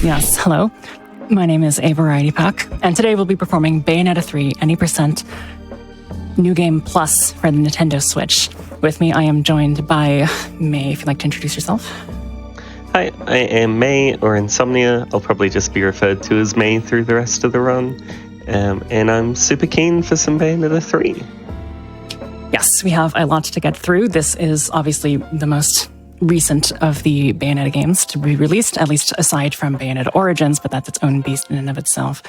Yes, hello. My name is A Variety Pack, and today we'll be performing Bayonetta 3 Any% New Game Plus for the Nintendo Switch. With me, I am joined by May, if you'd like to introduce yourself. Hi, I am May, or Insomnia. I'll probably just be referred to as May through the rest of the run. And I'm super keen for some Bayonetta 3. Yes, we have a lot to get through. This is obviously the most recent of the Bayonetta games to be released, at least aside from Bayonetta Origins, but that's its own beast in and of itself.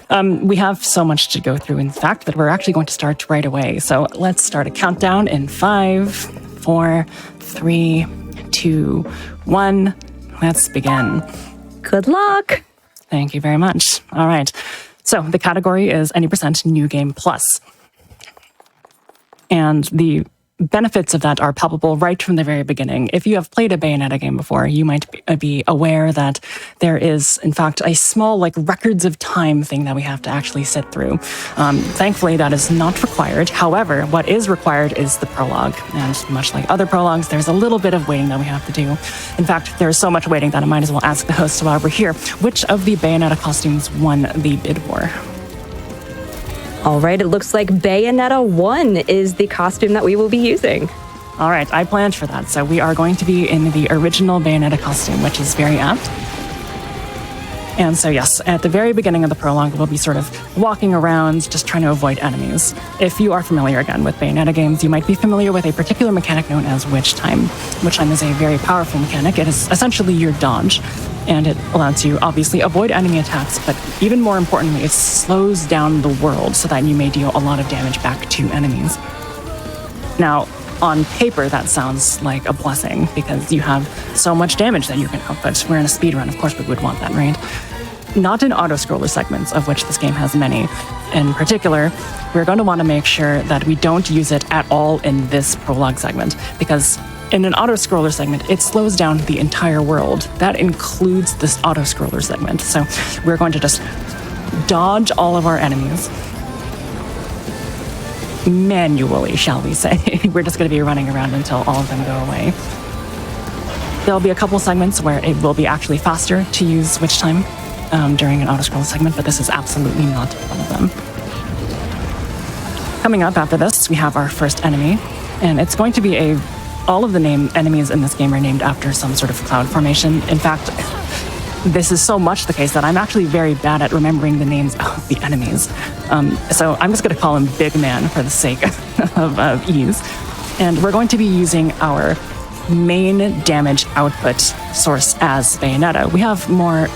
We have so much to go through, in fact, that we're actually going to start right away. So let's start a countdown in 5, 4, 3, 2, 1. Let's begin. Good luck. Thank you very much. All right. So the category is Any% New Game Plus. And the benefits of that are palpable right from the very beginning. If you have played a Bayonetta game before, you might be aware that there is, in fact, a small, records of time thing that we have to actually sit through. Thankfully, that is not required. However, what is required is the prologue. And much like other prologues, there's a little bit of waiting that we have to do. In fact, there's so much waiting that I might as well ask the host while we're here, which of the Bayonetta costumes won the bid war? All right, it looks like Bayonetta 1 is the costume that we will be using. All right, I planned for that. So we are going to be in the original Bayonetta costume, which is very apt. And so yes, at the very beginning of the prologue, we'll be sort of walking around, just trying to avoid enemies. If you are familiar, again, with Bayonetta games, you might be familiar with a particular mechanic known as Witch Time. Witch Time is a very powerful mechanic. It is essentially your dodge, and it allows you, obviously, avoid enemy attacks, but even more importantly, it slows down the world so that you may deal a lot of damage back to enemies. Now, on paper, that sounds like a blessing because you have so much damage that you can output. We're in a speedrun, of course we would want that, right? Not in auto-scroller segments, of which this game has many. In particular, we're going to want to make sure that we don't use it at all in this prologue segment, because in an auto-scroller segment, it slows down the entire world. That includes this auto-scroller segment. So we're going to just dodge all of our enemies manually, shall we say. We're just going to be running around until all of them go away. There'll be a couple segments where it will be actually faster to use Witch Time during an auto-scroll segment, but this is absolutely not one of them. Coming up after this, we have our first enemy, and it's going to be all of the enemies in this game are named after some sort of cloud formation. In fact, this is so much the case that I'm actually very bad at remembering the names of the enemies. So I'm just going to call him Big Man for the sake of ease. And we're going to be using our main damage output source as Bayonetta. We have more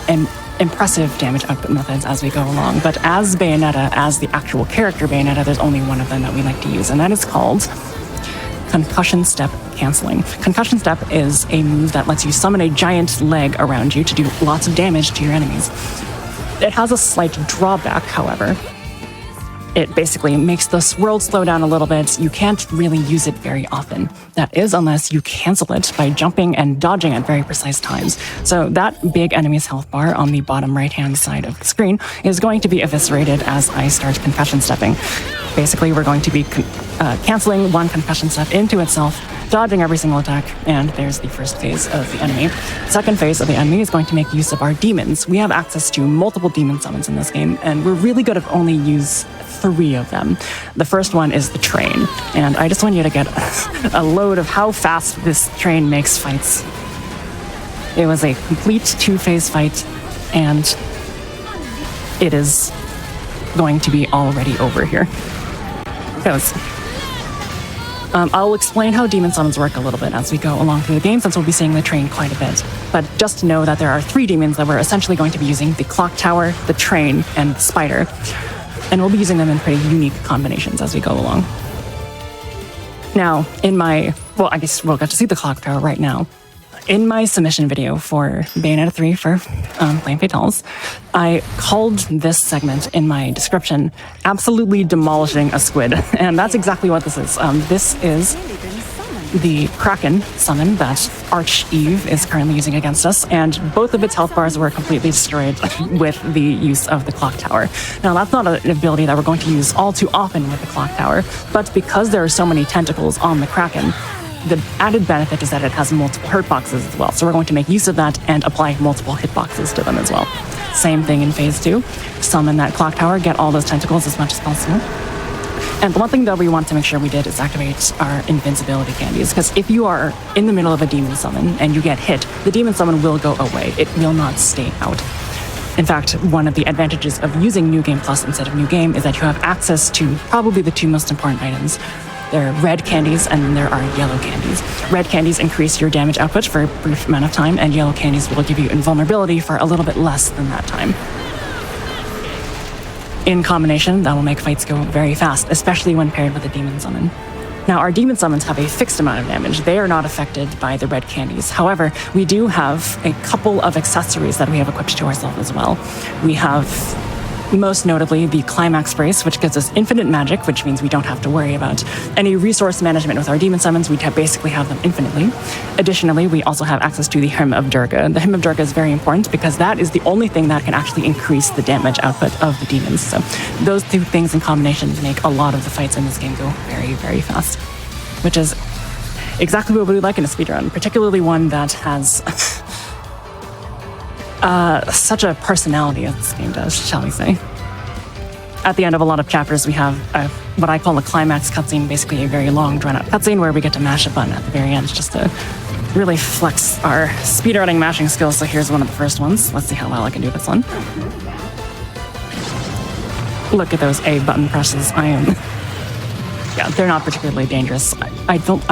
impressive damage output methods as we go along, but as Bayonetta, as the actual character Bayonetta, there's only one of them that we like to use, and that is called Concussion Step Canceling. Concussion Step is a move that lets you summon a giant leg around you to do lots of damage to your enemies. It has a slight drawback, however. It basically makes the world slow down a little bit. You can't really use it very often. That is, unless you cancel it by jumping and dodging at very precise times. So that big enemy's health bar on the bottom right-hand side of the screen is going to be eviscerated as I start concussion stepping. Basically, we're going to be canceling one concussion step into itself, dodging every single attack, and there's the first phase of the enemy. Second phase of the enemy is going to make use of our demons. We have access to multiple demon summons in this game, and we're really good at only use 3 of them. The first one is the train, and I just want you to get a load of how fast this train makes fights. It was a complete 2-phase fight, and it is going to be already over here. I'll explain how demon summons work a little bit as we go along through the game, since we'll be seeing the train quite a bit. But just to know that there are 3 demons that we're essentially going to be using: the clock tower, the train, and the spider. And we'll be using them in pretty unique combinations as we go along. Now, I guess we'll get to see the clock tower right now. In my submission video for Bayonetta 3 for Flame Fatales, I called this segment in my description absolutely demolishing a squid, and that's exactly what this is. This is the Kraken summon that Arch-Eve is currently using against us, and both of its health bars were completely destroyed with the use of the clock tower. Now, that's not an ability that we're going to use all too often with the clock tower, but because there are so many tentacles on the Kraken, the added benefit is that it has multiple hurt boxes as well. So we're going to make use of that and apply multiple hitboxes to them as well. Same thing in phase 2. Summon that clock tower, get all those tentacles as much as possible. And the one thing that we want to make sure we did is activate our invincibility candies, because if you are in the middle of a demon summon and you get hit, the demon summon will go away. It will not stay out. In fact, one of the advantages of using New Game Plus instead of New Game is that you have access to probably the 2 most important items. There are red candies and there are yellow candies. Red candies increase your damage output for a brief amount of time, and yellow candies will give you invulnerability for a little bit less than that time. In combination, that will make fights go very fast, especially when paired with a demon summon. Now, our demon summons have a fixed amount of damage. They are not affected by the red candies. However, we do have a couple of accessories that we have equipped to ourselves as well. We have, most notably, the Climax Brace, which gives us infinite magic, which means we don't have to worry about any resource management with our demon summons. We basically have them infinitely. Additionally, we also have access to the Hymn of Durga. The Hymn of Durga is very important because that is the only thing that can actually increase the damage output of the demons. So those 2 things in combination make a lot of the fights in this game go very, very fast, which is exactly what we like in a speedrun, particularly one that has such a personality as this game does, shall we say. At the end of a lot of chapters, we have what I call a climax cutscene, basically a very long, drawn-out cutscene where we get to mash a button at the very end just to really flex our speedrunning mashing skills. So here's one of the first ones. Let's see how well I can do this one. Look at those A button presses. Yeah, they're not particularly dangerous. I don't.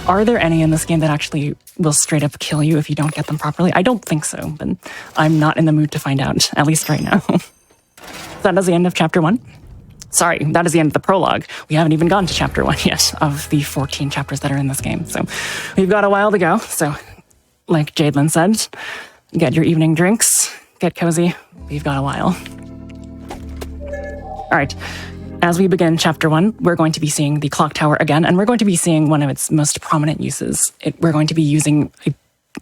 Are there any in this game that actually will straight up kill you if you don't get them properly? I don't think so, but I'm not in the mood to find out, at least right now. That is the end of chapter 1. Sorry, that is the end of the prologue. We haven't even gotten to chapter 1 yet of the 14 chapters that are in this game. So we've got a while to go. So like Jaidlyn said, get your evening drinks, get cozy. We've got a while. All right. As we begin chapter 1, we're going to be seeing the clock tower again, and we're going to be seeing one of its most prominent uses. We're going to be using, I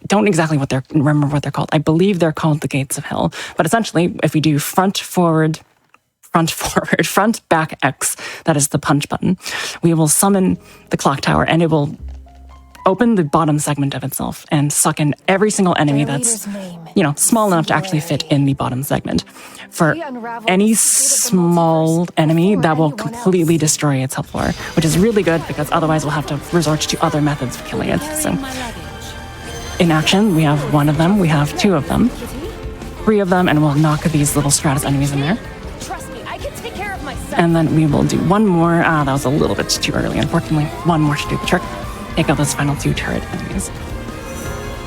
don't exactly remember what they're called. I believe they're called the Gates of Hell. But essentially, if we do front, back, X, that is the punch button, we will summon the clock tower, and it will open the bottom segment of itself and suck in every single enemy that's, small enough to actually fit in the bottom segment. For any small enemy, that will completely destroy its health bar, which is really good because otherwise we'll have to resort to other methods of killing it. So in action, we have 1 of them, we have 2 of them, 3 of them, and we'll knock these little Stratus enemies in there. And then we will do 1 more. That was a little bit too early, unfortunately. 1 more to do the trick. Take out those final 2 turret enemies.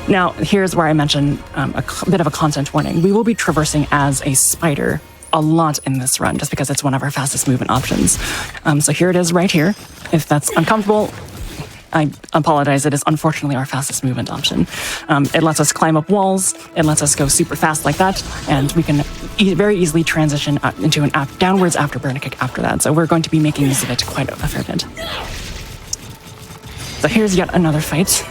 Now, here's where I mention a bit of a content warning. We will be traversing as a spider a lot in this run, just because it's one of our fastest movement options. So here it is right here. If that's uncomfortable, I apologize. It is unfortunately our fastest movement option. It lets us climb up walls. It lets us go super fast like that. And we can very easily transition into an downwards afterburner kick after that. So we're going to be making use of it quite a fair bit. So here's yet another fight.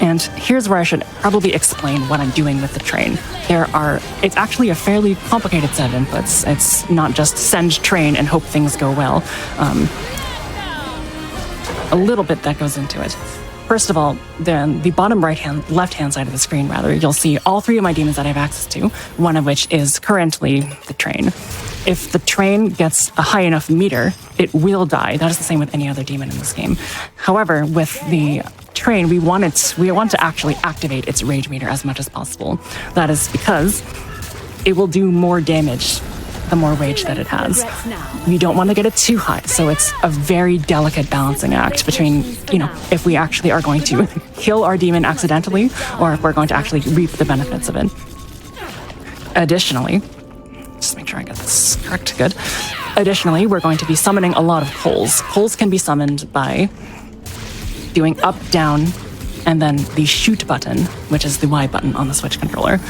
And here's where I should probably explain what I'm doing with the train. It's actually a fairly complicated set of inputs. It's not just send train and hope things go well. A little bit that goes into it. First of all, then the bottom left-hand side of the screen, rather, you'll see all 3 of my demons that I have access to, one of which is currently the train. If the train gets a high enough meter, it will die. That is the same with any other demon in this game. However, with the train, we want to actually activate its rage meter as much as possible. That is because it will do more damage the more rage that it has. We don't want to get it too high, so it's a very delicate balancing act between, if we actually are going to kill our demon accidentally, or if we're going to actually reap the benefits of it. Additionally, just make sure I get this correct, good. Additionally, we're going to be summoning a lot of coals. Coals can be summoned by doing up, down, and then the shoot button, which is the Y button on the Switch controller.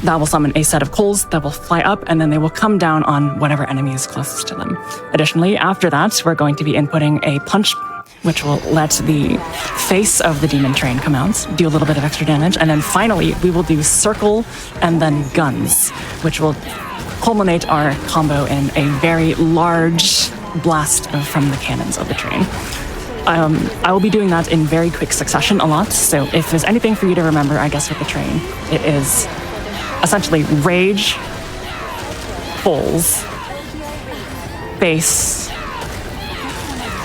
That will summon a set of coals that will fly up, and then they will come down on whatever enemy is closest to them. Additionally, after that, we're going to be inputting a punch, which will let the face of the demon train come out, do a little bit of extra damage, and then finally, we will do circle and then guns, which will culminate our combo in a very large blast from the cannons of the train. I will be doing that in very quick succession a lot, so if there's anything for you to remember, I guess, with the train, it is essentially rage, pulls, base,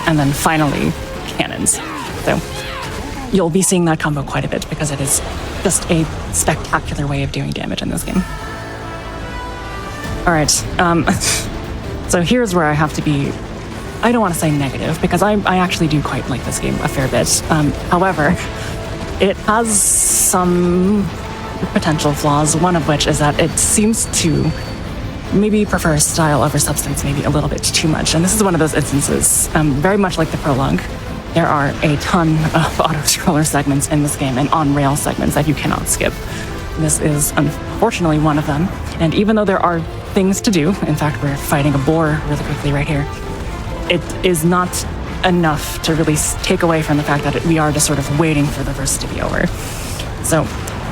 and then finally cannons. So you'll be seeing that combo quite a bit because it is just a spectacular way of doing damage in this game. All right, so here's where I have to be, I don't want to say negative, because I actually do quite like this game a fair bit. However, it has some potential flaws, one of which is that it seems to maybe prefer style over substance maybe a little bit too much. And this is one of those instances, very much like the prologue. There are a ton of auto-scroller segments in this game and on-rail segments that you cannot skip. This is unfortunately one of them. And even though there are things to do, in fact, we're fighting a boar really quickly right here, it is not enough to really take away from the fact that we are just sort of waiting for the verse to be over. So,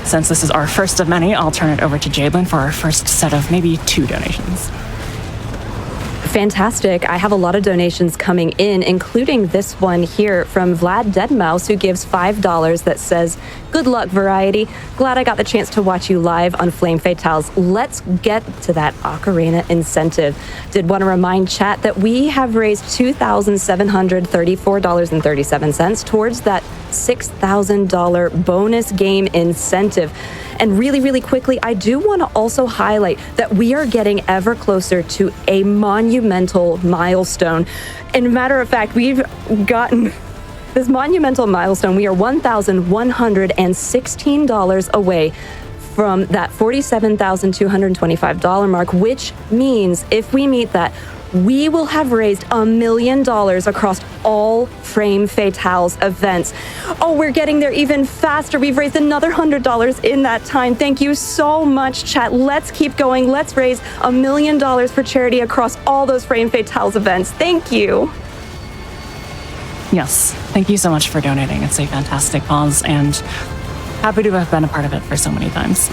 since this is our first of many, I'll turn it over to Jaidlyn for our first set of maybe 2 donations. Fantastic. I have a lot of donations coming in, including this one here from Vlad Deadmouse, who gives $5 that says, "Good luck, Variety. Glad I got the chance to watch you live on Flame Fatales. Let's get to that Ocarina incentive. Did want to remind chat that we have raised $2,734.37 towards that $6,000 bonus game incentive. And really, really quickly, I do want to also highlight that we are getting ever closer to a monumental milestone. And a matter of fact, we've gotten this monumental milestone. We are $1,116 away from that $47,225 mark, which means if we meet that, we will have raised $1 million across all Frame Fatales events. Oh, we're getting there even faster. We've raised another $100 in that time. Thank you so much, chat. Let's keep going. Let's raise $1 million for charity across all those Frame Fatales events. Thank you. Yes, thank you so much for donating. It's a fantastic cause, and happy to have been a part of it for so many times.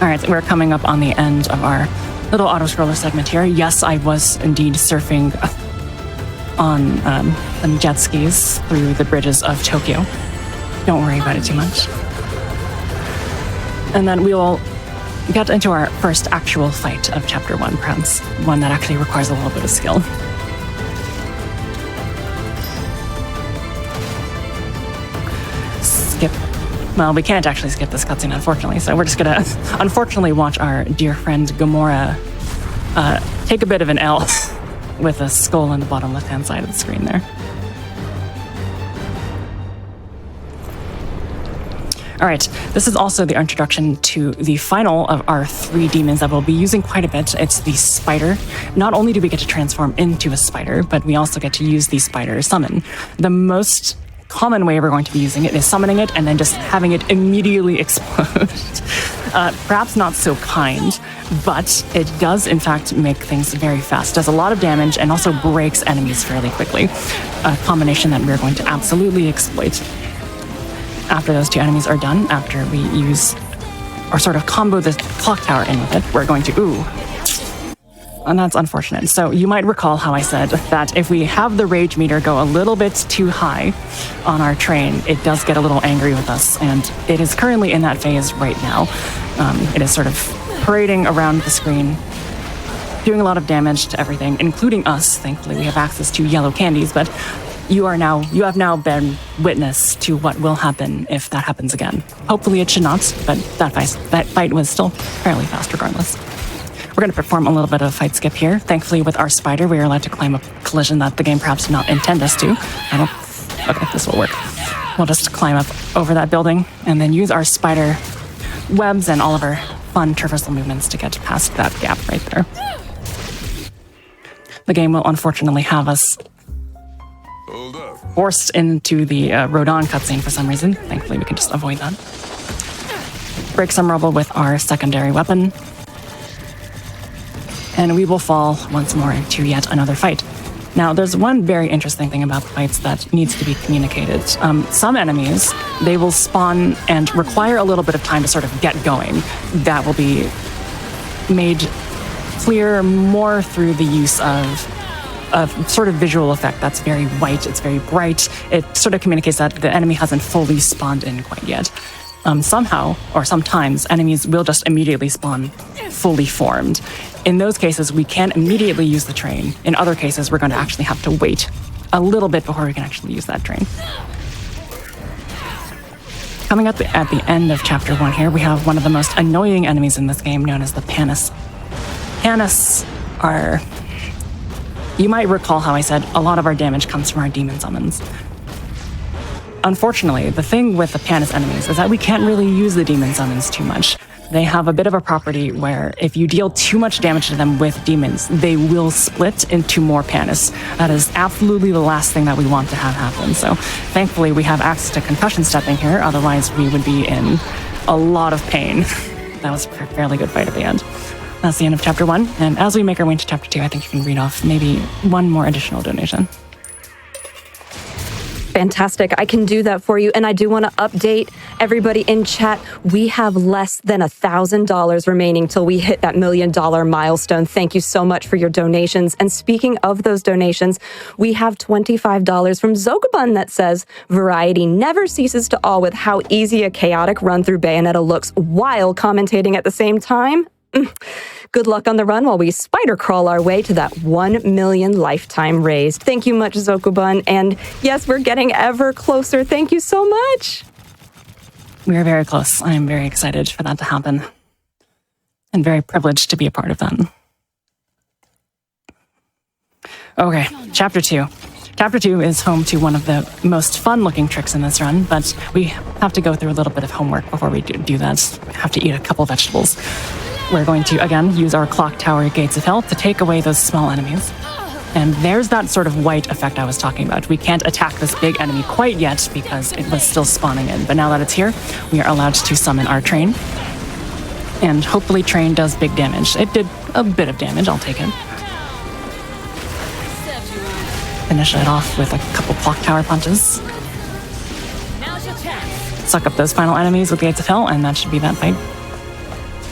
All right, we're coming up on the end of our little auto-scroller segment here. Yes, I was indeed surfing on some jet skis through the bridges of Tokyo. Don't worry about it too much. And then we will get into our first actual fight of Chapter 1, perhaps one that actually requires a little bit of skill. Skip. Well, we can't actually skip this cutscene, unfortunately, so we're just gonna, unfortunately, watch our dear friend Gamora take a bit of an L with a skull on the bottom left-hand side of the screen there. All right, this is also the introduction to the final of our 3 demons that we'll be using quite a bit. It's the spider. Not only do we get to transform into a spider, but we also get to use the spider summon. The most common way we're going to be using it is summoning it and then just having it immediately explode. Perhaps not so kind, but it does in fact make things very fast. Does a lot of damage and also breaks enemies fairly quickly. A combination that we're going to absolutely exploit. After those 2 enemies are done, after we use or sort of combo the clock tower in with it, we're going to, and that's unfortunate. So you might recall how I said that if we have the rage meter go a little bit too high on our train, it does get a little angry with us, and it is currently in that phase right now. It is sort of parading around the screen, doing a lot of damage to everything, including us. Thankfully, we have access to yellow candies, but you have now been witness to what will happen if that happens again. Hopefully it should not, but that fight was still fairly fast regardless. We're going to perform a little bit of a fight skip here. Thankfully, with our spider, we are allowed to climb a collision that the game perhaps did not intend us to. Okay, this will work. We'll just climb up over that building and then use our spider webs and all of our fun traversal movements to get past that gap right there. The game will unfortunately have us forced into the Rodon cutscene for some reason. Thankfully, we can just avoid that. Break some rubble with our secondary weapon. And we will fall once more into yet another fight. Now, there's one very interesting thing about the fights that needs to be communicated. Some enemies, they will spawn and require a little bit of time to sort of get going. That will be made clear more through the use of a sort of visual effect that's very white, it's very bright. It sort of communicates that the enemy hasn't fully spawned in quite yet. Somehow, or sometimes, enemies will just immediately spawn fully formed. In those cases, we can immediately use the train. In other cases, we're going to actually have to wait a little bit before we can actually use that train. Coming up at the end of Chapter 1 here, we have one of the most annoying enemies in this game, known as the Panis. Panis are... You might recall how I said a lot of our damage comes from our demon summons. Unfortunately, the thing with the Panis enemies is that we can't really use the demon summons too much. They have a bit of a property where if you deal too much damage to them with demons, they will split into more Panis. That is absolutely the last thing that we want to have happen. So thankfully we have access to concussion stepping here, otherwise we would be in a lot of pain. That was a fairly good fight at the end. That's the end of Chapter 1, and as we make our way into Chapter 2, I think you can read off maybe one more additional donation. Fantastic. I can do that for you. And I do want to update everybody in chat. We have less than $1,000 remaining till we hit that $1 million milestone. Thank you so much for your donations. And speaking of those donations, we have $25 from Zogabun that says, Variety never ceases to awe with how easy a chaotic run through Bayonetta looks while commentating at the same time. Good luck on the run while we spider crawl our way to that 1 million lifetime raised. Thank you much, Zokubun. And yes, we're getting ever closer. Thank you so much. We are very close. I am very excited for that to happen. And very privileged to be a part of that. Okay, Chapter 2. Chapter 2 is home to one of the most fun-looking tricks in this run, but we have to go through a little bit of homework before we do that. We have to eat a couple vegetables. We're going to, again, use our Clock Tower Gates of Hell to take away those small enemies. And there's that sort of white effect I was talking about. We can't attack this big enemy quite yet because it was still spawning in. But now that it's here, we are allowed to summon our train. And hopefully train does big damage. It did a bit of damage, I'll take it. Finish it off with a couple Clock Tower punches. Suck up those final enemies with Gates of Hell, and that should be that fight.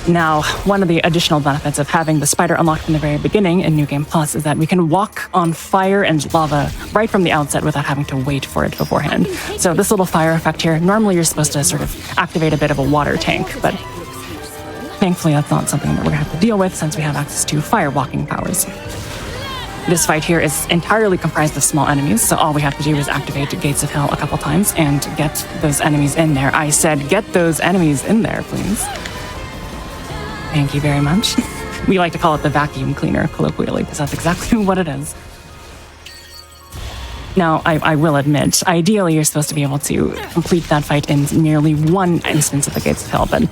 Now, one of the additional benefits of having the spider unlocked from the very beginning in New Game Plus is that we can walk on fire and lava right from the outset without having to wait for it beforehand. So this little fire effect here, normally you're supposed to sort of activate a bit of a water tank, but thankfully that's not something that we're going to have to deal with since we have access to fire walking powers. This fight here is entirely comprised of small enemies, so all we have to do is activate Gates of Hell a couple times and get those enemies in there. I said, get those enemies in there, please. Thank you very much. We like to call it the vacuum cleaner, colloquially, because that's exactly what it is. Now, I will admit, ideally you're supposed to be able to complete that fight in merely one instance of the Gates of Hell, but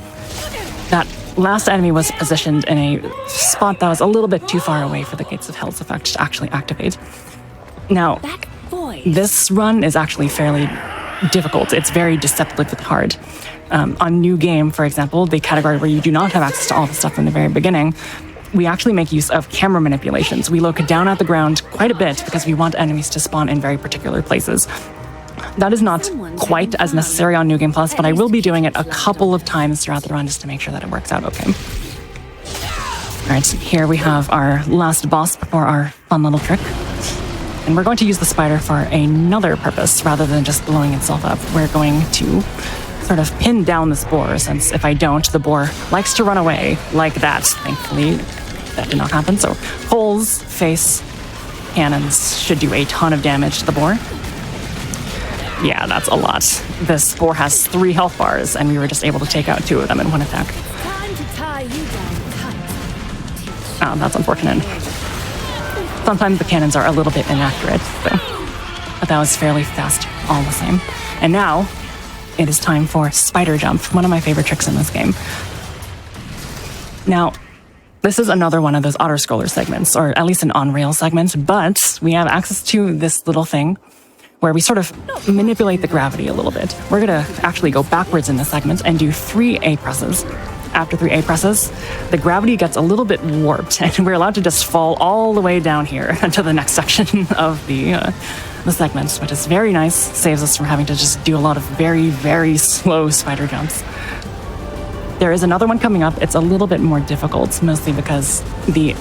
that last enemy was positioned in a spot that was a little bit too far away for the Gates of Hell's effect to actually activate. Now, this run is actually fairly difficult. It's very deceptively hard. On New Game, for example, the category where you do not have access to all the stuff from the very beginning, we actually make use of camera manipulations. We look down at the ground quite a bit because we want enemies to spawn in very particular places. That is not quite as necessary on New Game Plus, but I will be doing it a couple of times throughout the run just to make sure that it works out okay. All right, here we have our last boss before our fun little trick. And we're going to use the spider for another purpose rather than just blowing itself up. We're going to sort of pin down this boar, since if I don't, the boar likes to run away like that. Thankfully, that did not happen. So holes, face, cannons should do a ton of damage to the boar. Yeah, that's a lot. This boar has 3 health bars, and we were just able to take out 2 of them in one attack. Oh, that's unfortunate. Sometimes the cannons are a little bit inaccurate, but that was fairly fast all the same. And now, it is time for Spider Jump, one of my favorite tricks in this game. Now, this is another one of those auto-scroller segments, or at least an on-rail segment, but we have access to this little thing where we sort of manipulate the gravity a little bit. We're going to actually go backwards in this segment and do 3 A presses. After 3 A presses, the gravity gets a little bit warped, and we're allowed to just fall all the way down here to the next section of the segment, which is very nice. Saves us from having to just do a lot of very, very slow spider jumps. There is another one coming up. It's a little bit more difficult, mostly because the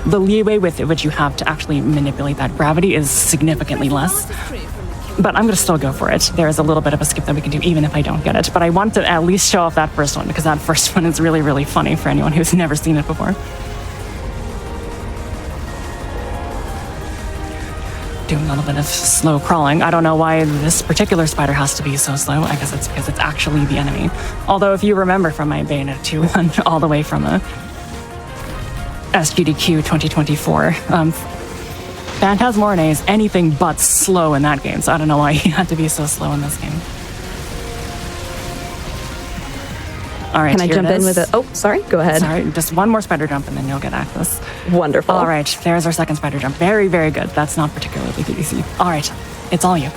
leeway with which you have to actually manipulate that gravity is significantly less. But I'm going to still go for it. There is a little bit of a skip that we can do even if I don't get it. But I want to at least show off that first one because that first one is really, really funny for anyone who's never seen it before. Do a little bit of slow crawling. I don't know why this particular spider has to be so slow. I guess it's because it's actually the enemy. Although if you remember from my Bayonetta 2 one, all the way from a SGDQ 2024, Phantasmorinae is anything but slow in that game, so I don't know why he had to be so slow in this game. All right, can I jump in with it? Oh, sorry, go ahead. Sorry, just one more spider jump and then you'll get access. Wonderful. All right, there's our second spider jump. Very, very good. That's not particularly easy. All right, it's all you.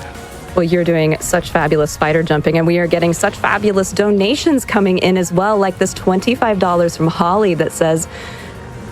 Well, you're doing such fabulous spider jumping, and we are getting such fabulous donations coming in as well, like this $25 from Holly that says,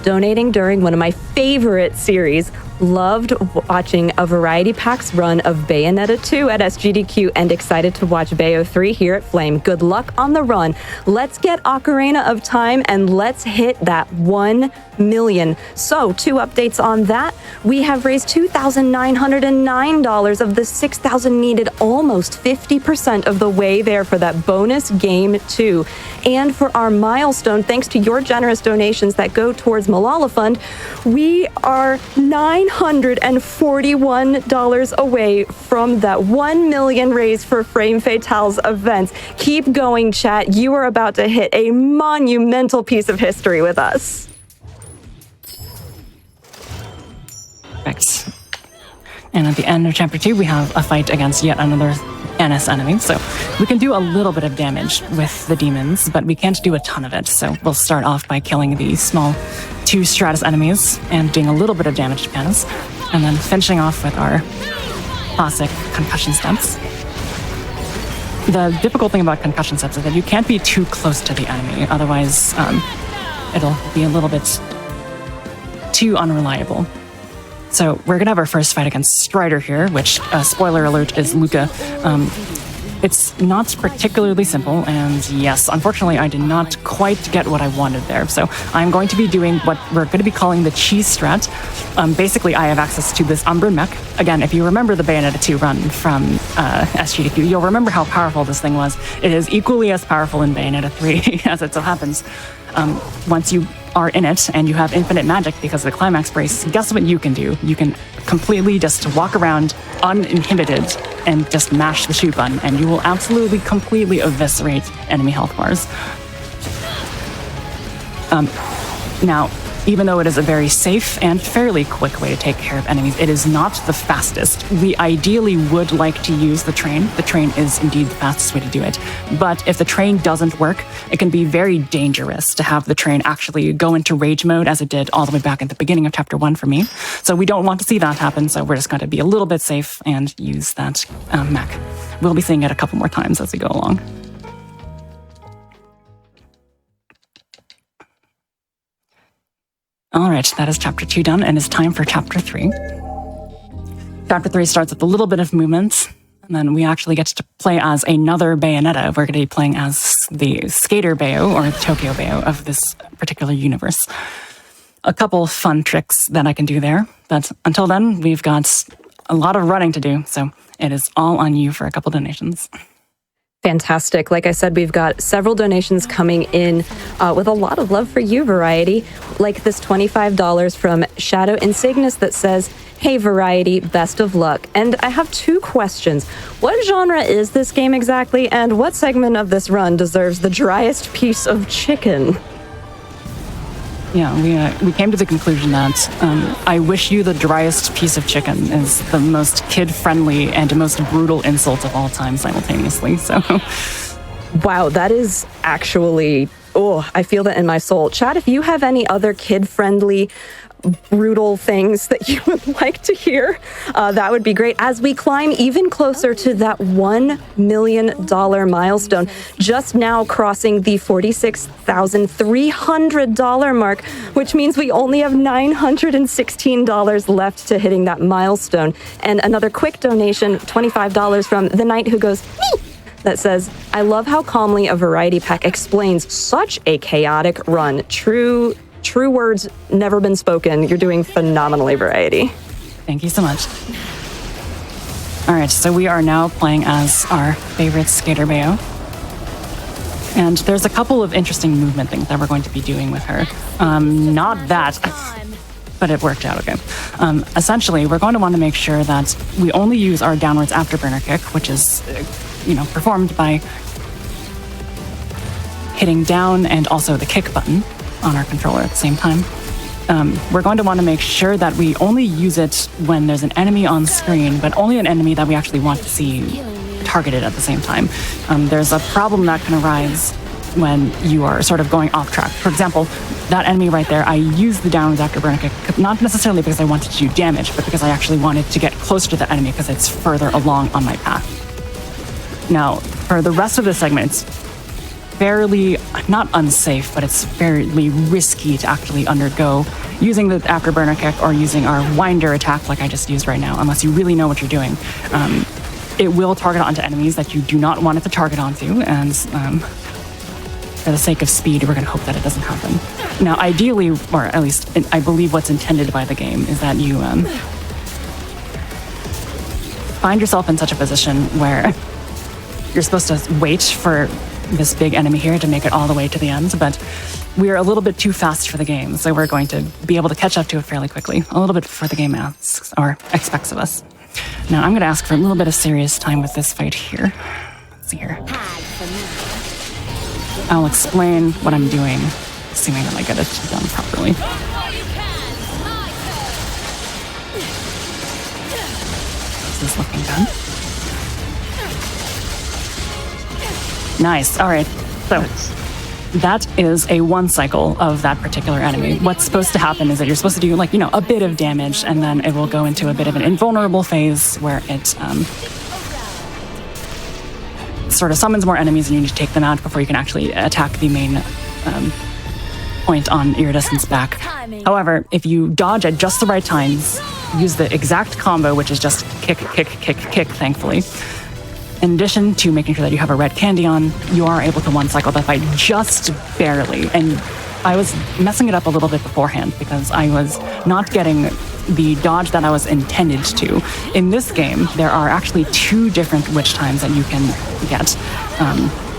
donating during one of my favorite series. Loved watching a Variety Packs run of Bayonetta 2 at SGDQ and excited to watch Bayo 3 here at Flame. Good luck on the run. Let's get Ocarina of Time and let's hit that 1 million. So 2 updates on that. We have raised $2,909 of the $6,000 needed, almost 50% of the way there for that bonus game 2. And for our milestone, thanks to your generous donations that go towards Malala Fund, we are $941 away from that 1 million raised for Frame Fatale's events. Keep going, chat. You are about to hit a monumental piece of history with us. Perfect. And at the end of chapter 2, we have a fight against yet another NS enemy. So we can do a little bit of damage with the demons, but we can't do a ton of it. So we'll start off by killing the small 2 Stratus enemies and doing a little bit of damage to Panis, and then finishing off with our classic concussion steps. The difficult thing about concussion steps is that you can't be too close to the enemy, otherwise it'll be a little bit too unreliable. So we're gonna have our first fight against Strider here, which, spoiler alert, is Luca. It's not particularly simple, and yes, unfortunately, I did not quite get what I wanted there. So I'm going to be doing what we're going to be calling the cheese strat. Basically, I have access to this Umbran mech. Again, if you remember the Bayonetta 2 run from SGDQ, you'll remember how powerful this thing was. It is equally as powerful in Bayonetta 3, as it so happens. Once you are in it and you have infinite magic because of the climax brace, guess what you can do? You can completely just walk around uninhibited and just mash the shoot button, and you will absolutely completely eviscerate enemy health bars. Now, even though it is a very safe and fairly quick way to take care of enemies, it is not the fastest. We ideally would like to use the train. The train is indeed the fastest way to do it. But if the train doesn't work, it can be very dangerous to have the train actually go into rage mode, as it did all the way back at the beginning of chapter 1 for me. So we don't want to see that happen, so we're just going to be a little bit safe and use that mech. We'll be seeing it a couple more times as we go along. All right, that is chapter 2 done, and it's time for chapter 3. Chapter 3 starts with a little bit of movement, and then we actually get to play as another Bayonetta. We're going to be playing as the skater Bayo, or the Tokyo Bayo of this particular universe. A couple fun tricks that I can do there, but until then, we've got a lot of running to do, so it is all on you for a couple donations. Fantastic. Like I said, we've got several donations coming in with a lot of love for you, Variety. Like this $25 from Shadow Insignis that says, "Hey, Variety, best of luck." And I have 2 questions. What genre is this game exactly? And what segment of this run deserves the driest piece of chicken? Yeah, we came to the conclusion that I wish you the driest piece of chicken is the most kid-friendly and most brutal insult of all time simultaneously, so... Wow, that is actually... Oh, I feel that in my soul. Chat, if you have any other kid-friendly, brutal things that you would like to hear, that would be great as we climb even closer to that $1 million milestone, just now crossing the $46,300 mark, which means we only have $916 left to hitting that milestone. And another quick donation, $25 from the Knight who goes, "Me!" that says, I love how calmly a variety pack explains such a chaotic run. True words never been spoken. You're doing phenomenally, Variety. Thank you so much. All right, so we are now playing as our favorite skater Bayo. And there's a couple of interesting movement things that we're going to be doing with her. Not that, but it worked out okay. Essentially, we're going to want to make sure that we only use our downwards afterburner kick, which is, performed by hitting down and also the kick button on our controller at the same time. We're going to want to make sure that we only use it when there's an enemy on screen, but only an enemy that we actually want to see targeted at the same time. There's a problem that can arise when you are sort of going off track. For example, that enemy right there, I used the downwards afterburner kick, not necessarily because I wanted to do damage, but because I actually wanted to get closer to the enemy because it's further along on my path. Now, for the rest of the segment, it's fairly, not unsafe, but it's fairly risky to actually undergo using the afterburner kick or using our winder attack like I just used right now, unless you really know what you're doing. It will target onto enemies that you do not want it to target onto, and for the sake of speed, we're going to hope that it doesn't happen. Now, ideally, or at least I believe what's intended by the game, is that you find yourself in such a position where you're supposed to wait for this big enemy here to make it all the way to the end, but we are a little bit too fast for the game, so we're going to be able to catch up to it fairly quickly, a little bit before the game asks or expects of us. Now, I'm going to ask for a little bit of serious time with this fight here. Let's see here. I'll explain what I'm doing, assuming that I get it done properly. This is looking good. Nice. All right. So that is a one cycle of that particular enemy. What's supposed to happen is that you're supposed to do a bit of damage, and then it will go into a bit of an invulnerable phase where it sort of summons more enemies and you need to take them out before you can actually attack the main point on Iridescent's back. However, if you dodge at just the right times, use the exact combo, which is just kick, kick, kick, kick, thankfully. In addition to making sure that you have a red candy on, you are able to one-cycle that fight just barely. And I was messing it up a little bit beforehand because I was not getting the dodge that I was intended to. In this game, there are actually two different witch times that you can get.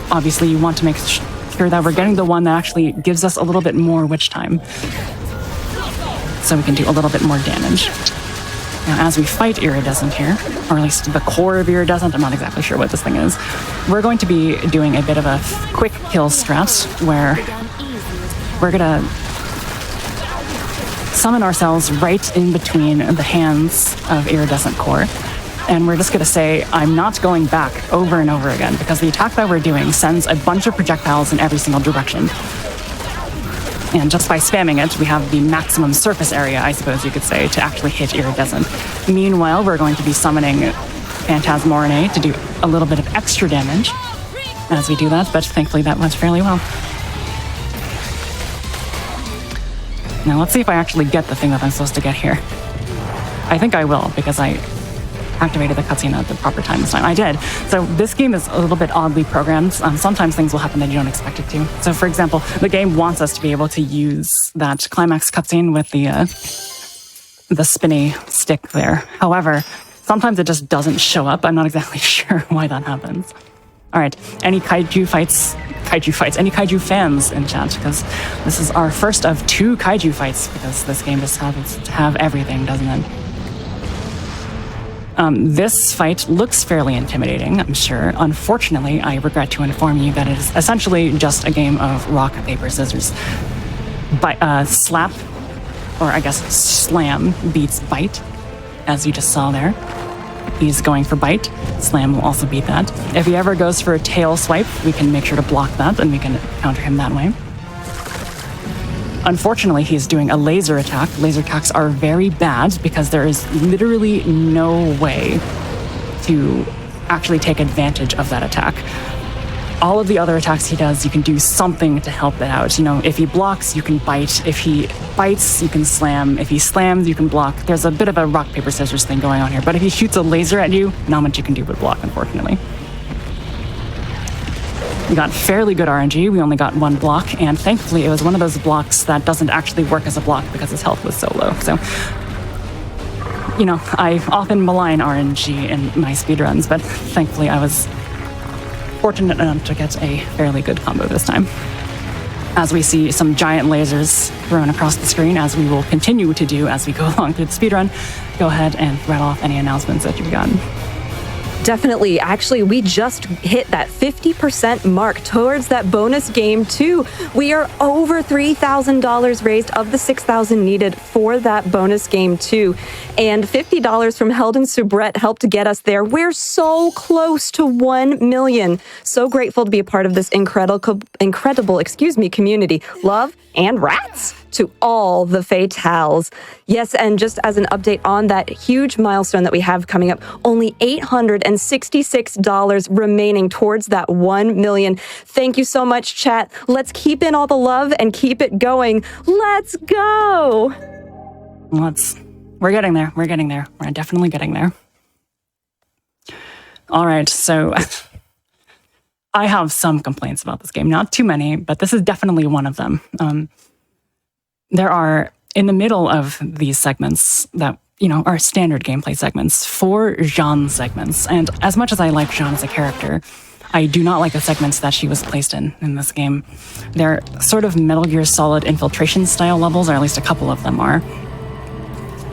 Obviously, you want to make sure that we're getting the one that actually gives us a little bit more witch time, so we can do a little bit more damage. Now, as we fight Iridescent here, or at least the core of Iridescent, I'm not exactly sure what this thing is, we're going to be doing a bit of a quick kill strat where we're going to summon ourselves right in between the hands of Iridescent Core. And we're just going to say, I'm not going back over and over again, because the attack that we're doing sends a bunch of projectiles in every single direction. And just by spamming it, we have the maximum surface area, I suppose you could say, to actually hit Iridescent. Meanwhile, we're going to be summoning Phantasmorinae to do a little bit of extra damage as we do that, but thankfully that went fairly well. Now let's see if I actually get the thing that I'm supposed to get here. I think I will, because I activated the cutscene at the proper time this time. I did. So this game is a little bit oddly programmed. Sometimes things will happen that you don't expect it to. So for example, the game wants us to be able to use that climax cutscene with the spinny stick there. However, sometimes it just doesn't show up. I'm not exactly sure why that happens. All right, any kaiju fights, any kaiju fans in chat, because this is our first of 2 kaiju fights, because this game just happens to have everything, doesn't it? This fight looks fairly intimidating, I'm sure. Unfortunately, I regret to inform you that it is essentially just a game of rock, paper, scissors. Slap, or I guess slam, beats bite, as you just saw there. He's going for bite. Slam will also beat that. If he ever goes for a tail swipe, we can make sure to block that, and we can counter him that way. Unfortunately, he's doing a laser attack. Laser attacks are very bad because there is literally no way to actually take advantage of that attack. All of the other attacks he does, you can do something to help it out. If he blocks, you can bite. If he bites, you can slam. If he slams, you can block. There's a bit of a rock, paper, scissors thing going on here. But if he shoots a laser at you, not much you can do but block, unfortunately. We got fairly good RNG. We only got one block, and thankfully it was one of those blocks that doesn't actually work as a block because his health was so low. So, you know, I often malign RNG in my speedruns, but thankfully I was fortunate enough to get a fairly good combo this time. As we see some giant lasers thrown across the screen, as we will continue to do as we go along through the speedrun, go ahead and rattle off any announcements that you've gotten. Definitely. Actually, we just hit that 50% mark towards that bonus game too. We are over $3,000 raised of the $6,000 needed for that bonus game too. And $50 from Heldon Soubrette helped to get us there. We're so close to 1 million. So grateful to be a part of this incredible community. Love and rats to all the Fatales. Yes, and just as an update on that huge milestone that we have coming up, only $866 remaining towards that 1 million. Thank you so much, chat. Let's keep in all the love and keep it going. Let's go. We're getting there. We're getting there. We're definitely getting there. All right, so I have some complaints about this game. Not too many, but this is definitely one of them. There are, in the middle of these segments that, you know, are standard gameplay segments, 4 Jeanne segments. And as much as I like Jeanne as a character, I do not like the segments that she was placed in this game. They're sort of Metal Gear Solid infiltration style levels, or at least a couple of them are.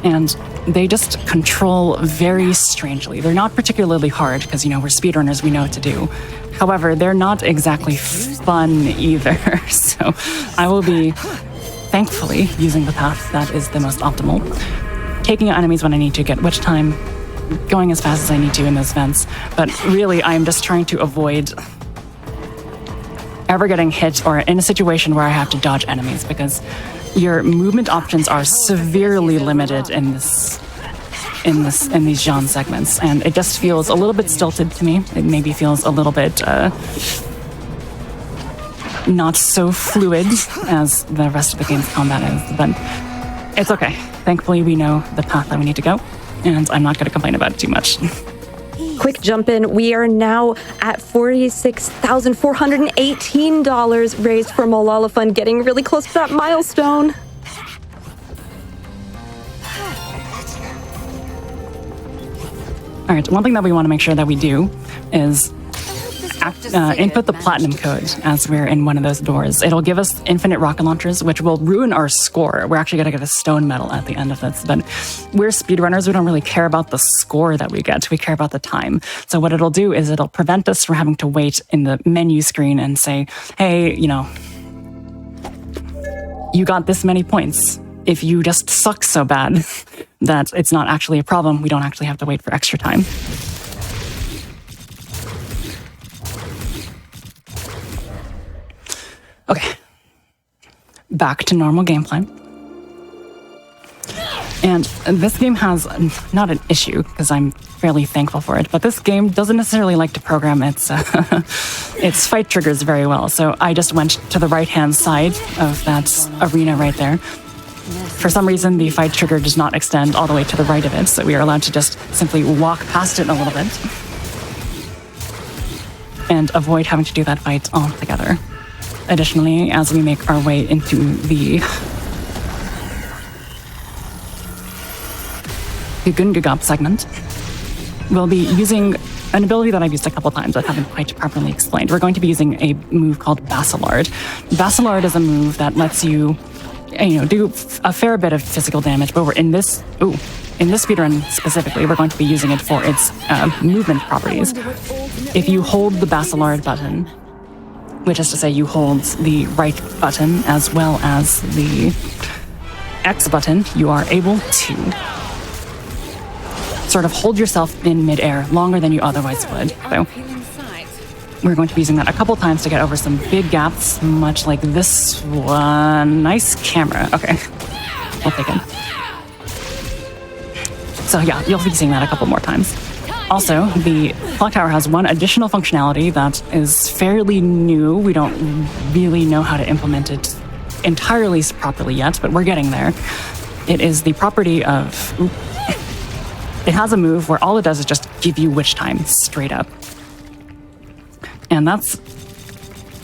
And they just control very strangely. They're not particularly hard because, you know, we're speedrunners, we know what to do. However, they're not exactly fun either. So I will be, thankfully, using the path that is the most optimal. Taking out enemies when I need to, get witch time, going as fast as I need to in those vents. But really, I'm just trying to avoid ever getting hit or in a situation where I have to dodge enemies, because your movement options are severely limited in these Jeanne segments, and it just feels a little bit stilted to me. It maybe feels a little bit not so fluid as the rest of the game's combat is, but it's okay. Thankfully, we know the path that we need to go, and I'm not going to complain about it too much. Quick jump in. We are now at $46,418 raised for Malala Fund, getting really close to that milestone. All right, one thing that we want to make sure that we do is input the platinum code as we're in one of those doors. It'll give us infinite rocket launchers, which will ruin our score. We're actually going to get a stone medal at the end of this, but we're speedrunners. We don't really care about the score that we get. We care about the time. So what it'll do is it'll prevent us from having to wait in the menu screen and say, hey, you know, you got this many points. If you just suck so bad that it's not actually a problem, we don't actually have to wait for extra time. Okay, back to normal gameplay. And this game has not an issue, because I'm fairly thankful for it, but this game doesn't necessarily like to program its fight triggers very well. So I just went to the right-hand side of that arena right there. For some reason, the fight trigger does not extend all the way to the right of it, so we are allowed to just simply walk past it a little bit and avoid having to do that fight altogether. Additionally, as we make our way into the Gugungagop segment, we'll be using an ability that I've used a couple times that I haven't quite properly explained. We're going to be using a move called Basilard. Basilard is a move that lets you, do a fair bit of physical damage, but we're in this speedrun specifically, we're going to be using it for its movement properties. If you hold the Basilard button, which is to say you hold the right button as well as the X button, you are able to sort of hold yourself in midair longer than you otherwise would. So we're going to be using that a couple times to get over some big gaps, much like this one. Nice camera. Okay, we'll take it. So yeah, you'll be seeing that a couple more times. Also, the clock tower has one additional functionality that is fairly new. We don't really know how to implement it entirely properly yet, but we're getting there. It is the property of... It has a move where all it does is just give you witch time straight up. And that's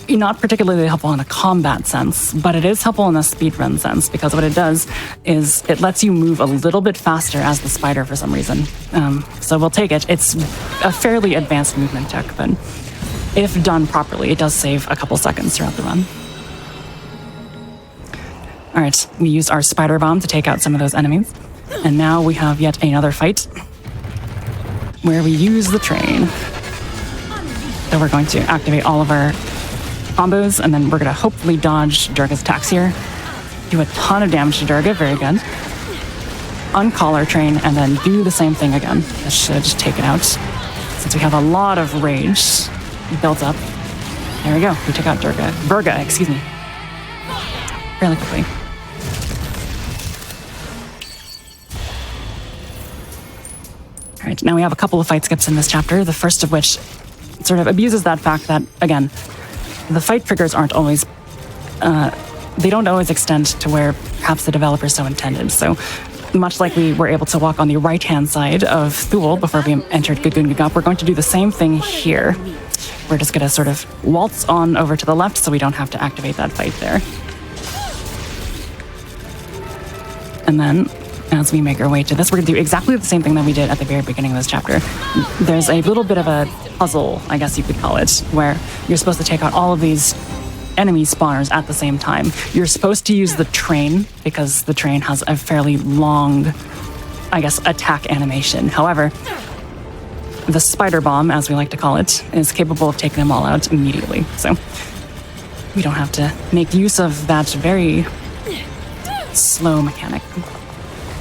not particularly helpful in a combat sense, but it is helpful in a speedrun sense, because what it does is it lets you move a little bit faster as the spider for some reason. So we'll take it. It's a fairly advanced movement tech, but if done properly, it does save a couple seconds throughout the run. All right, we used our spider bomb to take out some of those enemies, and now we have yet another fight where we use the train. So we're going to activate all of our combos, and then we're going to hopefully dodge Durga's attacks here. Do a ton of damage to Durga, very good. Uncall our train, and then do the same thing again. This should take it out. Since we have a lot of rage built up. There we go, we took out Durga, excuse me. Fairly quickly. All right, now we have a couple of fight skips in this chapter, the first of which sort of abuses that fact that, again, the fight triggers aren't always, they don't always extend to where perhaps the developer so intended. So much like we were able to walk on the right-hand side of Thule before we entered Gagoon Gagop, we're going to do the same thing here. We're just going to sort of waltz on over to the left so we don't have to activate that fight there. And then, as we make our way to this, we're going to do exactly the same thing that we did at the very beginning of this chapter. There's a little bit of a puzzle, I guess you could call it, where you're supposed to take out all of these enemy spawners at the same time. You're supposed to use the train, because the train has a fairly long, I guess, attack animation. However, the spider bomb, as we like to call it, is capable of taking them all out immediately. So we don't have to make use of that very slow mechanic.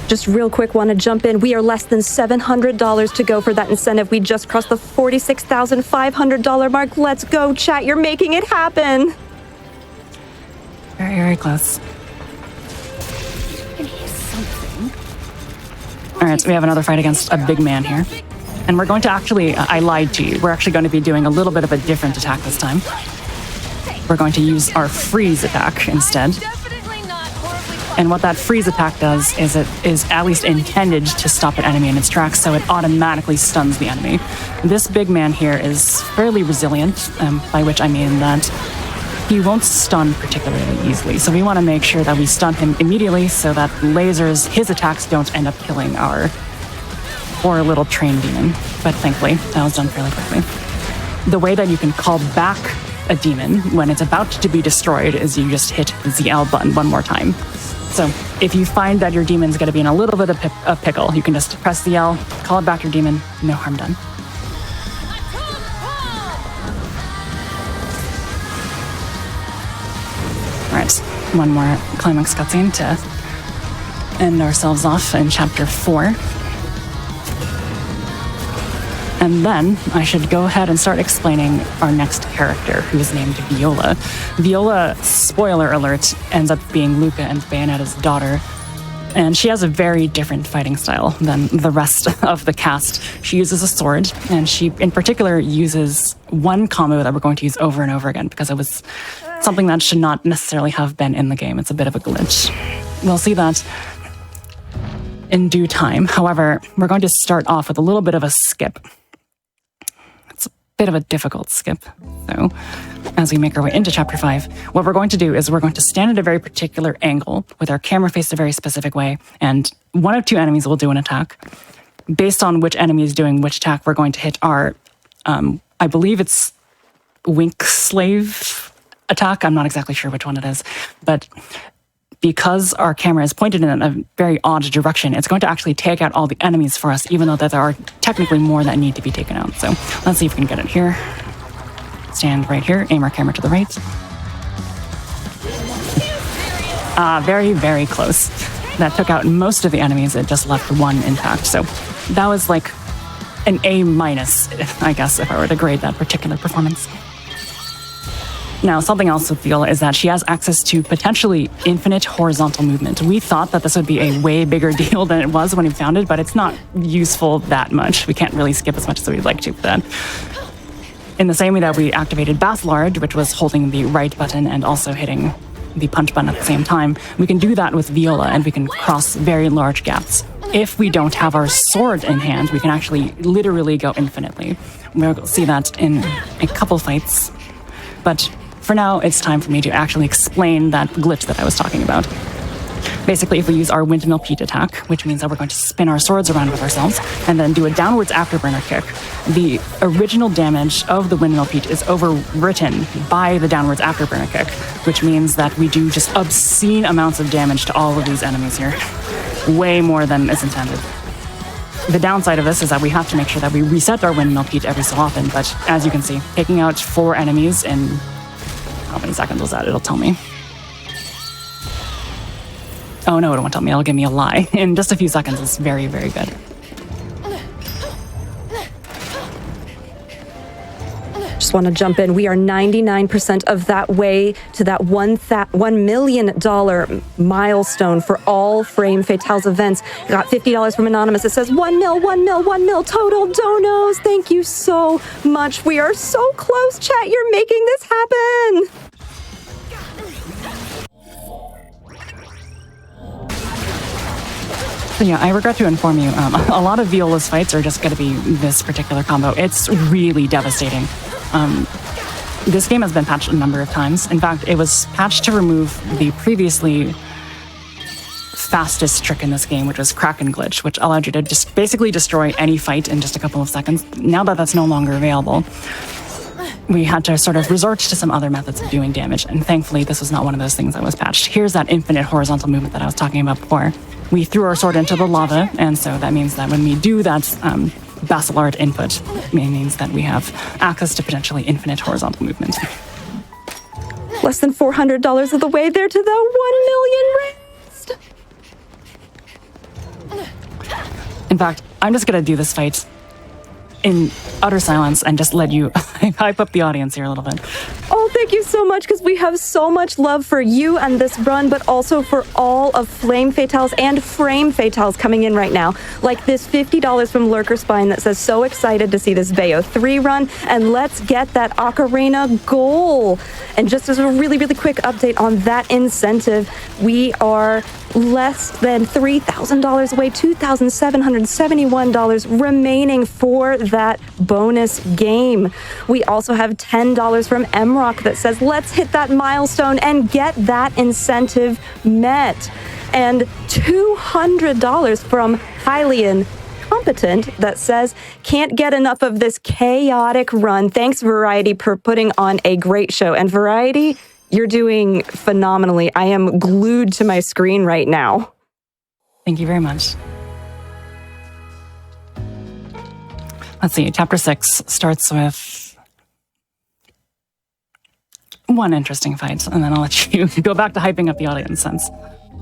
Just real quick, want to jump in. We are less than $700 to go for that incentive. We just crossed the $46,500 mark. Let's go, chat. You're making it happen. Very, very close. All right, so we have another fight against a big man here. And we're going to actually, I lied to you. We're actually going to be doing a little bit of a different attack this time. We're going to use our freeze attack instead. And what that freeze attack does is it is at least intended to stop an enemy in its tracks, so it automatically stuns the enemy. This big man here is fairly resilient, by which I mean that he won't stun particularly easily. So we want to make sure that we stun him immediately so that lasers, his attacks, don't end up killing our poor little train demon. But thankfully, that was done fairly quickly. The way that you can call back a demon when it's about to be destroyed is you just hit the L button one more time. So if you find that your demon's going to be in a little bit of a pickle, you can just press the L, call it back your demon, no harm done. All right, one more climax cutscene to end ourselves off in chapter 4. And then I should go ahead and start explaining our next character, who is named Viola. Viola, spoiler alert, ends up being Luca and Bayonetta's daughter. And she has a very different fighting style than the rest of the cast. She uses a sword, and she in particular uses one combo that we're going to use over and over again because it was something that should not necessarily have been in the game. It's a bit of a glitch. We'll see that in due time. However, we're going to start off with a little bit of a skip. Bit of a difficult skip. So as we make our way into chapter 5, what we're going to do is we're going to stand at a very particular angle with our camera faced a very specific way, and one of two enemies will do an attack. Based on which enemy is doing which attack, we're going to hit our, I believe it's Wink Slave attack. I'm not exactly sure which one it is, but because our camera is pointed in a very odd direction, it's going to actually take out all the enemies for us, even though there are technically more that need to be taken out. So let's see if we can get it here. Stand right here, aim our camera to the right. Very, very close. That took out most of the enemies, it just left one intact. So that was like an A-, I guess, if I were to grade that particular performance. Now, something else with Viola is that she has access to potentially infinite horizontal movement. We thought that this would be a way bigger deal than it was when we found it, but it's not useful that much. We can't really skip as much as we'd like to for that. In the same way that we activated Bathlard, which was holding the right button and also hitting the punch button at the same time, we can do that with Viola, and we can cross very large gaps. If we don't have our sword in hand, we can actually literally go infinitely. We'll see that in a couple fights, but for now, it's time for me to actually explain that glitch that I was talking about. Basically, if we use our windmill Pete attack, which means that we're going to spin our swords around with ourselves and then do a downwards afterburner kick, the original damage of the windmill Pete is overwritten by the downwards afterburner kick, which means that we do just obscene amounts of damage to all of these enemies here. Way more than is intended. The downside of this is that we have to make sure that we reset our windmill Pete every so often, but as you can see, taking out 4 enemies in... how many seconds was that? It'll tell me. Oh no, it won't tell me. It'll give me a lie. In just a few seconds, it's very, very good. Just want to jump in. We are 99% of that way to that $1 million milestone for all Frame Fatales events. Got $50 from Anonymous. It says 1 mil total donos. Thank you so much. We are so close, chat. You're making this happen. So yeah, I regret to inform you, a lot of Viola's fights are just going to be this particular combo. It's really devastating. This game has been patched a number of times. In fact, it was patched to remove the previously fastest trick in this game, which was Kraken Glitch, which allowed you to just basically destroy any fight in just a couple of seconds. Now that that's no longer available, we had to sort of resort to some other methods of doing damage, and thankfully this was not one of those things that was patched. Here's that infinite horizontal movement that I was talking about before. We threw our sword into the lava, and so that means that when we do that Basilard input, it means that we have access to potentially infinite horizontal movement. Less than $400 of the way there to the 1 million raised. In fact, I'm just going to do this fight in utter silence and just let you hype up the audience here a little bit. Oh, thank you so much, because we have so much love for you and this run, but also for all of Flame Fatales and Frame Fatales coming in right now. Like this $50 from Lurker Spine that says, so excited to see this Bayo 3 run, and let's get that Ocarina goal. And just as a really, really quick update on that incentive, we are less than $3,000 away, $2,771 remaining for that bonus game. We also have $10 from Emrock that says, let's hit that milestone and get that incentive met. And $200 from Hylian Competent that says, can't get enough of this chaotic run. Thanks, Variety, for putting on a great show. And Variety, you're doing phenomenally. I am glued to my screen right now. Thank you very much. Let's see, chapter 6 starts with one interesting fight, and then I'll let you go back to hyping up the audience since...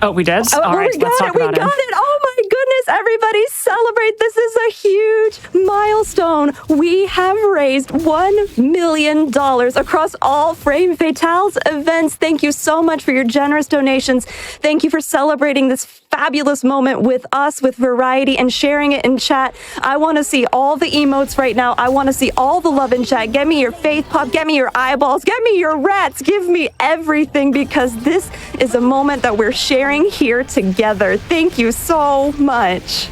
Oh, we did? Oh, all right, let's talk about it. We got it! Oh my goodness, everybody celebrate! This is a huge milestone. We have raised $1 million across all Frame Fatales events. Thank you so much for your generous donations. Thank you for celebrating this fabulous moment with us, with Variety, and sharing it in chat. I want to see all the emotes right now. I want to see all the love in chat. Get me your faith pop, get me your eyeballs, get me your rats, give me everything, because this is a moment that we're sharing here together. Thank you so much.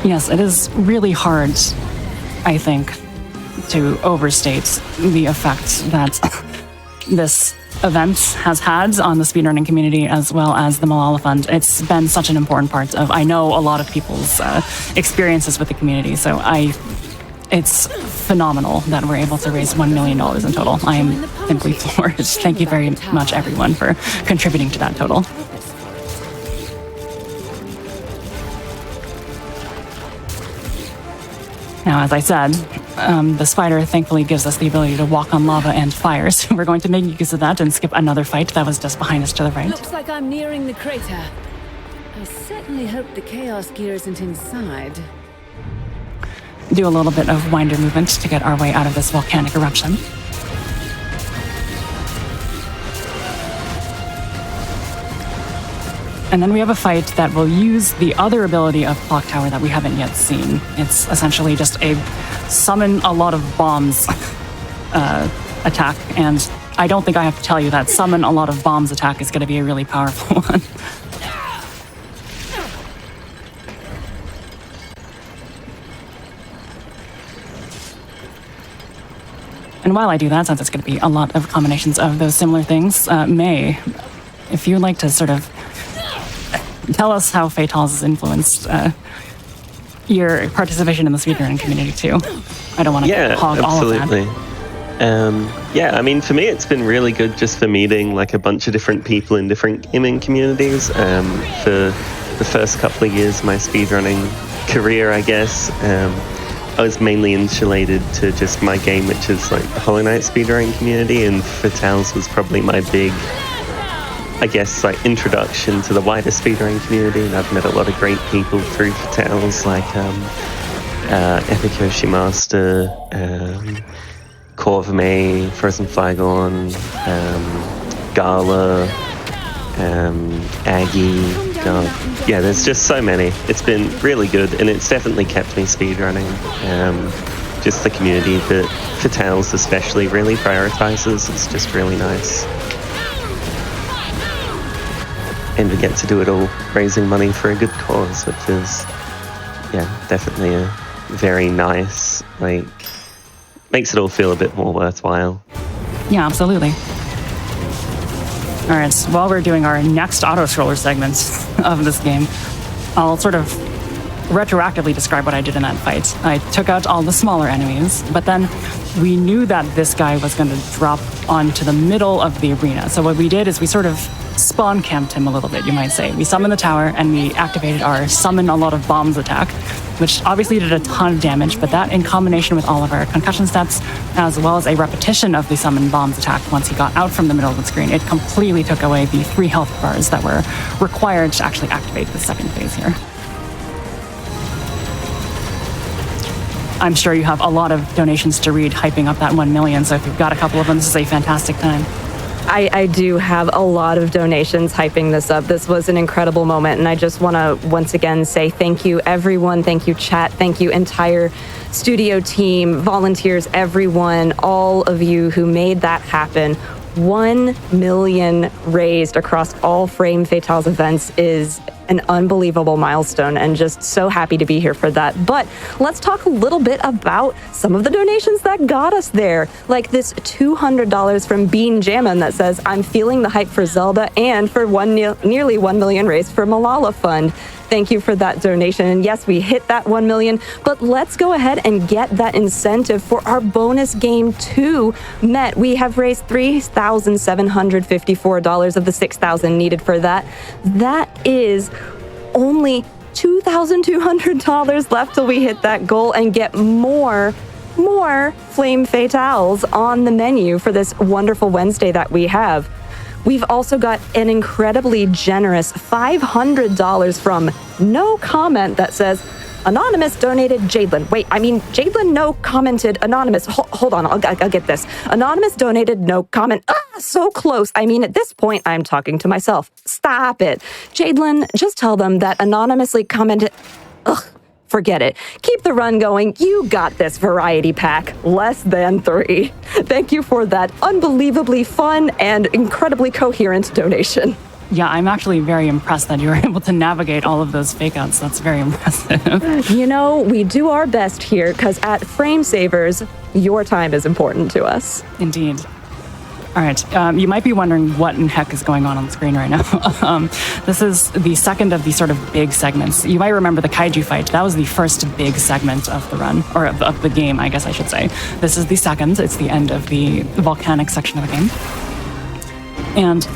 Yes, it is really hard, I think, to overstate the effect that this event has had on the speedrunning community as well as the Malala Fund. It's been such an important part of, I know, a lot of people's experiences with the community, so it's phenomenal that we're able to raise $1 million in total. I am simply floored. Thank you very much, everyone, for contributing to that total. Now, as I said, the spider thankfully gives us the ability to walk on lava and fire, so we're going to make use of that and skip another fight that was just behind us to the right. Looks like I'm nearing the crater. I certainly hope the chaos gear isn't inside. Do a little bit of winder movement to get our way out of this volcanic eruption. And then we have a fight that will use the other ability of Clock Tower that we haven't yet seen. It's essentially just a summon a lot of bombs attack, and I don't think I have to tell you that summon a lot of bombs attack is going to be a really powerful one. And while I do that, since it's going to be a lot of combinations of those similar things, May, if you'd like to sort of tell us how Fatals has influenced your participation in the speedrunning community too. I don't want to hog all of that. Yeah, I mean, for me, it's been really good just for meeting like a bunch of different people in different gaming communities. For the first couple of years of my speedrunning career, I guess, I was mainly insulated to just my game, which is like the Hollow Knight speedrunning community, and Fatals was probably my big, I guess, like introduction to the wider speedrunning community. And I've met a lot of great people through Fatals, like Epic Yoshi Master, Corvame, Frozen Flygon, Gala, Aggie. God. Yeah, there's just so many. It's been really good, and it's definitely kept me speedrunning. Just the community that Fatals especially really prioritizes. It's just really nice. And we get to do it all raising money for a good cause, which is, yeah, definitely a very nice, like, makes it all feel a bit more worthwhile. Yeah, absolutely. All right, so while we're doing our next auto-scroller segments of this game, I'll sort of retroactively describe what I did in that fight. I took out all the smaller enemies, but then we knew that this guy was going to drop onto the middle of the arena. So what we did is we sort of spawn camped him a little bit, you might say. We summoned the tower and we activated our summon a lot of bombs attack, which obviously did a ton of damage, but that in combination with all of our concussion stats, as well as a repetition of the summon bombs attack once he got out from the middle of the screen, it completely took away the 3 health bars that were required to actually activate the second phase here. I'm sure you have a lot of donations to read hyping up that 1 million, so if you've got a couple of them, this is a fantastic time. I do have a lot of donations hyping this up. This was an incredible moment, and I just want to once again say thank you, everyone. Thank you, chat. Thank you, entire studio team, volunteers, everyone, all of you who made that happen. 1 million raised across all Frame Fatals events is an unbelievable milestone, and just so happy to be here for that. But let's talk a little bit about some of the donations that got us there, like this $200 from Bean Jammin that says, "I'm feeling the hype for Zelda," and for nearly 1 million raised for Malala Fund. Thank you for that donation. And yes, we hit that 1 million, but let's go ahead and get that incentive for our bonus game 2 met. We have raised $3,754 of the $6,000 needed for that. That is only $2,200 left till we hit that goal and get more Flame Fatals on the menu for this wonderful Wednesday that we have. We've also got an incredibly generous $500 from No Comment that says, "Anonymous donated Jaidlyn." Wait, I mean, Jaidlyn no commented Anonymous. Hold on, I'll get this. Anonymous donated No Comment. So close. I mean, at this point, I'm talking to myself. Stop it. Jaidlyn, just tell them that anonymously commented. Forget it. Keep the run going. You got this, variety pack. Less than 3. Thank you for that unbelievably fun and incredibly coherent donation. Yeah, I'm actually very impressed that you were able to navigate all of those fake outs. That's very impressive. You know, we do our best here because at Frame Savers, your time is important to us. Indeed. All right, you might be wondering what in heck is going on the screen right now. This is the second of these sort of big segments. You might remember the kaiju fight. That was the first big segment of the run, or of the game, I guess I should say. This is the second. It's the end of the volcanic section of the game. And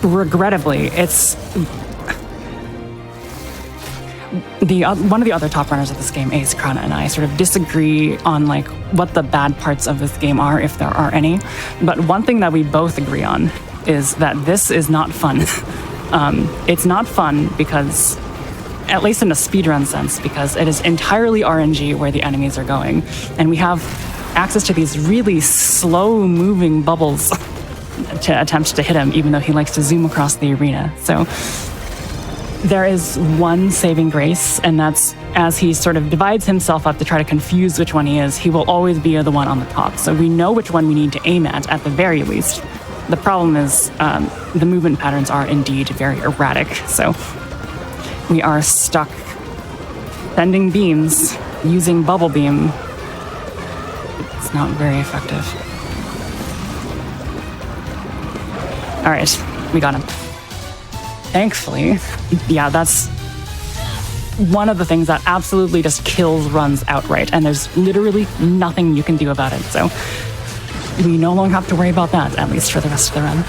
regrettably, it's one of the other top runners of this game, Ace Krana, and I sort of disagree on like what the bad parts of this game are, if there are any. But one thing that we both agree on is that this is not fun. It's not fun because, at least in a speedrun sense, because it is entirely RNG where the enemies are going, and we have access to these really slow-moving bubbles to attempt to hit him, even though he likes to zoom across the arena. So there is one saving grace, and that's as he sort of divides himself up to try to confuse which one he is, he will always be the one on the top. So we know which one we need to aim at the very least. The problem is the movement patterns are indeed very erratic. So we are stuck sending beams using Bubble Beam It's not very effective. All right, we got him. Thankfully, yeah, that's one of the things that absolutely just kills runs outright, and there's literally nothing you can do about it. So we no longer have to worry about that, at least for the rest of the run.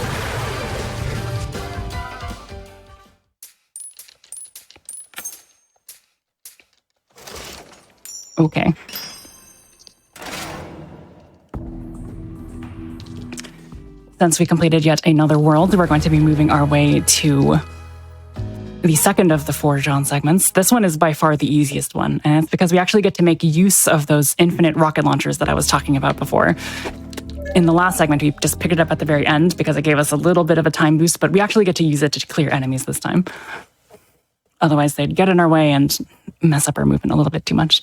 Okay. Since we completed yet another world, we're going to be moving our way to the second of the 4 John segments. This one is by far the easiest one, and it's because we actually get to make use of those infinite rocket launchers that I was talking about before. In the last segment, we just picked it up at the very end because it gave us a little bit of a time boost, but we actually get to use it to clear enemies this time. Otherwise, they'd get in our way and mess up our movement a little bit too much.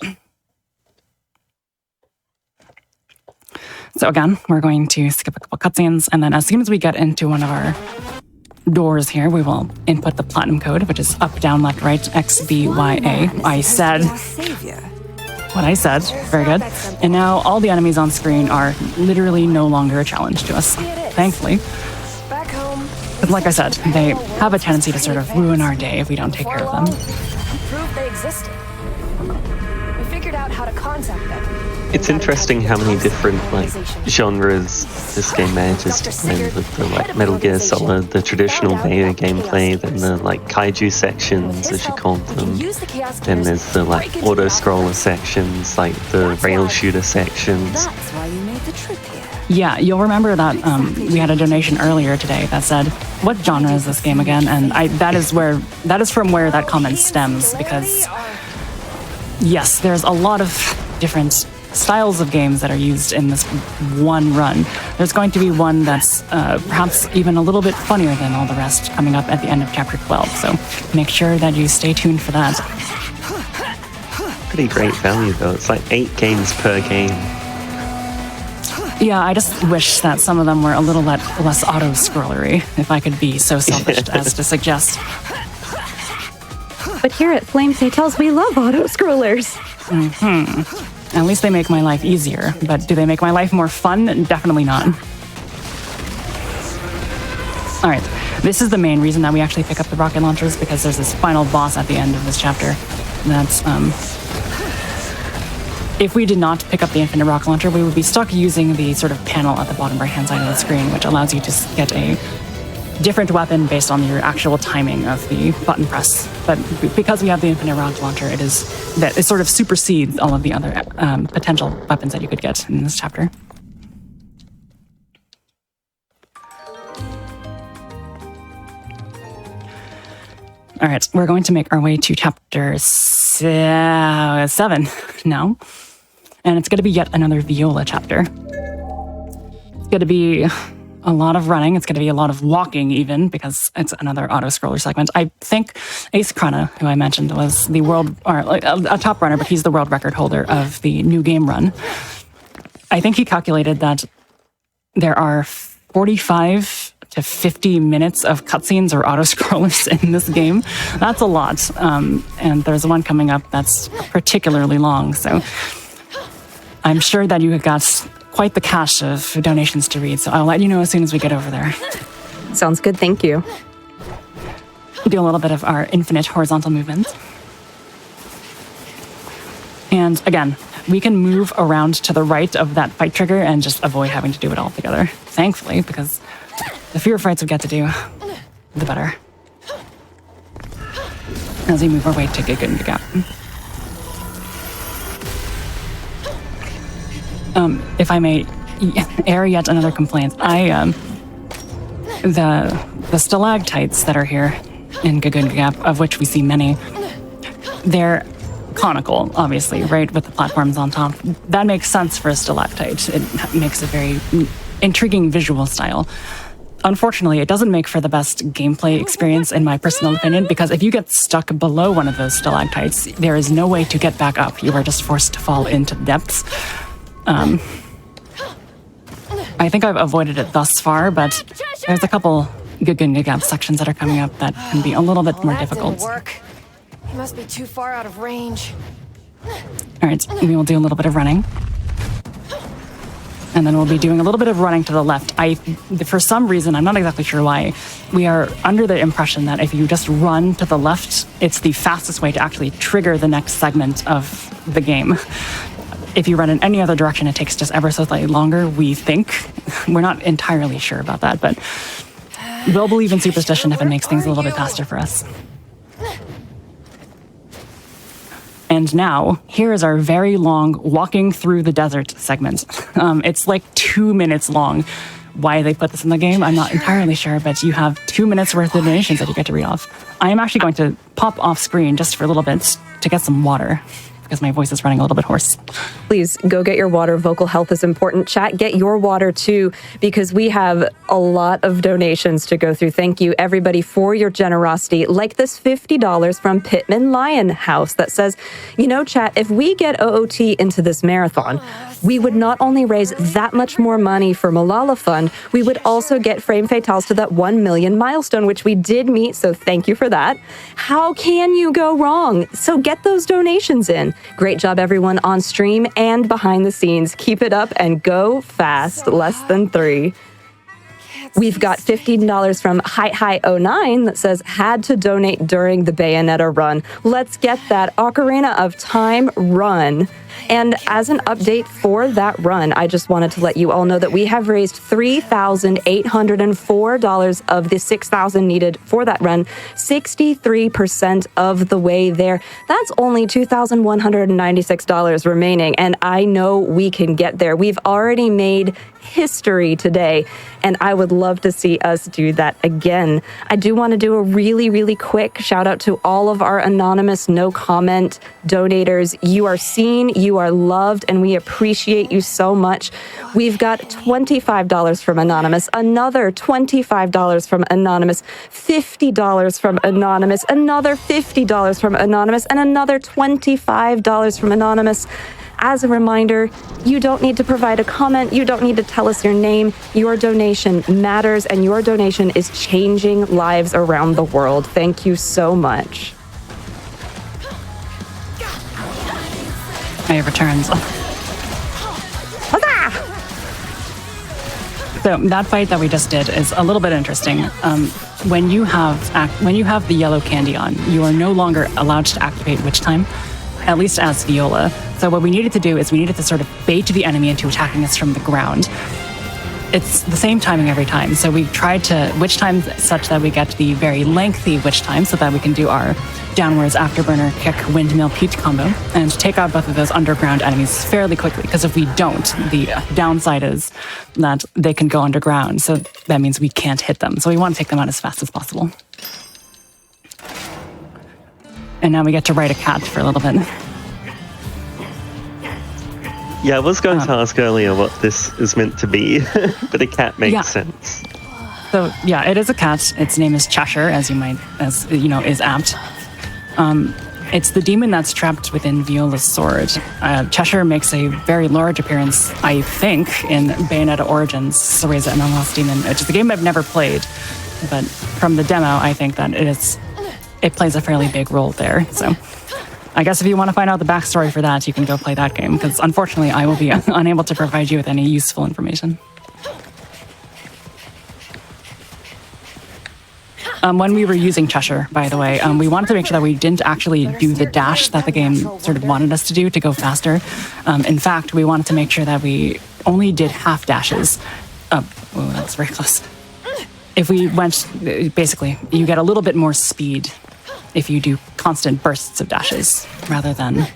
So again, we're going to skip a couple cutscenes, and then as soon as we get into one of our doors here, we will input the platinum code, which is up, down, left, right, X, B, Y, A. I said what I said. Very good. And now all the enemies on screen are literally no longer a challenge to us, thankfully. But like I said, they have a tendency to sort of ruin our day if we don't take care of them. Prove they existed. We figured out how to contact them. It's interesting how many different genres this game manages to blend with the Metal Gear Solid, the traditional Vega gameplay, then the kaiju sections as you call them. Then there's the auto-scroller sections, like the rail shooter sections. That's why you made the trip here. Yeah, you'll remember that we had a donation earlier today that said, "What genre is this game again?" And that is from where that comment stems, because yes, there's a lot of different styles of games that are used in this one run. There's going to be one that's perhaps even a little bit funnier than all the rest coming up at the end of Chapter 12, so make sure that you stay tuned for that. Pretty great value though, it's like 8 games per game. Yeah, I just wish that some of them were a little less auto-scrollery, if I could be so selfish as to suggest. But here at Flame Fatales, we love auto-scrollers. At least they make my life easier, but do they make my life more fun? Definitely not. All right, this is the main reason that we actually pick up the rocket launchers, because there's this final boss at the end of this chapter. That's, if we did not pick up the infinite rocket launcher, we would be stuck using the sort of panel at the bottom right-hand side of the screen, which allows you to get a different weapon based on your actual timing of the button press. But because we have the infinite rocket launcher, it sort of supersedes all of the other potential weapons that you could get in this chapter. All right, we're going to make our way to chapter 7 now. And it's going to be yet another Viola chapter. It's going to be a lot of running. It's going to be a lot of walking even, because it's another auto-scroller segment. I think Ace Krana, who I mentioned, was the a top runner, but he's the world record holder of the new game run. I think he calculated that there are 45 to 50 minutes of cutscenes or auto-scrollers in this game. That's a lot. And there's one coming up that's particularly long. So I'm sure that you got quite the cache of donations to read. So I'll let you know as soon as we get over there. Sounds good, thank you. Do a little bit of our infinite horizontal movements. And again, we can move around to the right of that fight trigger and just avoid having to do it all together. Thankfully, because the fewer fights we get to do, the better. As we move our way to Giga Gap. If I may air yet another complaint, the stalactites that are here in Giga Gap, of which we see many, they're conical, obviously, right, with the platforms on top. That makes sense for a stalactite. It makes a very intriguing visual style. Unfortunately, it doesn't make for the best gameplay experience, in my personal opinion, because if you get stuck below one of those stalactites, there is no way to get back up. You are just forced to fall into the depths. I think I've avoided it thus far, but there's a couple Giga Gap sections that are coming up that can be a little bit more difficult. Didn't work. He must be too far out of range. All right, we will do a little bit of running. And then we'll be doing a little bit of running to the left. For some reason, I'm not exactly sure why, we are under the impression that if you just run to the left, it's the fastest way to actually trigger the next segment of the game. If you run in any other direction, it takes just ever so slightly longer, we think. We're not entirely sure about that, but we'll believe in superstition if it makes things a little bit faster for us. And now, here is our very long walking through the desert segment. It's like 2 minutes long. Why they put this in the game, I'm not entirely sure, but you have 2 minutes worth of donations that you get to read off. I am actually going to pop off screen just for a little bit to get some water, because my voice is running a little bit hoarse. Please go get your water. Vocal health is important. Chat, get your water too, because we have a lot of donations to go through. Thank you, everybody, for your generosity. Like this $50 from Pittman Lion House that says, you know, chat, if we get OOT into this marathon, we would not only raise that much more money for Malala Fund, we would also get Frame Fatales to that 1 million milestone, which we did meet, so thank you for that. How can you go wrong? So get those donations in. Great job, everyone, on stream and behind the scenes. Keep it up and go fast. Less than 3. We've got $15 from Hi09 that says, had to donate during the Bayonetta run. Let's get that Ocarina of Time run. And as an update for that run, I just wanted to let you all know that we have raised $3,804 of the $6,000 needed for that run, 63% of the way there. That's only $2,196 remaining, and I know we can get there. We've already made history today, and I would love to see us do that again. I do want to do a really, really quick shout out to all of our anonymous no comment donators. You are seen, you are loved, and we appreciate you so much. We've got $25 from Anonymous, another $25 from Anonymous, $50 from Anonymous, another $50 from Anonymous, and another $25 from Anonymous. As a reminder, you don't need to provide a comment. You don't need to tell us your name. Your donation matters, and your donation is changing lives around the world. Thank you so much. My returns. So that fight that we just did is a little bit interesting. When you have the yellow candy on, you are no longer allowed to activate Witch Time, at least as Viola. So what we needed to do is we needed to sort of bait the enemy into attacking us from the ground. It's the same timing every time. So we tried to Witch Time such that we get the very lengthy Witch Time so that we can do our downwards afterburner kick windmill peach combo and take out both of those underground enemies fairly quickly, because if we don't, the downside is that they can go underground, so that means we can't hit them. So we want to take them out as fast as possible. And now we get to ride a cat for a little bit. Yeah, I was going to ask earlier what this is meant to be, but a cat makes sense. So yeah, it is a cat. Its name is Cheshire, as you know, is apt. It's the demon that's trapped within Viola's sword. Cheshire makes a very large appearance, I think, in Bayonetta Origins, Cereza and the Lost Demon, which is a game I've never played, but from the demo, I think that it plays a fairly big role there. So I guess if you want to find out the backstory for that, you can go play that game, because unfortunately I will be unable to provide you with any useful information. When we were using Cheshire, by the way, we wanted to make sure that we didn't actually do the dash that the game sort of wanted us to do to go faster. In fact, we wanted to make sure that we only did half dashes. Oh, that was very close. If we went, basically, you get a little bit more speed if you do constant bursts of dashes rather than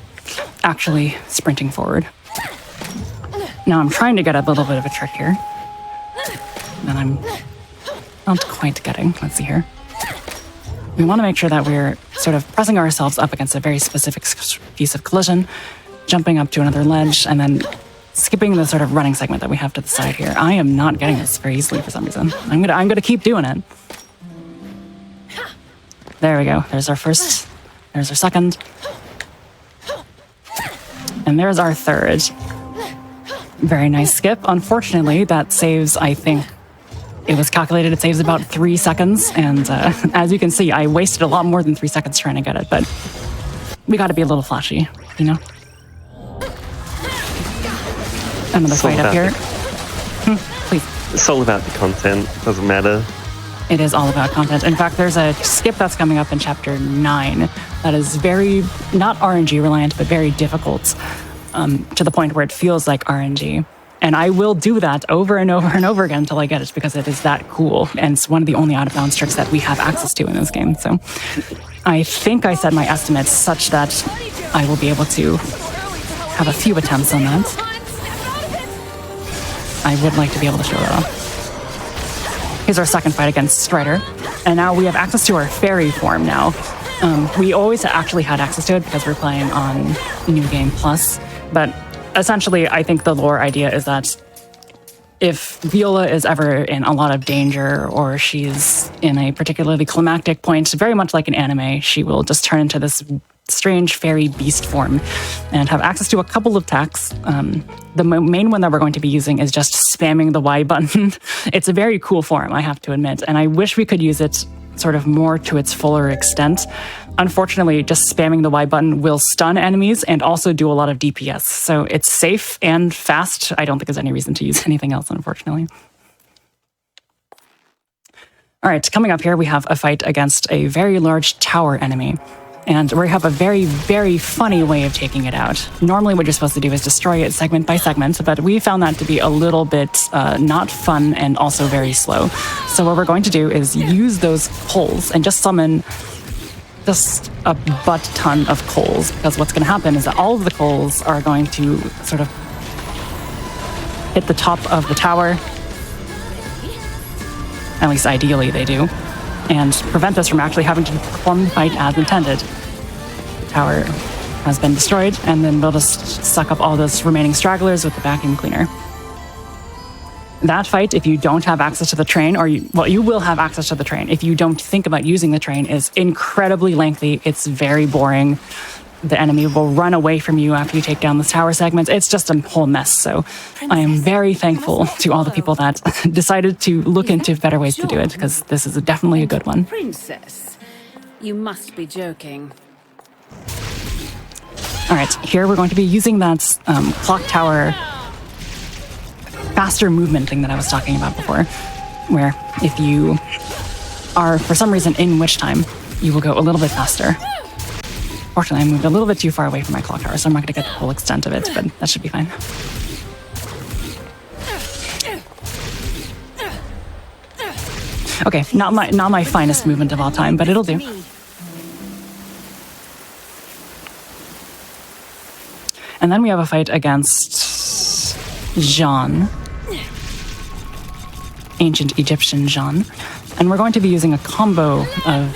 actually sprinting forward. Now I'm trying to get a little bit of a trick here that I'm not quite getting. Let's see here. We want to make sure that we're sort of pressing ourselves up against a very specific piece of collision, jumping up to another ledge, and then skipping the sort of running segment that we have to the side here. I am not getting this very easily for some reason. I'm gonna keep doing it. There we go. There's our first. There's our second. And there's our third. Very nice skip. Unfortunately, that saves, I think, it was calculated, it saves about 3 seconds. And as you can see, I wasted a lot more than 3 seconds trying to get it. But we got to be a little flashy, you know? Another fight up here. please. It's all about the content. Doesn't matter. It is all about content. In fact, there's a skip that's coming up in chapter 9 that is very, not RNG reliant, but very difficult, to the point where it feels like RNG. And I will do that over and over and over again until I get it, because it is that cool. And it's one of the only out-of-bounds tricks that we have access to in this game. So I think I set my estimates such that I will be able to have a few attempts on that. I would like to be able to show that off. Here's our second fight against Strider. And now we have access to our fairy form now. We always actually had access to it because we're playing on New Game Plus. But essentially, I think the lore idea is that if Viola is ever in a lot of danger or she's in a particularly climactic point, very much like an anime, she will just turn into this strange fairy beast form and have access to a couple of attacks. The main one that we're going to be using is just spamming the Y button. It's a very cool form, I have to admit, and I wish we could use it sort of more to its fuller extent. Unfortunately, just spamming the Y button will stun enemies and also do a lot of DPS. So it's safe and fast. I don't think there's any reason to use anything else, unfortunately. All right, coming up here, we have a fight against a very large tower enemy. And we have a very, very funny way of taking it out. Normally what you're supposed to do is destroy it segment by segment, but we found that to be a little bit not fun and also very slow. So what we're going to do is use those coals and just summon just a butt ton of coals, because what's going to happen is that all of the coals are going to sort of hit the top of the tower. At least ideally they do. And prevent us from actually having to perform the fight as intended. The tower has been destroyed, and then we'll just suck up all those remaining stragglers with the vacuum cleaner. That fight, if you don't have access to the train, or you will have access to the train. If you don't think about using the train, is incredibly lengthy. It's very boring. The enemy will run away from you after you take down the tower segments. It's just a whole mess. So I am very thankful to all the people that decided to look into better ways to do it, because this is definitely a good one. Princess, you must be joking. All right, here we're going to be using that clock tower faster movement thing that I was talking about before, where if you are, for some reason, in witch time, you will go a little bit faster. Fortunately, I moved a little bit too far away from my clock tower, so I'm not going to get the full extent of it, but that should be fine. Okay, not my finest movement of all time, but it'll do. And then we have a fight against Jean, ancient Egyptian Jean, and we're going to be using a combo of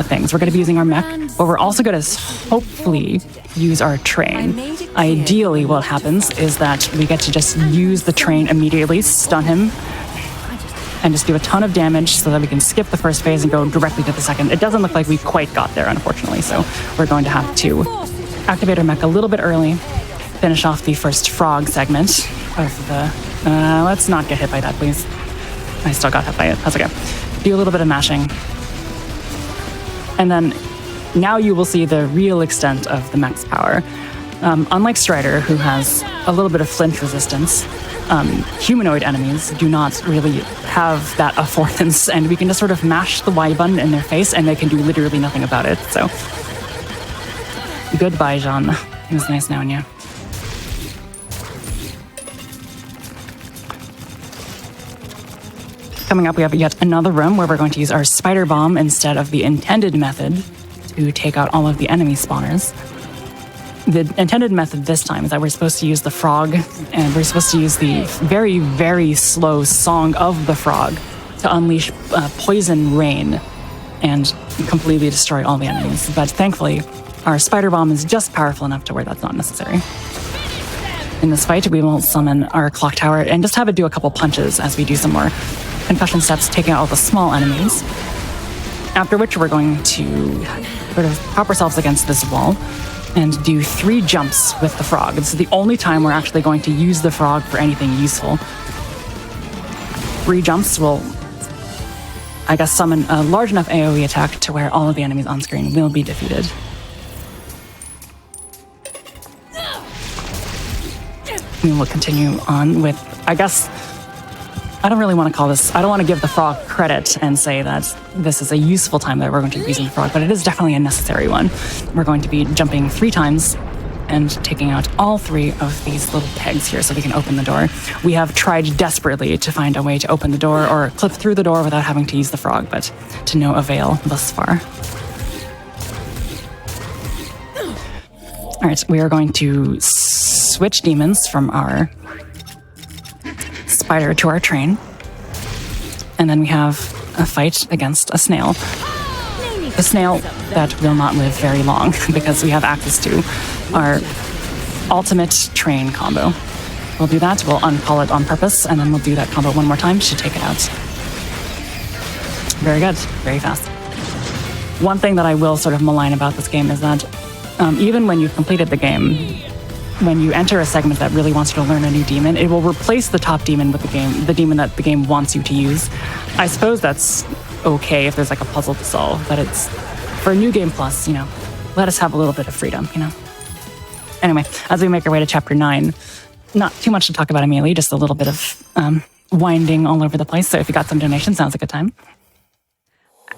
things. We're going to be using our mech, but we're also going to hopefully use our train. Ideally, what happens is that we get to just use the train immediately, stun him, and just do a ton of damage so that we can skip the first phase and go directly to the second. It doesn't look like we quite got there, unfortunately, so we're going to have to activate our mech a little bit early, finish off the first frog segment of the... let's not get hit by that, please. I still got hit by it. That's okay. Do a little bit of mashing. And then now you will see the real extent of the mech's power. Unlike Strider, who has a little bit of flinch resistance, humanoid enemies do not really have that affordance, and we can just sort of mash the Y button in their face and they can do literally nothing about it. So, goodbye, Jean. It was nice knowing you. Coming up, we have yet another room where we're going to use our spider bomb instead of the intended method to take out all of the enemy spawners. The intended method this time is that we're supposed to use the frog, and we're supposed to use the very, very slow Song of the Frog to unleash poison rain and completely destroy all the enemies. But thankfully, our spider bomb is just powerful enough to where that's not necessary. In this fight, we will summon our clock tower and just have it do a couple punches as we do some more concussion steps, taking out all the small enemies. After which we're going to sort of prop ourselves against this wall and do 3 jumps with the frog. This is the only time we're actually going to use the frog for anything useful. 3 jumps will, I guess, summon a large enough AoE attack to where all of the enemies on screen will be defeated. We will continue on with, I guess, I don't really want to call this, I don't want to give the frog credit and say that this is a useful time that we're going to be using the frog, but it is definitely a necessary one. We're going to be jumping 3 times and taking out all 3 of these little pegs here so we can open the door. We have tried desperately to find a way to open the door or clip through the door without having to use the frog, but to no avail thus far. All right, we are going to switch demons from our spider to our train. And then we have a fight against a snail. A snail that will not live very long because we have access to our ultimate train combo. We'll do that, we'll uncall it on purpose, and then we'll do that combo one more time to take it out. Very good, very fast. One thing that I will sort of malign about this game is that even when you've completed the game, when you enter a segment that really wants you to learn a new demon, it will replace the top demon with the demon that the game wants you to use. I suppose that's okay if there's like a puzzle to solve, but it's for a new game plus, let us have a little bit of freedom, Anyway, as we make our way to chapter 9, not too much to talk about immediately, just a little bit of winding all over the place. So if you got some donations, sounds like a good time.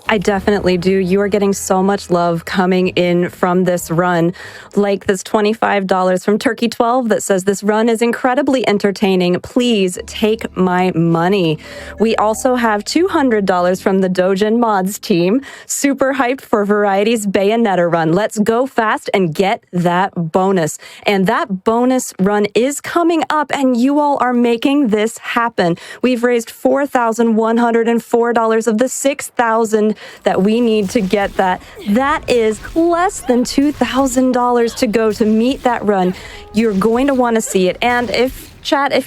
I definitely do. You are getting so much love coming in from this run, like this $25 from Turkey12 that says this run is incredibly entertaining. Please take my money. We also have $200 from the Dojin Mods team. Super hyped for Variety's Bayonetta run. Let's go fast and get that bonus. And that bonus run is coming up, and you all are making this happen. We've raised $4,104 of the $6,000 that we need to get that. That is less than $2,000 to go to meet that run. You're going to want to see it. And if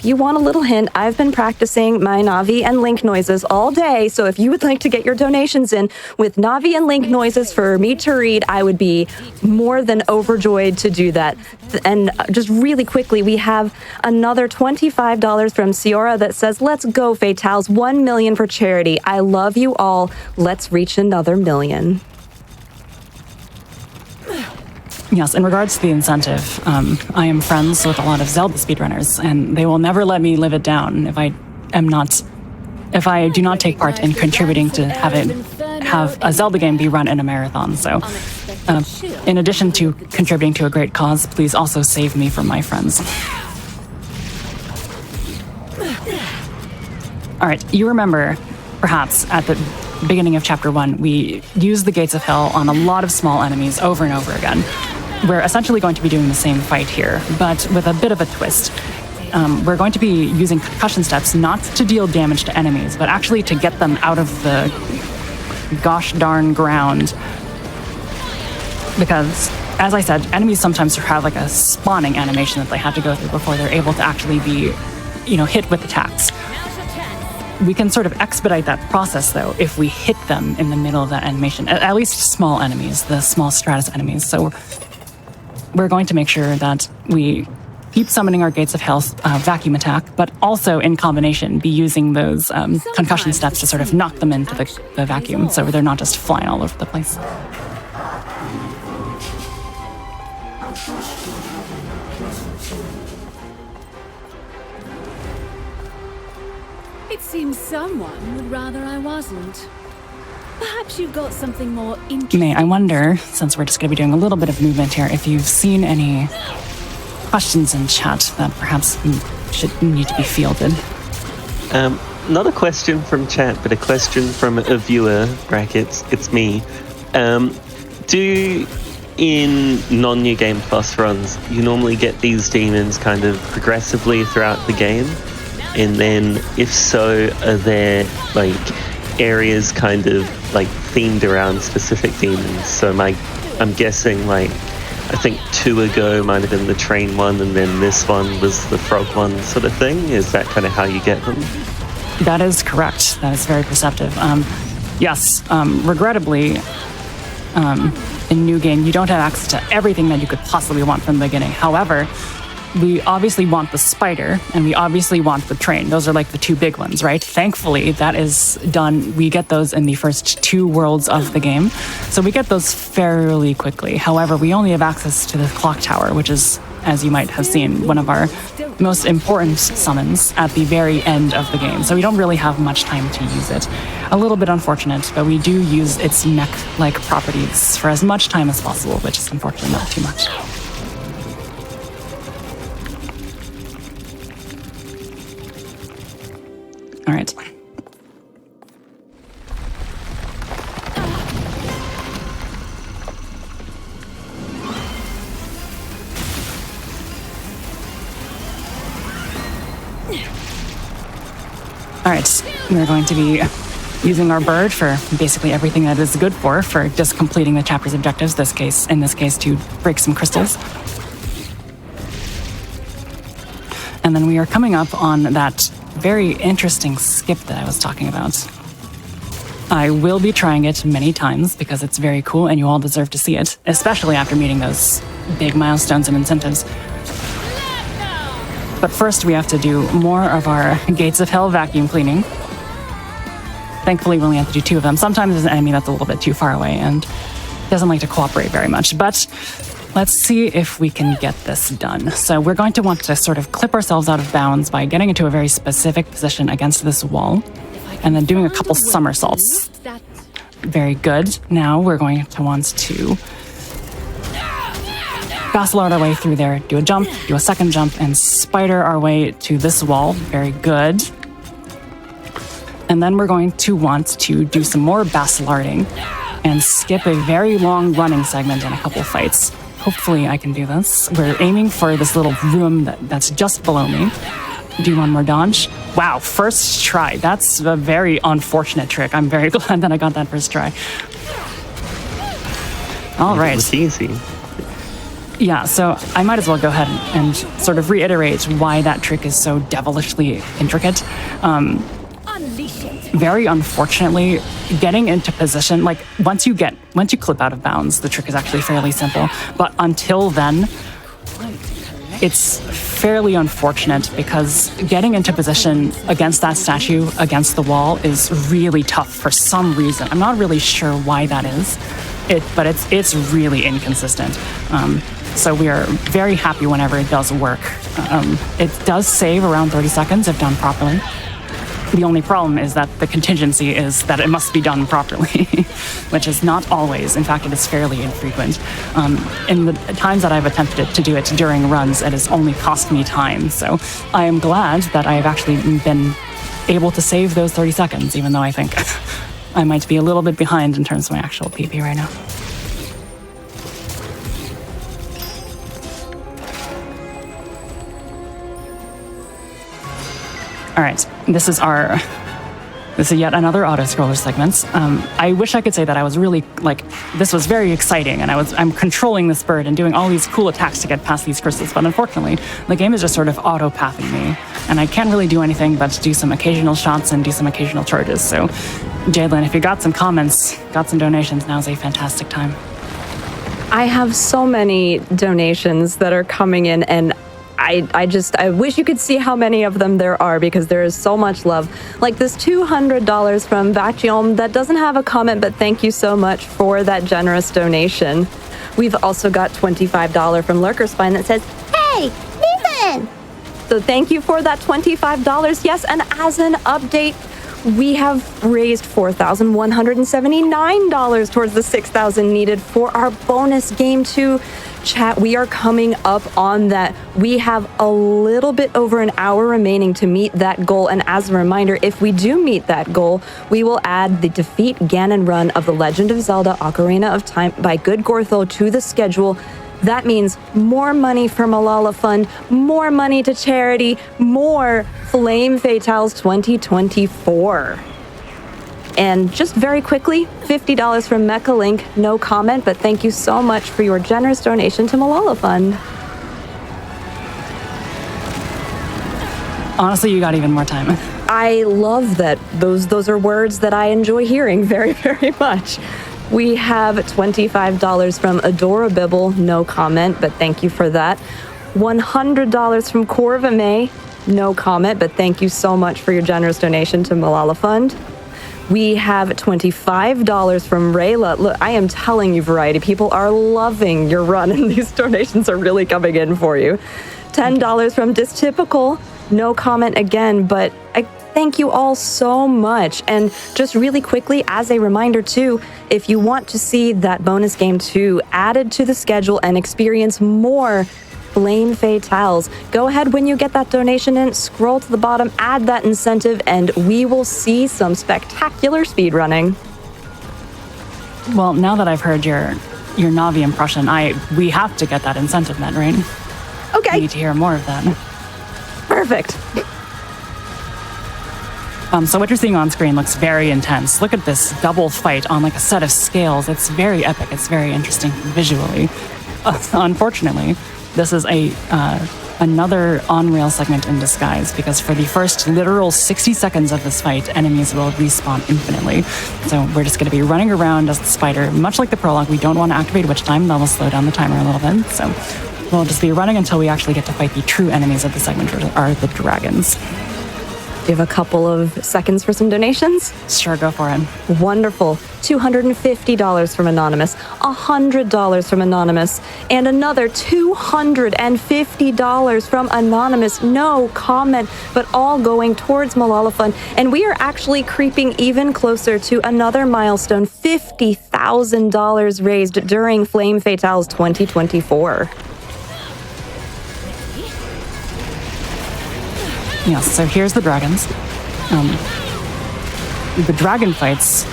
you want a little hint, I've been practicing my Navi and Link noises all day. So if you would like to get your donations in with Navi and Link noises for me to read, I would be more than overjoyed to do that. And just really quickly, we have another $25 from Ciora that says, let's go, Fatales, 1 million for charity. I love you all. Let's reach another million. Yes, in regards to the incentive, I am friends with a lot of Zelda speedrunners, and they will never let me live it down if I do not take part in contributing to have a Zelda game be run in a marathon. So, in addition to contributing to a great cause, please also save me from my friends. All right, you remember, perhaps, at the beginning of Chapter 1, we used the Gates of Hell on a lot of small enemies over and over again. We're essentially going to be doing the same fight here, but with a bit of a twist. We're going to be using concussion steps not to deal damage to enemies, but actually to get them out of the gosh darn ground. Because, as I said, enemies sometimes have like a spawning animation that they have to go through before they're able to actually be, hit with attacks. We can sort of expedite that process, though, if we hit them in the middle of that animation, at least small enemies, the small Stratus enemies. So we're going to make sure that we keep summoning our Gates of Hell vacuum attack, but also in combination be using those concussion steps to sort of knock them into the vacuum so they're not just flying all over the place. It seems someone would rather I wasn't. Perhaps you've got something more interesting. May I wonder, since we're just going to be doing a little bit of movement here, if you've seen any questions in chat that perhaps should need to be fielded? Not a question from chat, but a question from a viewer, brackets, it's me. Do in non-New Game Plus runs, you normally get these demons kind of progressively throughout the game? And then, if so, are there, areas kind of, themed around specific demons? So I'm guessing, I think 2 ago might have been the train one, and then this one was the frog one sort of thing? Is that kind of how you get them? That is correct. That is very perceptive. Yes, regrettably, in New Game, you don't have access to everything that you could possibly want from the beginning. However, we obviously want the spider, and we obviously want the train. Those are the 2 big ones, right? Thankfully, that is done. We get those in the first 2 worlds of the game. So we get those fairly quickly. However, we only have access to the clock tower, which is as you might have seen, one of our most important summons at the very end of the game. So we don't really have much time to use it. A little bit unfortunate, but we do use its mech-like properties for as much time as possible, which is unfortunately not too much. All right. All right, we're going to be using our bird for basically everything that is good for just completing the chapter's objectives, in this case, to break some crystals. And then we are coming up on that very interesting skip that I was talking about. I will be trying it many times because it's very cool and you all deserve to see it, especially after meeting those big milestones and incentives. But first we have to do more of our Gates of Hell vacuum cleaning. Thankfully we only have to do 2 of them. Sometimes there's an enemy that's a little bit too far away and doesn't like to cooperate very much, but let's see if we can get this done. So we're going to want to sort of clip ourselves out of bounds by getting into a very specific position against this wall and then doing a couple somersaults. Very good. Now we're going to want to Bacillard our way through there, do a jump, do a second jump, and spider our way to this wall. Very good. And then we're going to want to do some more Bacillarding and skip a very long running segment in a couple fights. Hopefully I can do this. We're aiming for this little room that's just below me. Do one more dodge. Wow, first try. That's a very unfortunate trick. I'm very glad that I got that first try. All right. It was easy. Yeah, so I might as well go ahead and sort of reiterate why that trick is so devilishly intricate. Very unfortunately, getting into position, like once you clip out of bounds, the trick is actually fairly simple. But until then, it's fairly unfortunate because getting into position against that statue, against the wall, is really tough for some reason. I'm not really sure why that is, but it's really inconsistent. So we are very happy whenever it does work. It does save around 30 seconds if done properly. The only problem is that the contingency is that it must be done properly, which is not always. In fact, it is fairly infrequent. In the times that I've attempted to do it during runs, it has only cost me time. So I am glad that I have actually been able to save those 30 seconds, even though I think I might be a little bit behind in terms of my actual PP right now. All right, this is yet another auto-scroller segment. I wish I could say that I was really, this was very exciting and I'm controlling this bird and doing all these cool attacks to get past these crystals, but unfortunately, the game is just sort of auto-pathing me, and I can't really do anything but do some occasional shots and do some occasional charges. So, Jaidlyn, if you got some comments, got some donations, now's a fantastic time. I have so many donations that are coming in, and I wish you could see how many of them there are because there is so much love. Like this $200 from Vacuum that doesn't have a comment, but thank you so much for that generous donation. We've also got $25 from Lurker Spine that says, "Hey, Nathan!" So thank you for that $25. Yes, and as an update, we have raised $4,179 towards the $6,000 needed for our bonus game 2 chat. We are coming up on that. We have a little bit over an hour remaining to meet that goal. And as a reminder, if we do meet that goal, we will add the Defeat Ganon run of The Legend of Zelda Ocarina of Time by Good Gortho to the schedule. That means more money for Malala Fund, more money to charity, more Flame Fatales 2024. And just very quickly, $50 from Mecha Link, no comment, but thank you so much for your generous donation to Malala Fund. Honestly, you got even more time. I love that. Those are words that I enjoy hearing very, very much. We have $25 from Adorabibble, no comment, but thank you for that. $100 from Corva May, no comment, but thank you so much for your generous donation to Malala Fund. We have $25 from Rayla. Look, I am telling you, Variety, people are loving your run, and these donations are really coming in for you. $10 from Dystypical. No comment again, but I thank you all so much. And just really quickly, as a reminder too, if you want to see that bonus game 2 added to the schedule and experience more Flame Fatales, go ahead when you get that donation in, scroll to the bottom, add that incentive, and we will see some spectacular speedrunning. Well, now that I've heard your Navi impression, we have to get that incentive then, right? Okay. We need to hear more of that. Perfect. So what you're seeing on screen looks very intense. Look at this double fight on like a set of scales. It's very epic. It's very interesting visually. Unfortunately, this is another on-rail segment in disguise, because for the first literal 60 seconds of this fight, enemies will respawn infinitely. So we're just going to be running around as the spider, much like the prologue. We don't want to activate witch time. That will slow down the timer a little bit. So we'll just be running until we actually get to fight the true enemies of the segment, which are the dragons. Do you have a couple of seconds for some donations? Sure, go for it. Wonderful. $250 from Anonymous, $100 from Anonymous, and another $250 from Anonymous. No comment, but all going towards Malala Fund. And we are actually creeping even closer to another milestone, $50,000 raised during Flame Fatales 2024. Yes, so here's the dragons. The dragon fights,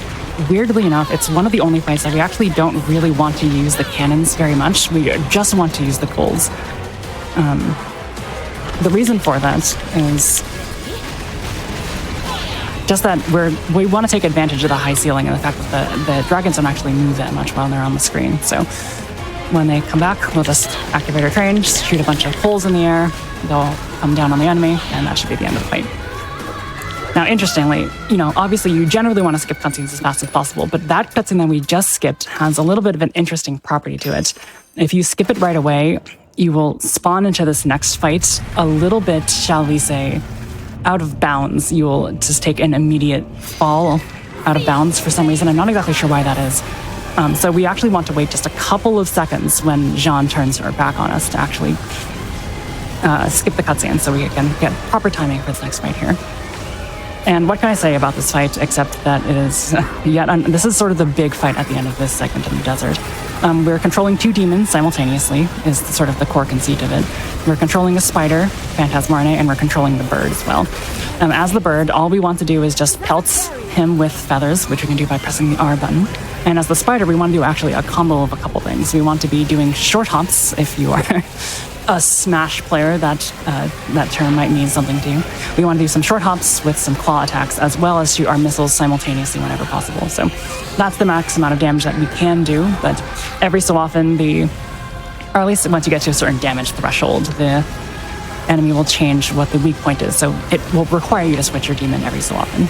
weirdly enough, it's one of the only fights that we actually don't really want to use the cannons very much. We just want to use the goals. The reason for that is just that we want to take advantage of the high ceiling and the fact that the dragons don't actually move that much while they're on the screen. So when they come back, we'll just activate our train, just shoot a bunch of holes in the air. They'll come down on the enemy, and that should be the end of the fight. Now, interestingly, obviously you generally want to skip cutscenes as fast as possible, but that cutscene that we just skipped has a little bit of an interesting property to it. If you skip it right away, you will spawn into this next fight a little bit, shall we say, out of bounds. You will just take an immediate fall out of bounds for some reason. I'm not exactly sure why that is. So we actually want to wait just a couple of seconds when Jean turns her back on us to actually skip the cutscene so we can get proper timing for this next fight here. And what can I say about this fight except that it is this is sort of the big fight at the end of this segment in the desert. We're controlling two demons simultaneously is sort of the core conceit of it. We're controlling a spider, Phantasmarne, and we're controlling the bird as well. As the bird, all we want to do is just pelt him with feathers, which we can do by pressing the R button. And as the spider, we want to do actually a combo of a couple things. We want to be doing short hops, if you are a Smash player, that term might mean something to you. We want to do some short hops with some claw attacks, as well as shoot our missiles simultaneously whenever possible. So that's the max amount of damage that we can do, but every so often or at least once you get to a certain damage threshold, the enemy will change what the weak point is. So it will require you to switch your demon every so often.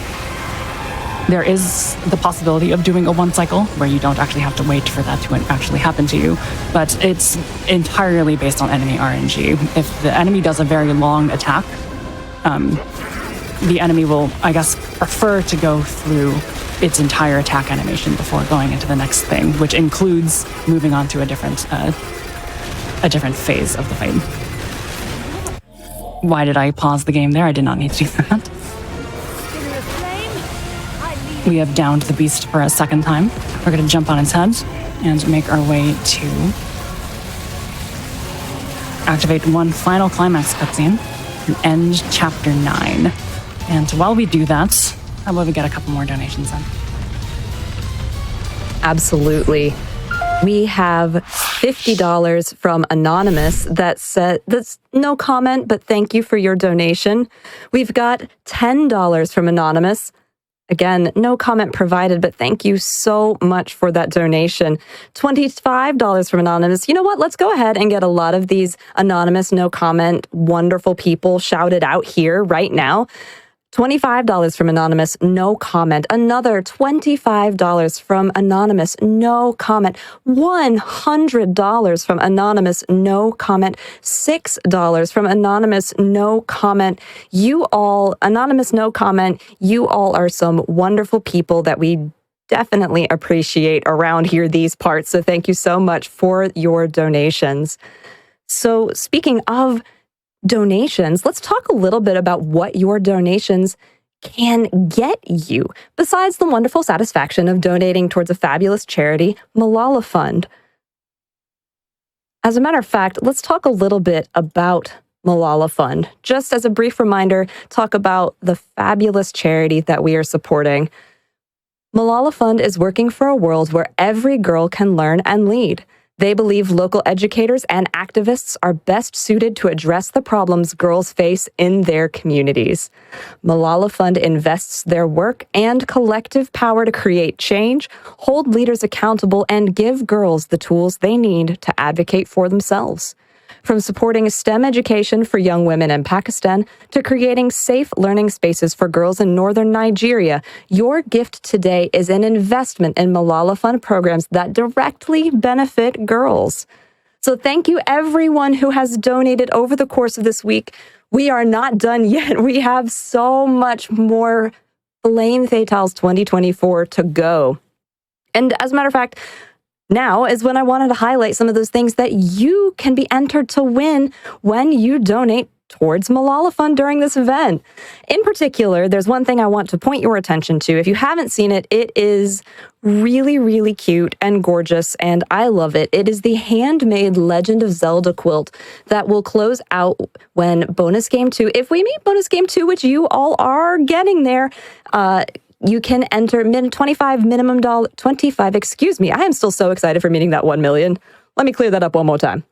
There is the possibility of doing a one cycle where you don't actually have to wait for that to actually happen to you, but it's entirely based on enemy RNG. If the enemy does a very long attack, the enemy will, I guess, prefer to go through its entire attack animation before going into the next thing, which includes moving on to a different phase of the fight. Why did I pause the game there? I did not need to do that. We have downed the beast for a second time. We're going to jump on its head and make our way to activate one final climax cutscene and end chapter 9. And while we do that, how about we get a couple more donations in? Absolutely. We have $50 from Anonymous that's no comment, but thank you for your donation. We've got $10 from Anonymous. Again, no comment provided, but thank you so much for that donation. $25 from Anonymous. You know what? Let's go ahead and get a lot of these anonymous, no comment, wonderful people shouted out here right now. $25 from Anonymous, no comment. Another $25 from Anonymous, no comment. $100 from Anonymous, no comment. $6 from Anonymous, no comment. You all, Anonymous, no comment. You all are some wonderful people that we definitely appreciate around here, these parts. So thank you so much for your donations. So speaking of donations, let's talk a little bit about what your donations can get you, besides the wonderful satisfaction of donating towards a fabulous charity, Malala Fund. As a matter of fact, let's talk a little bit about Malala Fund. Just as a brief reminder, talk about the fabulous charity that we are supporting. Malala Fund is working for a world where every girl can learn and lead. They believe local educators and activists are best suited to address the problems girls face in their communities. Malala Fund invests their work and collective power to create change, hold leaders accountable, and give girls the tools they need to advocate for themselves. From supporting STEM education for young women in Pakistan to creating safe learning spaces for girls in northern Nigeria, your gift today is an investment in Malala Fund programs that directly benefit girls. So thank you everyone who has donated over the course of this week. We are not done yet. We have so much more Flame Fatales 2024 to go. And as a matter of fact, now is when I wanted to highlight some of those things that you can be entered to win when you donate towards Malala Fund during this event. In particular, there's one thing I want to point your attention to. If you haven't seen it, it is really, really cute and gorgeous, and I love it. It is the handmade Legend of Zelda quilt that will close out when Bonus Game 2, if we meet Bonus Game 2, which you all are getting there, you can enter 25 minimum dollar, 25, excuse me. I am still so excited for meeting that 1 million. Let me clear that up one more time.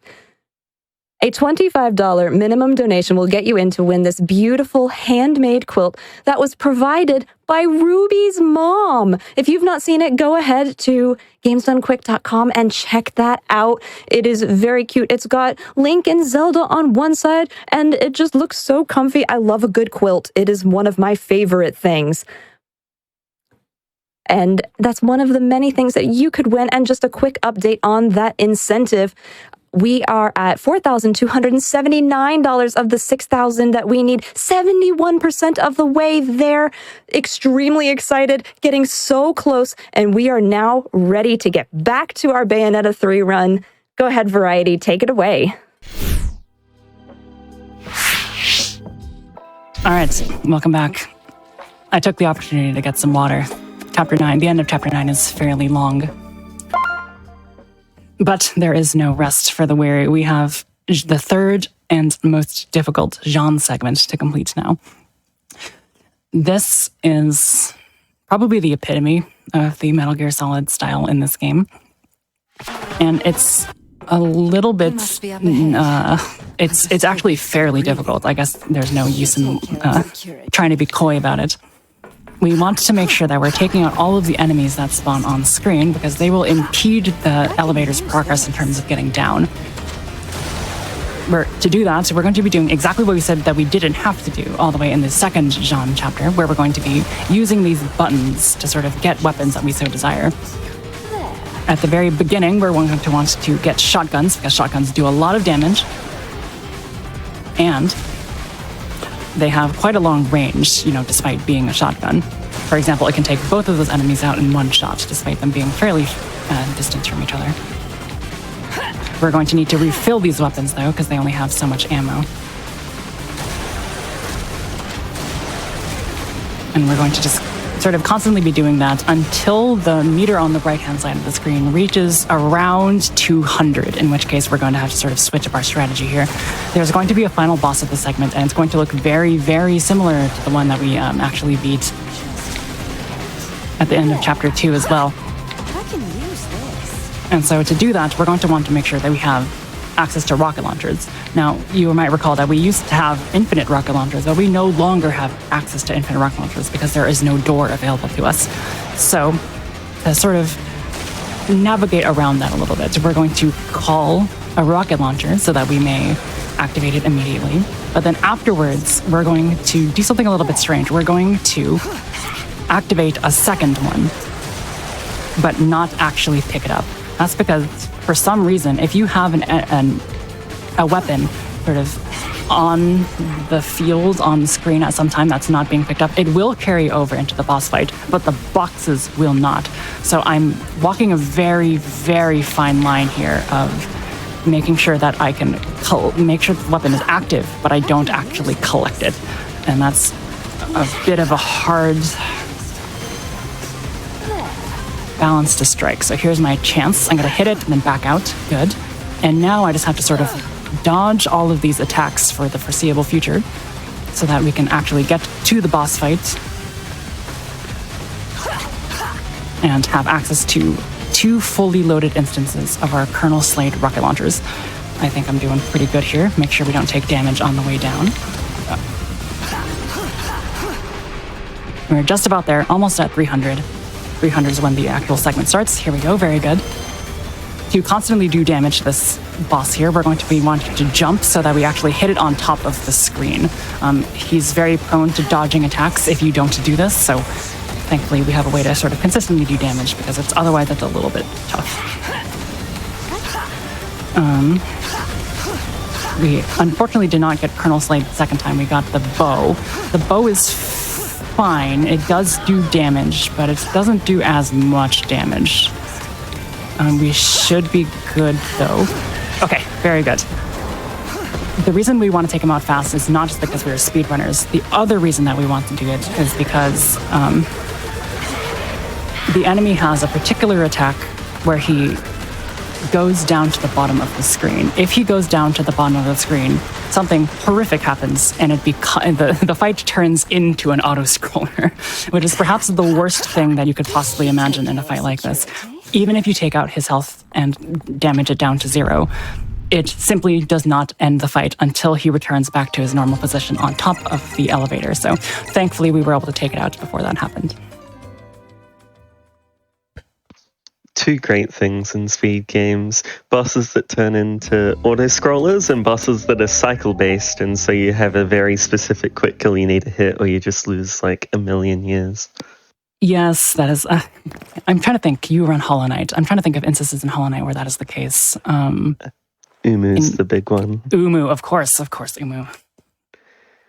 A $25 minimum donation will get you in to win this beautiful handmade quilt that was provided by Ruby's mom. If you've not seen it, go ahead to gamesdonequick.com and check that out. It is very cute. It's got Link and Zelda on one side, and it just looks so comfy. I love a good quilt. It is one of my favorite things. And that's one of the many things that you could win. And just a quick update on that incentive. We are at $4,279 of the $6,000 that we need. 71% of the way there. Extremely excited, getting so close. And we are now ready to get back to our Bayonetta 3 run. Go ahead, Variety, take it away. All right, welcome back. I took the opportunity to get some water. Chapter 9, the end of Chapter 9 is fairly long. But there is no rest for the weary. We have the third and most difficult Jean segment to complete now. This is probably the epitome of the Metal Gear Solid style in this game. And it's a little bit, it's actually fairly difficult. I guess there's no use in trying to be coy about it. We want to make sure that we're taking out all of the enemies that spawn on screen because they will impede the elevator's progress in terms of getting down. To do that, we're going to be doing exactly what we said that we didn't have to do all the way in the second Jean chapter, where we're going to be using these buttons to sort of get weapons that we so desire. At the very beginning, we're going to want to get shotguns, because shotguns do a lot of damage. And they have quite a long range, despite being a shotgun. For example, it can take both of those enemies out in one shot, despite them being fairly distant from each other. We're going to need to refill these weapons, though, because they only have so much ammo. And we're going to just sort of constantly be doing that until the meter on the right-hand side of the screen reaches around 200, in which case we're going to have to sort of switch up our strategy here. There's going to be a final boss of the segment, and it's going to look very, very similar to the one that we actually beat at the end of Chapter 2 as well. I can use this. And so to do that, we're going to want to make sure that we have access to rocket launchers. Now, you might recall that we used to have infinite rocket launchers, but we no longer have access to infinite rocket launchers because there is no door available to us. So, to sort of navigate around that a little bit, we're going to call a rocket launcher so that we may activate it immediately. But then afterwards, we're going to do something a little bit strange. We're going to activate a second one, but not actually pick it up. That's because, for some reason, if you have a weapon sort of on the field, on the screen at some time that's not being picked up, it will carry over into the boss fight, but the boxes will not. So I'm walking a very, very fine line here of making sure that I can make sure the weapon is active, but I don't actually collect it. And that's a bit of a hard balance to strike. So here's my chance. I'm going to hit it and then back out. Good. And now I just have to sort of dodge all of these attacks for the foreseeable future so that we can actually get to the boss fight and have access to 2 fully loaded instances of our Colonel Slade rocket launchers. I think I'm doing pretty good here. Make sure we don't take damage on the way down. We're just about there, almost at 300. 300 is when the actual segment starts. Here we go, very good. To constantly do damage to this boss here, we're going to be wanting to jump so that we actually hit it on top of the screen. He's very prone to dodging attacks if you don't do this, so thankfully we have a way to sort of consistently do damage because otherwise it's a little bit tough. We unfortunately did not get Colonel Slade the second time. We got the bow. The bow is fine. It does do damage, but it doesn't do as much damage. We should be good, though. Okay, very good. The reason we want to take him out fast is not just because we're speedrunners. The other reason that we want to do it is because the enemy has a particular attack where he goes down to the bottom of the screen. If he goes down to the bottom of the screen, something horrific happens, and the fight turns into an auto-scroller, which is perhaps the worst thing that you could possibly imagine in a fight like this. Even if you take out his health and damage it down to 0, it simply does not end the fight until he returns back to his normal position on top of the elevator. So thankfully we were able to take it out before that happened. 2 great things in speed games: bosses that turn into auto-scrollers and bosses that are cycle-based, and so you have a very specific quick kill you need to hit or you just lose like a million years. Yes, that is... I'm trying to think. You run Hollow Knight. I'm trying to think of instances in Hollow Knight where that is the case. Umu's the big one. Umu, of course, Umu.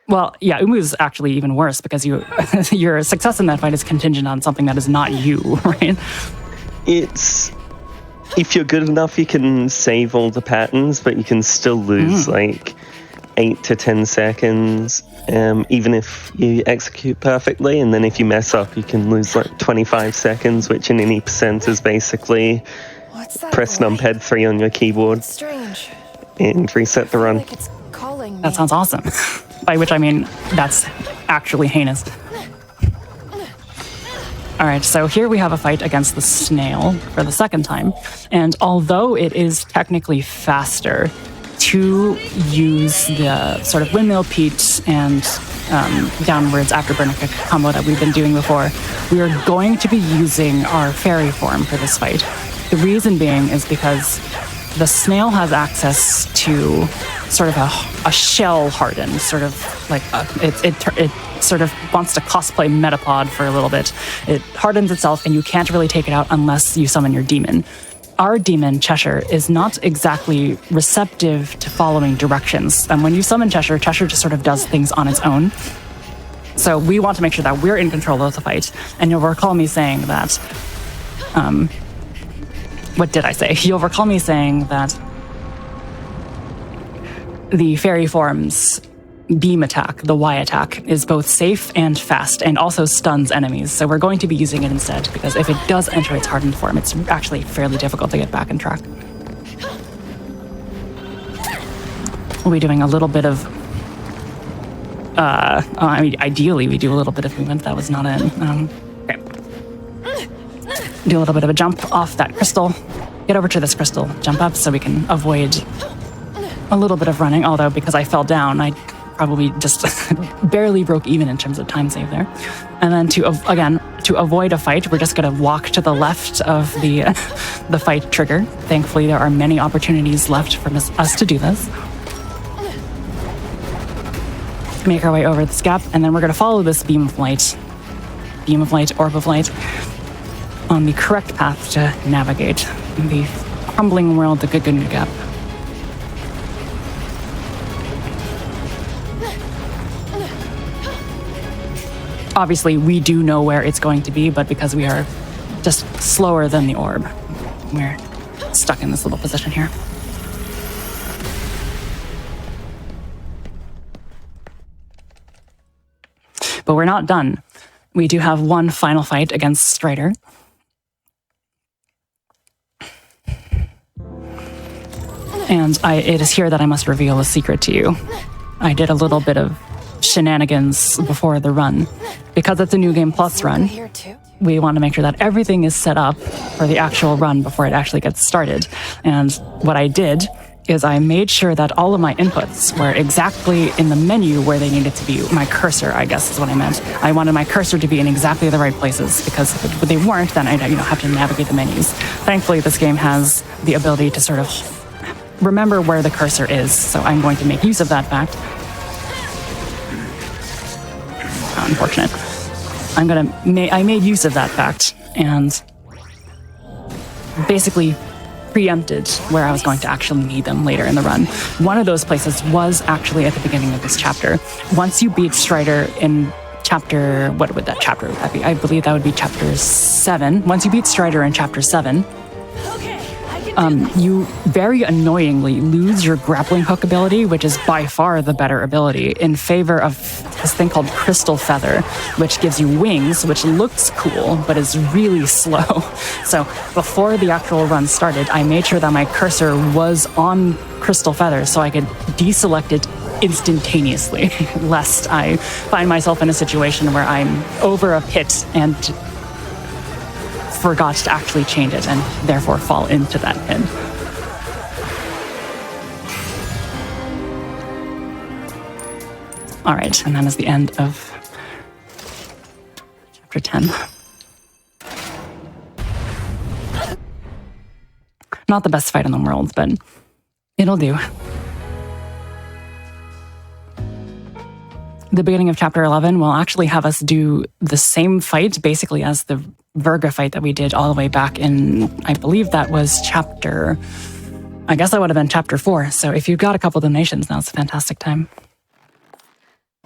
Well, yeah, Umu is actually even worse because your success in that fight is contingent on something that is not you, right? It's... If you're good enough, you can save all the patterns, but you can still lose like 8 to 10 seconds, even if you execute perfectly. And then if you mess up, you can lose like 25 seconds, which in any percent is basically press numpad 3 on your keyboard. It's strange. And reset the run. Like it's calling me. That sounds awesome. By which I mean that's actually heinous. All right, so here we have a fight against the snail for the second time. And although it is technically faster to use the sort of windmill Pete and downwards afterburner kick combo that we've been doing before, we are going to be using our fairy form for this fight. The reason being is because the snail has access to sort of a shell harden, sort of like it sort of wants to cosplay Metapod for a little bit. It hardens itself and you can't really take it out unless you summon your demon. Our demon, Cheshire, is not exactly receptive to following directions. And when you summon Cheshire, Cheshire just sort of does things on its own. So we want to make sure that we're in control of the fight. And you'll recall me saying that... what did I say? You'll recall me saying that the fairy form's beam attack, the Y attack, is both safe and fast, and also stuns enemies. So we're going to be using it instead, because if it does enter its hardened form, it's actually fairly difficult to get back on track. We'll be doing a little bit of... I mean, ideally, we do a little bit of movement. That was not in. Okay. Do a little bit of a jump off that crystal. Get over to this crystal. Jump up so we can avoid a little bit of running. Although, because I fell down, I probably just barely broke even in terms of time save there. And then to avoid a fight, we're just going to walk to the left of the fight trigger. Thankfully, there are many opportunities left for us to do this. make our way over this gap, and then we're going to follow this beam of light, orb of light, on the correct path to navigate the crumbling world, the Gugunu Gap. Obviously, we do know where it's going to be, but because we are just slower than the orb, we're stuck in this little position here. But we're not done. We do have one final fight against Strider. And it is here that I must reveal a secret to you. I did a little bit of shenanigans before the run. Because it's a New Game Plus run, Here too. we want to make sure that everything is set up for the actual run before it actually gets started. And what I did is I made sure that all of my inputs were exactly in the menu where they needed to be. My cursor, I guess, is what I meant. I wanted my cursor to be in exactly the right places, because if they weren't, then I'd have to navigate the menus. Thankfully, this game has the ability to sort of remember where the cursor is, so I'm going to make use of that fact. Unfortunate. I made use of that fact and basically preempted where I was going to actually need them later in the run. One of those places was actually at the beginning of this chapter. Once you beat Strider in chapter, what would that chapter be? I believe that would be chapter 7. Once you beat Strider in chapter 7, you very annoyingly lose your grappling hook ability, which is by far the better ability, in favor of this thing called Crystal Feather, which gives you wings, which looks cool, but is really slow. So before the actual run started, I made sure that my cursor was on Crystal Feather so I could deselect it instantaneously, lest I find myself in a situation where I'm over a pit and forgot to actually change it and therefore fall into that pit. All right, and that is the end of chapter 10. Not the best fight in the world, but it'll do. The beginning of chapter 11 will actually have us do the same fight basically as the Virga fight that we did all the way back in, I believe that was chapter, I guess that would have been chapter 4. So if you've got a couple donations, now's a fantastic time.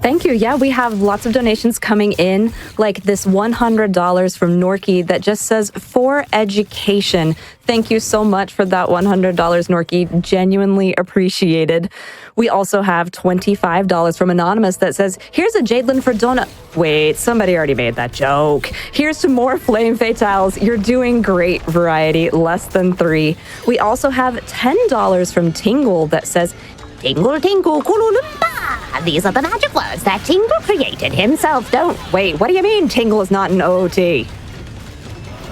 Thank you. Yeah, we have lots of donations coming in, like this $100 from Norky that just says, for education. Thank you so much for that $100, Norky. Genuinely appreciated. We also have $25 from Anonymous that says, here's a Jaidlyn for donut. Wait, somebody already made that joke. Here's some more Flame Fatales. You're doing great, Variety. Less than 3. We also have $10 from Tingle that says, Tingle, tingle, kululumba. These are the magic words that Tingle created himself. Wait, what do you mean Tingle is not an OT?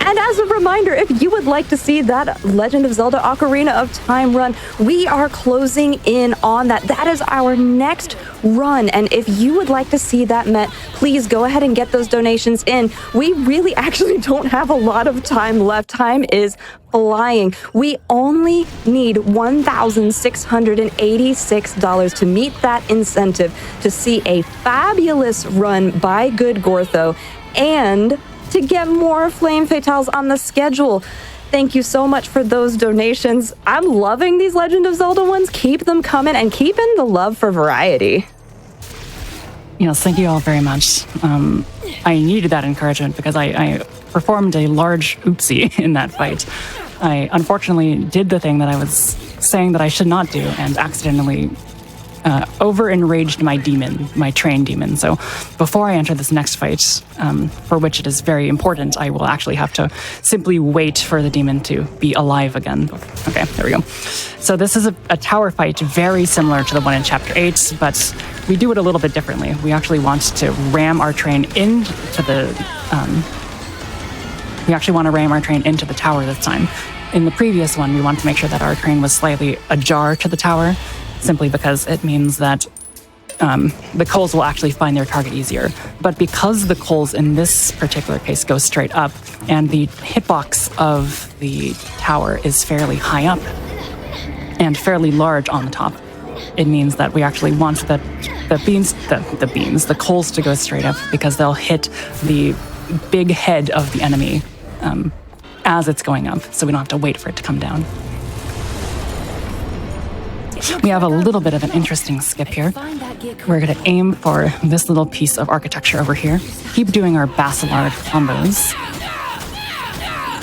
And as a reminder, if you would like to see that Legend of Zelda Ocarina of Time run, we are closing in on that. That is our next run. And if you would like to see that met, please go ahead and get those donations in. We really actually don't have a lot of time left. Time is flying. We only need $1,686 to meet that incentive to see a fabulous run by Good Gortho and to get more Flame Fatales on the schedule. Thank you so much for those donations. I'm loving these Legend of Zelda ones. Keep them coming and keep in the love for Variety. Yes, thank you all very much. I needed that encouragement because I performed a large oopsie in that fight. I unfortunately did the thing that I was saying that I should not do and accidentally over-enraged my demon, my train demon. So before I enter this next fight, for which it is very important, I will actually have to simply wait for the demon to be alive again. Okay, there we go. So this is a tower fight very similar to the one in Chapter 8, but we do it a little bit differently. We actually want to ram our train into the... we actually want to ram our train into the tower this time. In the previous one, we wanted to make sure that our train was slightly ajar to the tower, simply because it means that the coals will actually find their target easier. But because the coals in this particular case go straight up, and the hitbox of the tower is fairly high up and fairly large on the top, it means that we actually want the the coals to go straight up because they'll hit the big head of the enemy as it's going up, so we don't have to wait for it to come down. We have a little bit of an interesting skip here. We're going to aim for this little piece of architecture over here, keep doing our Basilard combos,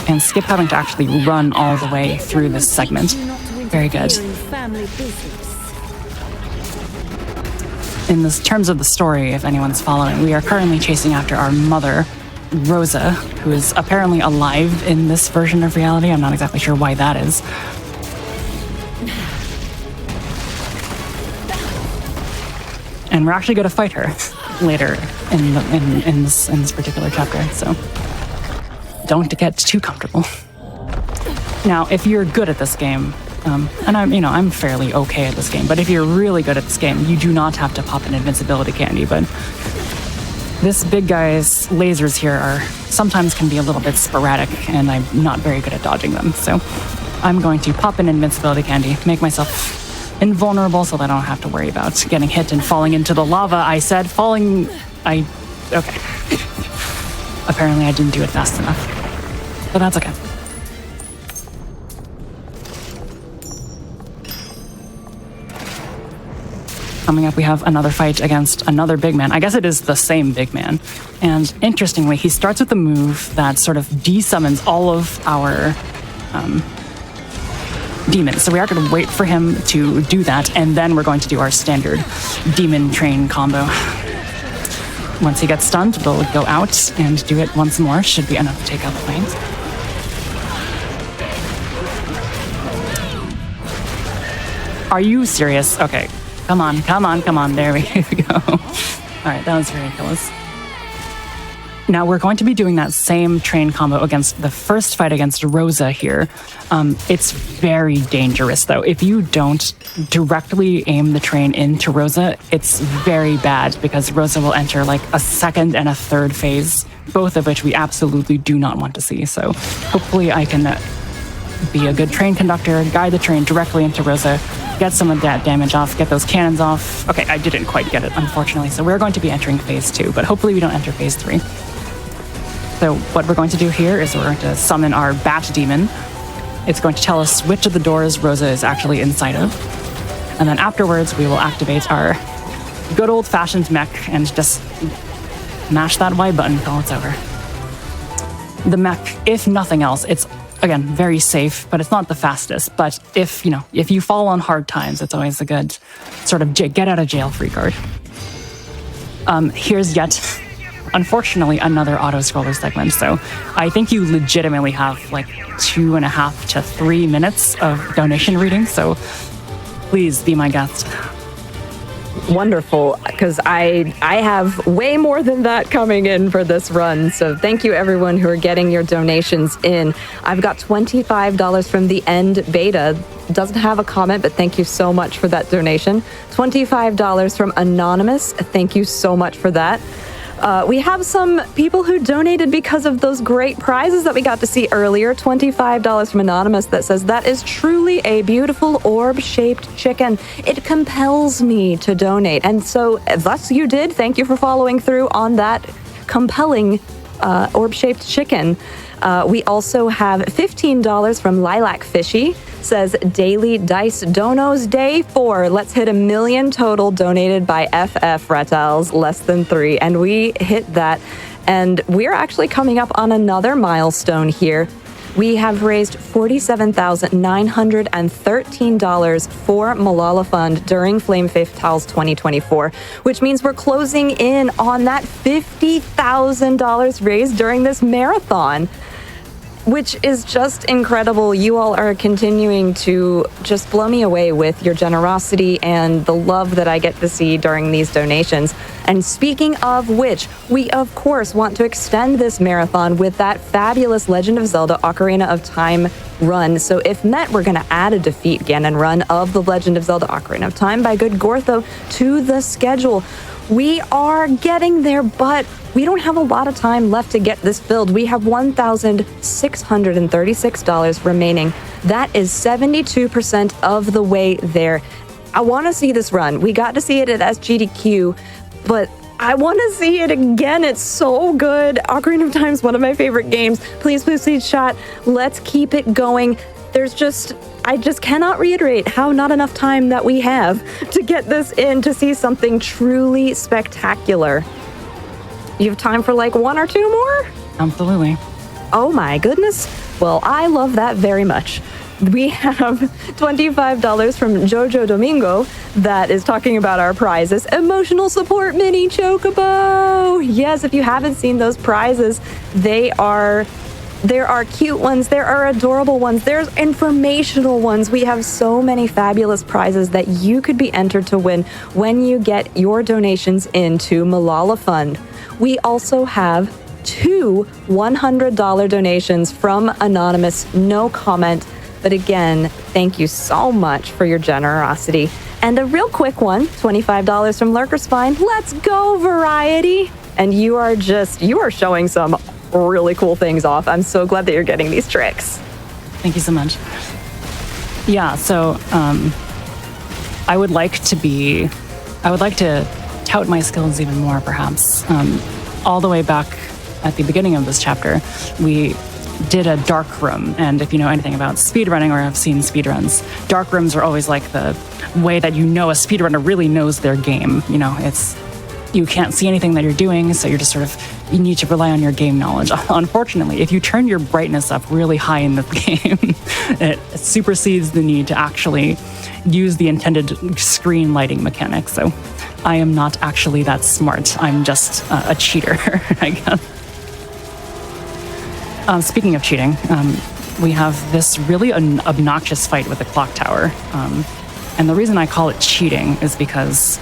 and skip having to actually run all the way through this segment. Very good. In terms of the story, if anyone's following, we are currently chasing after our mother, Rosa, who is apparently alive in this version of reality. I'm not exactly sure why that is. And we're actually going to fight her later in this particular chapter, so don't get too comfortable. Now, if you're good at this game, and I'm fairly okay at this game, but if you're really good at this game, you do not have to pop an invincibility candy. But this big guy's lasers here sometimes can be a little bit sporadic, and I'm not very good at dodging them. So I'm going to pop an invincibility candy, make myself invulnerable so that I don't have to worry about getting hit and falling into the lava. Okay. Apparently I didn't do it fast enough, but that's okay. Coming up, we have another fight against another big man. I guess it is the same big man. And interestingly, he starts with a move that sort of desummons all of our demons. So we are going to wait for him to do that, and then we're going to do our standard demon train combo. Once he gets stunned, we'll go out and do it once more. Should be enough to take out the flames. Are you serious? Okay. Come on. There we go. All right, that was very close. Now we're going to be doing that same train combo against the first fight against Rosa here. It's very dangerous though. If you don't directly aim the train into Rosa, it's very bad because Rosa will enter like a second and a third phase, both of which we absolutely do not want to see. So hopefully I can be a good train conductor, guide the train directly into Rosa, get some of that damage off, get those cannons off. Okay, I didn't quite get it, unfortunately. So we're going to be entering phase 2, but hopefully we don't enter phase 3. So what we're going to do here is we're going to summon our Bat Demon. It's going to tell us which of the doors Rosa is actually inside of. And then afterwards, we will activate our good old-fashioned mech and just mash that Y button until it's over. The mech, if nothing else, it's, again, very safe, but it's not the fastest. But if you fall on hard times, it's always a good sort of get-out-of-jail-free card. Here's yet... unfortunately, another auto-scroller segment, so I think you legitimately have like 2.5 to 3 minutes of donation reading, so please be my guest. Wonderful, because I have way more than that coming in for this run, so thank you everyone who are getting your donations in. I've got $25 from the End Beta. Doesn't have a comment, but thank you so much for that donation. $25 from Anonymous. Thank you so much for that. We have some people who donated because of those great prizes that we got to see earlier. $25 from Anonymous that says, "That is truly a beautiful orb-shaped chicken. It compels me to donate." And so thus you did. Thank you for following through on that compelling orb-shaped chicken. We also have $15 from Lilac Fishy. Says, "Daily Dice Donos Day 4. Let's hit 1 million total donated by FF Retals, less than 3." And we hit that. And we're actually coming up on another milestone here. We have raised $47,913 for Malala Fund during Flame Fatales 2024, which means we're closing in on that $50,000 raised during this marathon, which is just incredible. You all are continuing to just blow me away with your generosity and the love that I get to see during these donations. And speaking of which, we of course want to extend this marathon with that fabulous Legend of Zelda Ocarina of Time run. So if met, we're going to add a Defeat Ganon run of the Legend of Zelda Ocarina of Time by Good Gortho to the schedule. We are getting there, but we don't have a lot of time left to get this filled. We have $1,636 remaining. That is 72% of the way there. I want to see this run. We got to see it at SGDQ, but I want to see it again. It's so good. Ocarina of Time is one of my favorite games. Please, please, please, chat. Let's keep it going. I just cannot reiterate how not enough time that we have to get this in to see something truly spectacular. You have time for like one or two more? Absolutely. Oh my goodness. Well, I love that very much. We have $25 from Jojo Domingo that is talking about our prizes. Emotional support mini chocobo. Yes, if you haven't seen those prizes, there are cute ones, there are adorable ones, there's informational ones. We have so many fabulous prizes that you could be entered to win when you get your donations into Malala Fund. We also have 2 $100 donations from Anonymous, no comment. But again, thank you so much for your generosity. And a real quick one, $25 from Lurker Spine. Let's go, Variety. And you are showing some really cool things off. I'm so glad that you're getting these tricks. Thank you so much. Yeah, so I would like to tout my skills even more, perhaps. All the way back at the beginning of this chapter, we did a dark room, and if you know anything about speedrunning or have seen speedruns, dark rooms are always like the way that you know a speedrunner really knows their game. You know, you can't see anything that you're doing, so you're just you need to rely on your game knowledge. Unfortunately, if you turn your brightness up really high in the game, it supersedes the need to actually use the intended screen lighting mechanics. So I am not actually that smart. I'm just a cheater, I guess. Speaking of cheating, we have this really obnoxious fight with the clock tower. And the reason I call it cheating is because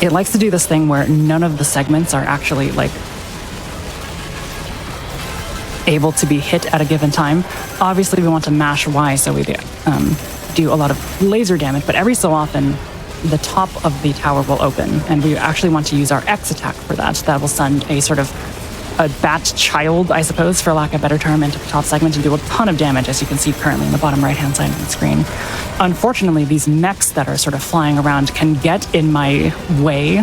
it likes to do this thing where none of the segments are actually able to be hit at a given time. Obviously, we want to mash Y so we do a lot of laser damage, but every so often, the top of the tower will open, and we actually want to use our X attack for that. That will send a sort of a bat child, I suppose, for lack of a better term, into the top segment and do a ton of damage, as you can see currently in the bottom right-hand side of the screen. Unfortunately, these mechs that are sort of flying around can get in my way,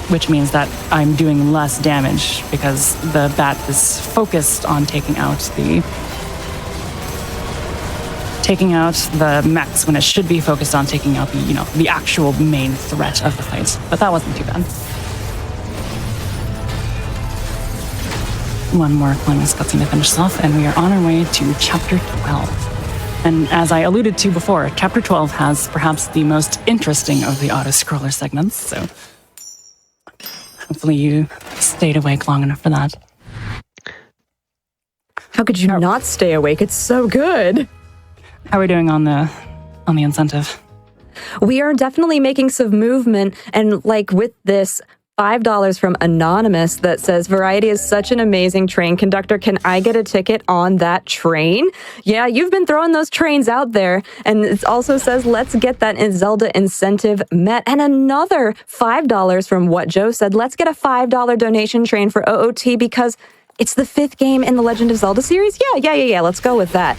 which means that I'm doing less damage because the bat is focused on taking out the mechs when it should be focused on taking out the actual main threat of the fight. But that wasn't too bad. One more Climax cutscene to finish off, and we are on our way to Chapter 12. And as I alluded to before, Chapter 12 has perhaps the most interesting of the auto-scroller segments, so hopefully you stayed awake long enough for that. How could you not stay awake? It's so good. How are we doing on the incentive? We are definitely making some movement, and with this $5 from Anonymous that says, Variety is such an amazing train conductor. Can I get a ticket on that train? Yeah, you've been throwing those trains out there. And it also says, let's get that Zelda incentive met. And another $5 from What Joe said, let's get a $5 donation train for OOT because it's the 5th game in the Legend of Zelda series. Yeah, let's go with that.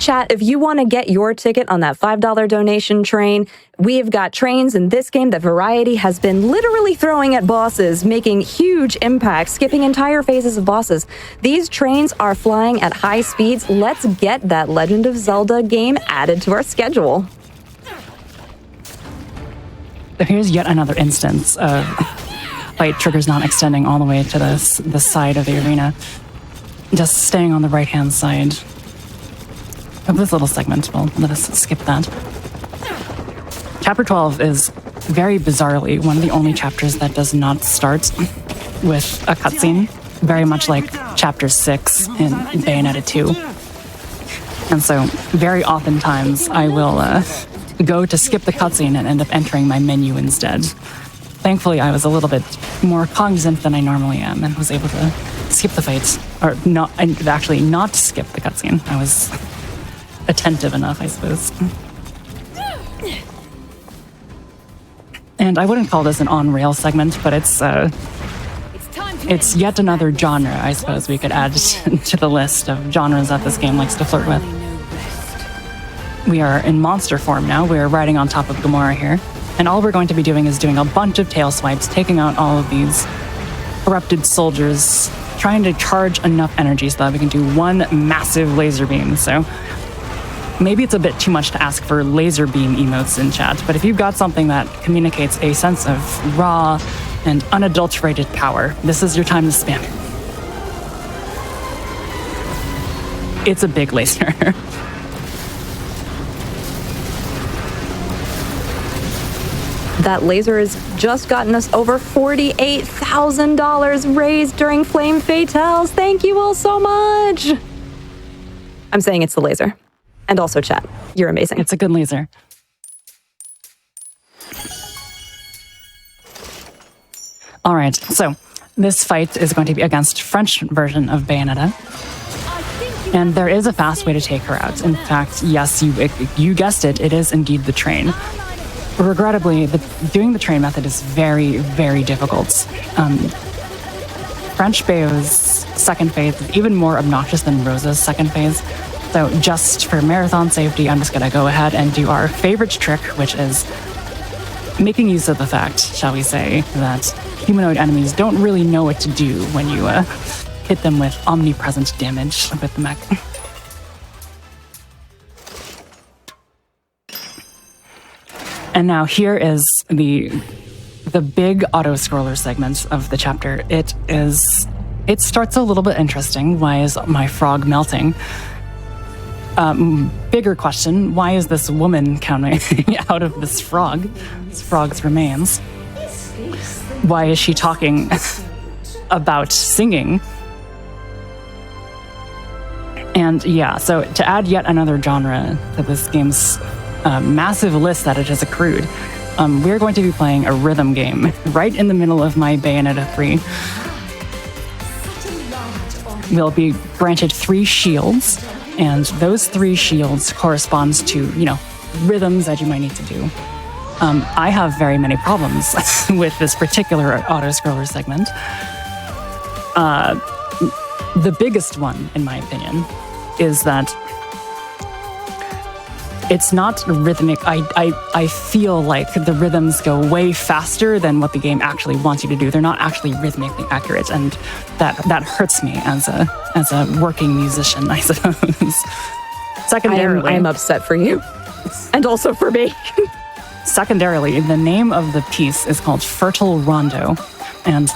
Chat, if you want to get your ticket on that $5 donation train, we've got trains in this game that Variety has been literally throwing at bosses, making huge impacts, skipping entire phases of bosses. These trains are flying at high speeds. Let's get that Legend of Zelda game added to our schedule. Here's yet another instance of fight triggers not extending all the way to the side of the arena. Just staying on the right-hand side of this little segment. Well, let us skip that. Chapter 12 is very bizarrely one of the only chapters that does not start with a cutscene, very much like Chapter 6 in Bayonetta 2. And so, very oftentimes, I will go to skip the cutscene and end up entering my menu instead. Thankfully, I was a little bit more cognizant than I normally am and was able to skip the fights, or not skip the cutscene. I was attentive enough, I suppose. And I wouldn't call this an on-rail segment, but it's yet another genre, I suppose we could add to the list of genres that this game likes to flirt with. We are in monster form now. We're riding on top of Gamora here. And all we're going to be doing is doing a bunch of tail swipes, taking out all of these corrupted soldiers, trying to charge enough energy so that we can do one massive laser beam. So maybe it's a bit too much to ask for laser beam emotes in chat, but if you've got something that communicates a sense of raw and unadulterated power, this is your time to spam it. It's a big laser. That laser has just gotten us over $48,000 raised during Flame Fatales. Thank you all so much. I'm saying it's the laser. And also chat. You're amazing. It's a good laser. All right, so this fight is going to be against French version of Bayonetta. And there is a fast way to take her out. In fact, yes, you guessed it, it is indeed the train. Regrettably, doing the train method is very, very difficult. French Bayo's second phase is even more obnoxious than Rosa's second phase. So just for marathon safety, I'm just going to go ahead and do our favorite trick, which is making use of the fact, shall we say, that humanoid enemies don't really know what to do when you hit them with omnipresent damage with the mech. And now here is the big auto-scroller segment of the chapter. It starts a little bit interesting. Why is my frog melting? Bigger question, why is this woman coming out of this frog's remains? Why is she talking about singing? And yeah, so to add yet another genre to this game's massive list that it has accrued, we're going to be playing a rhythm game right in the middle of my Bayonetta 3. We'll be granted 3 shields, and those 3 shields corresponds to, rhythms that you might need to do. I have very many problems with this particular auto-scroller segment. The biggest one, in my opinion, is that it's not rhythmic. I feel like the rhythms go way faster than what the game actually wants you to do. They're not actually rhythmically accurate, and that hurts me as a working musician, I suppose. Secondarily, I am upset for you, and also for me. Secondarily, the name of the piece is called Fertile Rondo, and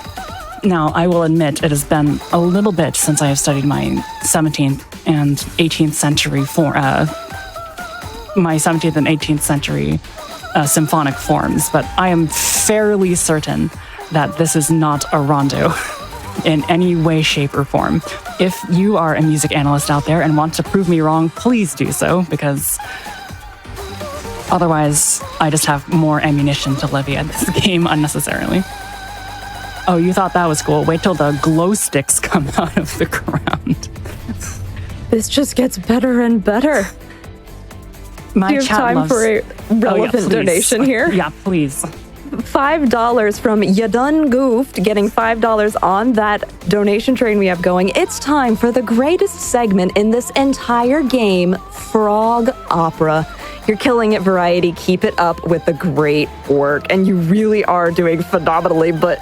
now I will admit it has been a little bit since I have studied my 17th and 18th century my 17th and 18th century symphonic forms, but I am fairly certain that this is not a rondo in any way, shape, or form. If you are a music analyst out there and want to prove me wrong, please do so, because otherwise I just have more ammunition to levy at this game unnecessarily. Oh, you thought that was cool? Wait till the glow sticks come out of the ground. This just gets better and better. My Do you have chat time loves... for a relevant donation here? Yeah, please. $5 from Ya Done Goofed, getting $5 on that donation train we have going. It's time for the greatest segment in this entire game, Frog Opera. You're killing it, Variety. Keep it up with the great work. And you really are doing phenomenally, but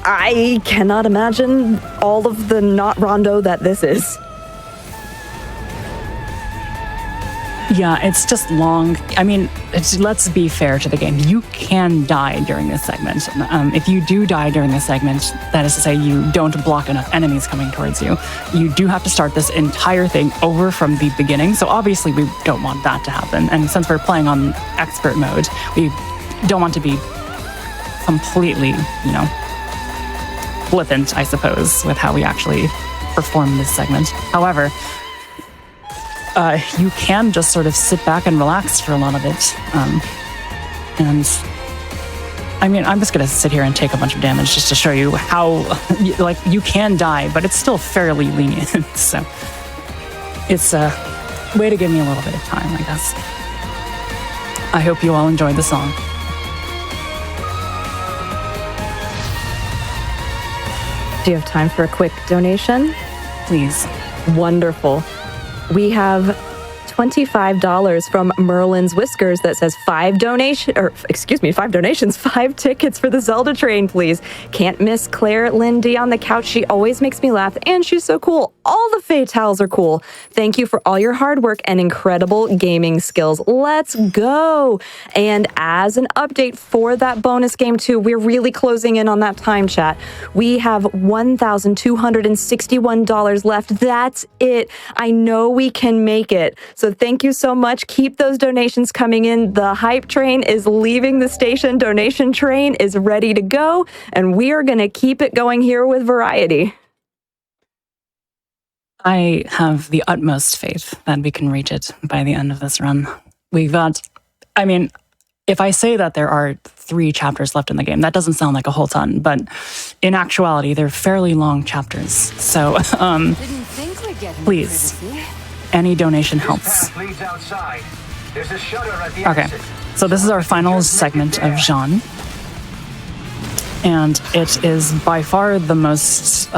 I cannot imagine all of the not rondo that this is. Yeah, it's just long. I mean, let's be fair to the game. You can die during this segment. If you do die during this segment, that is to say you don't block enough enemies coming towards you, you do have to start this entire thing over from the beginning. So obviously we don't want that to happen. And since we're playing on expert mode, we don't want to be completely, flippant, I suppose, with how we actually perform this segment. However, you can just sort of sit back and relax for a lot of it. And I mean, I'm just going to sit here and take a bunch of damage just to show you how, you can die, but it's still fairly lenient. So it's a way to give me a little bit of time, I guess. I hope you all enjoyed the song. Do you have time for a quick donation? Please. Wonderful. We have $25 from Merlin's Whiskers that says 5 donations, 5 tickets for the Zelda train, please. Can't miss Claire Lindy on the couch. She always makes me laugh, and she's so cool. All the Fatales are cool. Thank you for all your hard work and incredible gaming skills. Let's go. And as an update for that bonus game too, we're really closing in on that time, chat. We have $1,261 left. That's it. I know we can make it. So thank you so much. Keep those donations coming in. The hype train is leaving the station. Donation train is ready to go. And we are going to keep it going here with Variety. I have the utmost faith that we can reach it by the end of this run. We've got, I mean, if I say that there are 3 chapters left in the game, that doesn't sound like a whole ton, but in actuality, they're fairly long chapters. So, please, any donation helps. Okay, so this is our final segment of Jean, and it is by far the most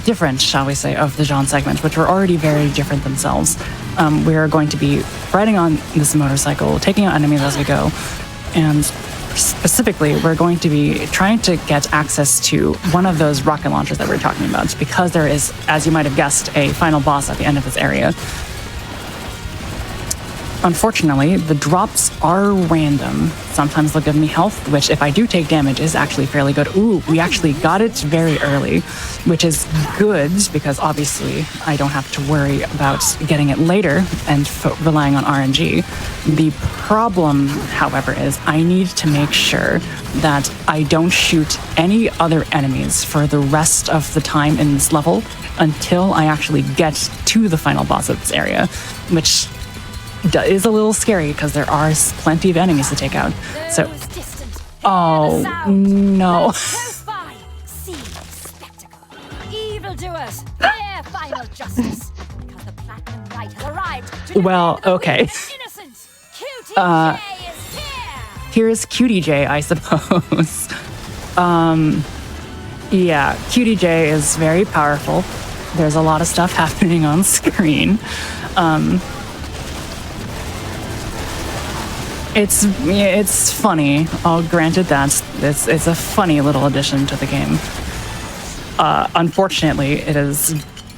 different, shall we say, of the Jean segment, which were already very different themselves. We are going to be riding on this motorcycle, taking out enemies as we go, and specifically, we're going to be trying to get access to one of those rocket launchers that we were talking about, because there is, as you might have guessed, a final boss at the end of this area. Unfortunately, the drops are random. Sometimes they'll give me health, which if I do take damage is actually fairly good. Ooh, we actually got it very early, which is good because obviously I don't have to worry about getting it later and relying on RNG. The problem, however, is I need to make sure that I don't shoot any other enemies for the rest of the time in this level until I actually get to the final boss of this area, which is a little scary because there are plenty of enemies to take out. So, oh no. Well, okay. Here's Cutie J, I suppose. Yeah, Cutie J is very powerful. There's a lot of stuff happening on screen. It's funny. I'll grant it that. It's a funny little addition to the game. Unfortunately, it is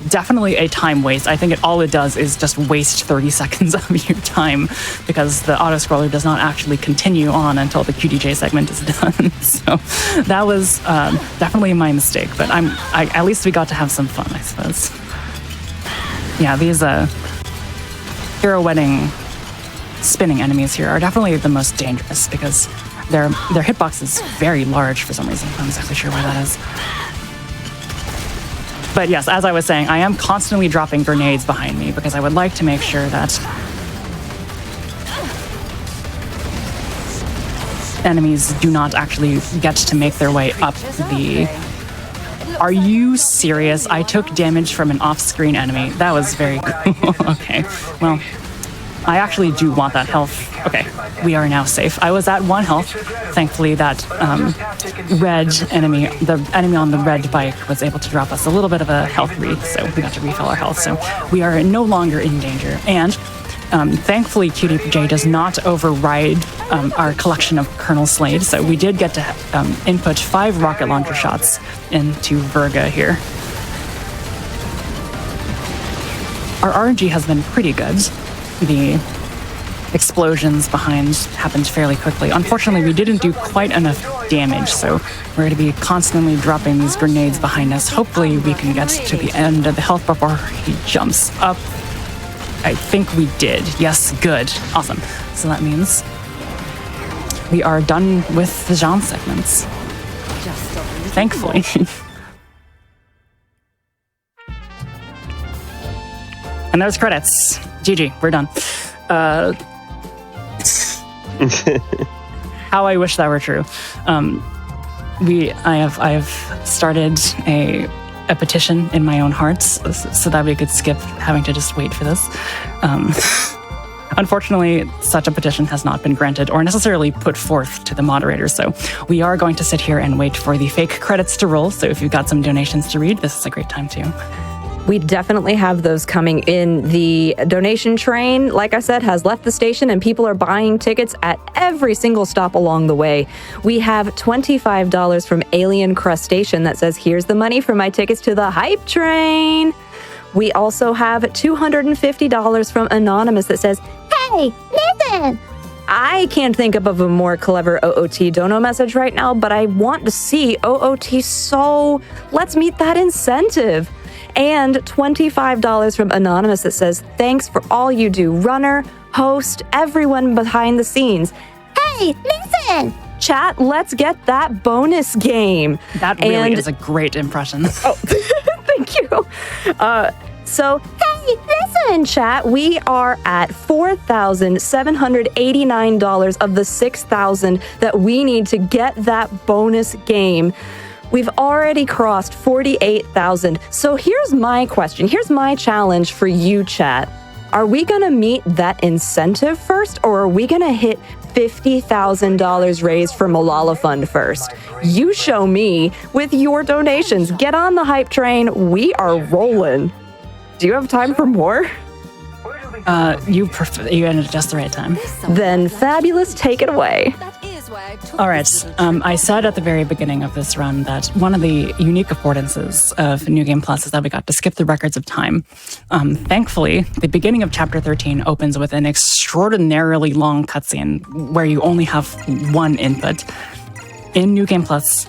definitely a time waste. I think all it does is just waste 30 seconds of your time because the auto-scroller does not actually continue on until the QDJ segment is done. So that was definitely my mistake, but at least we got to have some fun, I suppose. Yeah, these hero wedding spinning enemies here are definitely the most dangerous because their hitbox is very large for some reason. I'm not exactly sure why that is. But yes, as I was saying, I am constantly dropping grenades behind me because I would like to make sure that enemies do not actually get to make their way up the... Are you serious? I took damage from an off-screen enemy. That was very cool. Okay, well, I actually do want that health. Okay, we are now safe. I was at 1 health. Thankfully, that red enemy, the enemy on the red bike, was able to drop us a little bit of a health read, so we got to refill our health. So we are no longer in danger. And thankfully, QDJ does not override our collection of Colonel Slade, so we did get to input 5 rocket launcher shots into Virga here. Our RNG has been pretty good. The explosions behind happened fairly quickly. Unfortunately, we didn't do quite enough damage, so we're going to be constantly dropping these grenades behind us. Hopefully, we can get to the end of the health before he jumps up. I think we did. Yes, good. Awesome. So that means we are done with the Jean segments. Thankfully. And there's credits. GG, we're done. How I wish that were true. I have started a petition in my own heart so that we could skip having to just wait for this. Unfortunately, such a petition has not been granted or necessarily put forth to the moderators, so we are going to sit here and wait for the fake credits to roll. So if you've got some donations to read, this is a great time too. We definitely have those coming in. The donation train, like I said, has left the station and people are buying tickets at every single stop along the way. We have $25 from Alien Crustacean that says, here's the money for my tickets to the hype train. We also have $250 from Anonymous that says, hey, listen. I can't think of a more clever OOT dono message right now, but I want to see OOT, so let's meet that incentive. And $25 from Anonymous that says, thanks for all you do, runner, host, everyone behind the scenes. Hey, listen! Chat, let's get that bonus game. That really is a great impression. Oh, thank you. So, hey, listen, chat. We are at $4,789 of the $6,000 that we need to get that bonus game. We've already crossed 48,000. So here's my question. Here's my challenge for you, chat. Are we going to meet that incentive first, or are we going to hit $50,000 raised for Malala Fund first? You show me with your donations. Get on the hype train. We are rolling. Do you have time for more? You ended at just the right time. Then fabulous, take it away. All right. I said at the very beginning of this run that one of the unique affordances of New Game Plus is that we got to skip the records of time. Thankfully, the beginning of Chapter 13 opens with an extraordinarily long cutscene where you only have one input. In New Game Plus,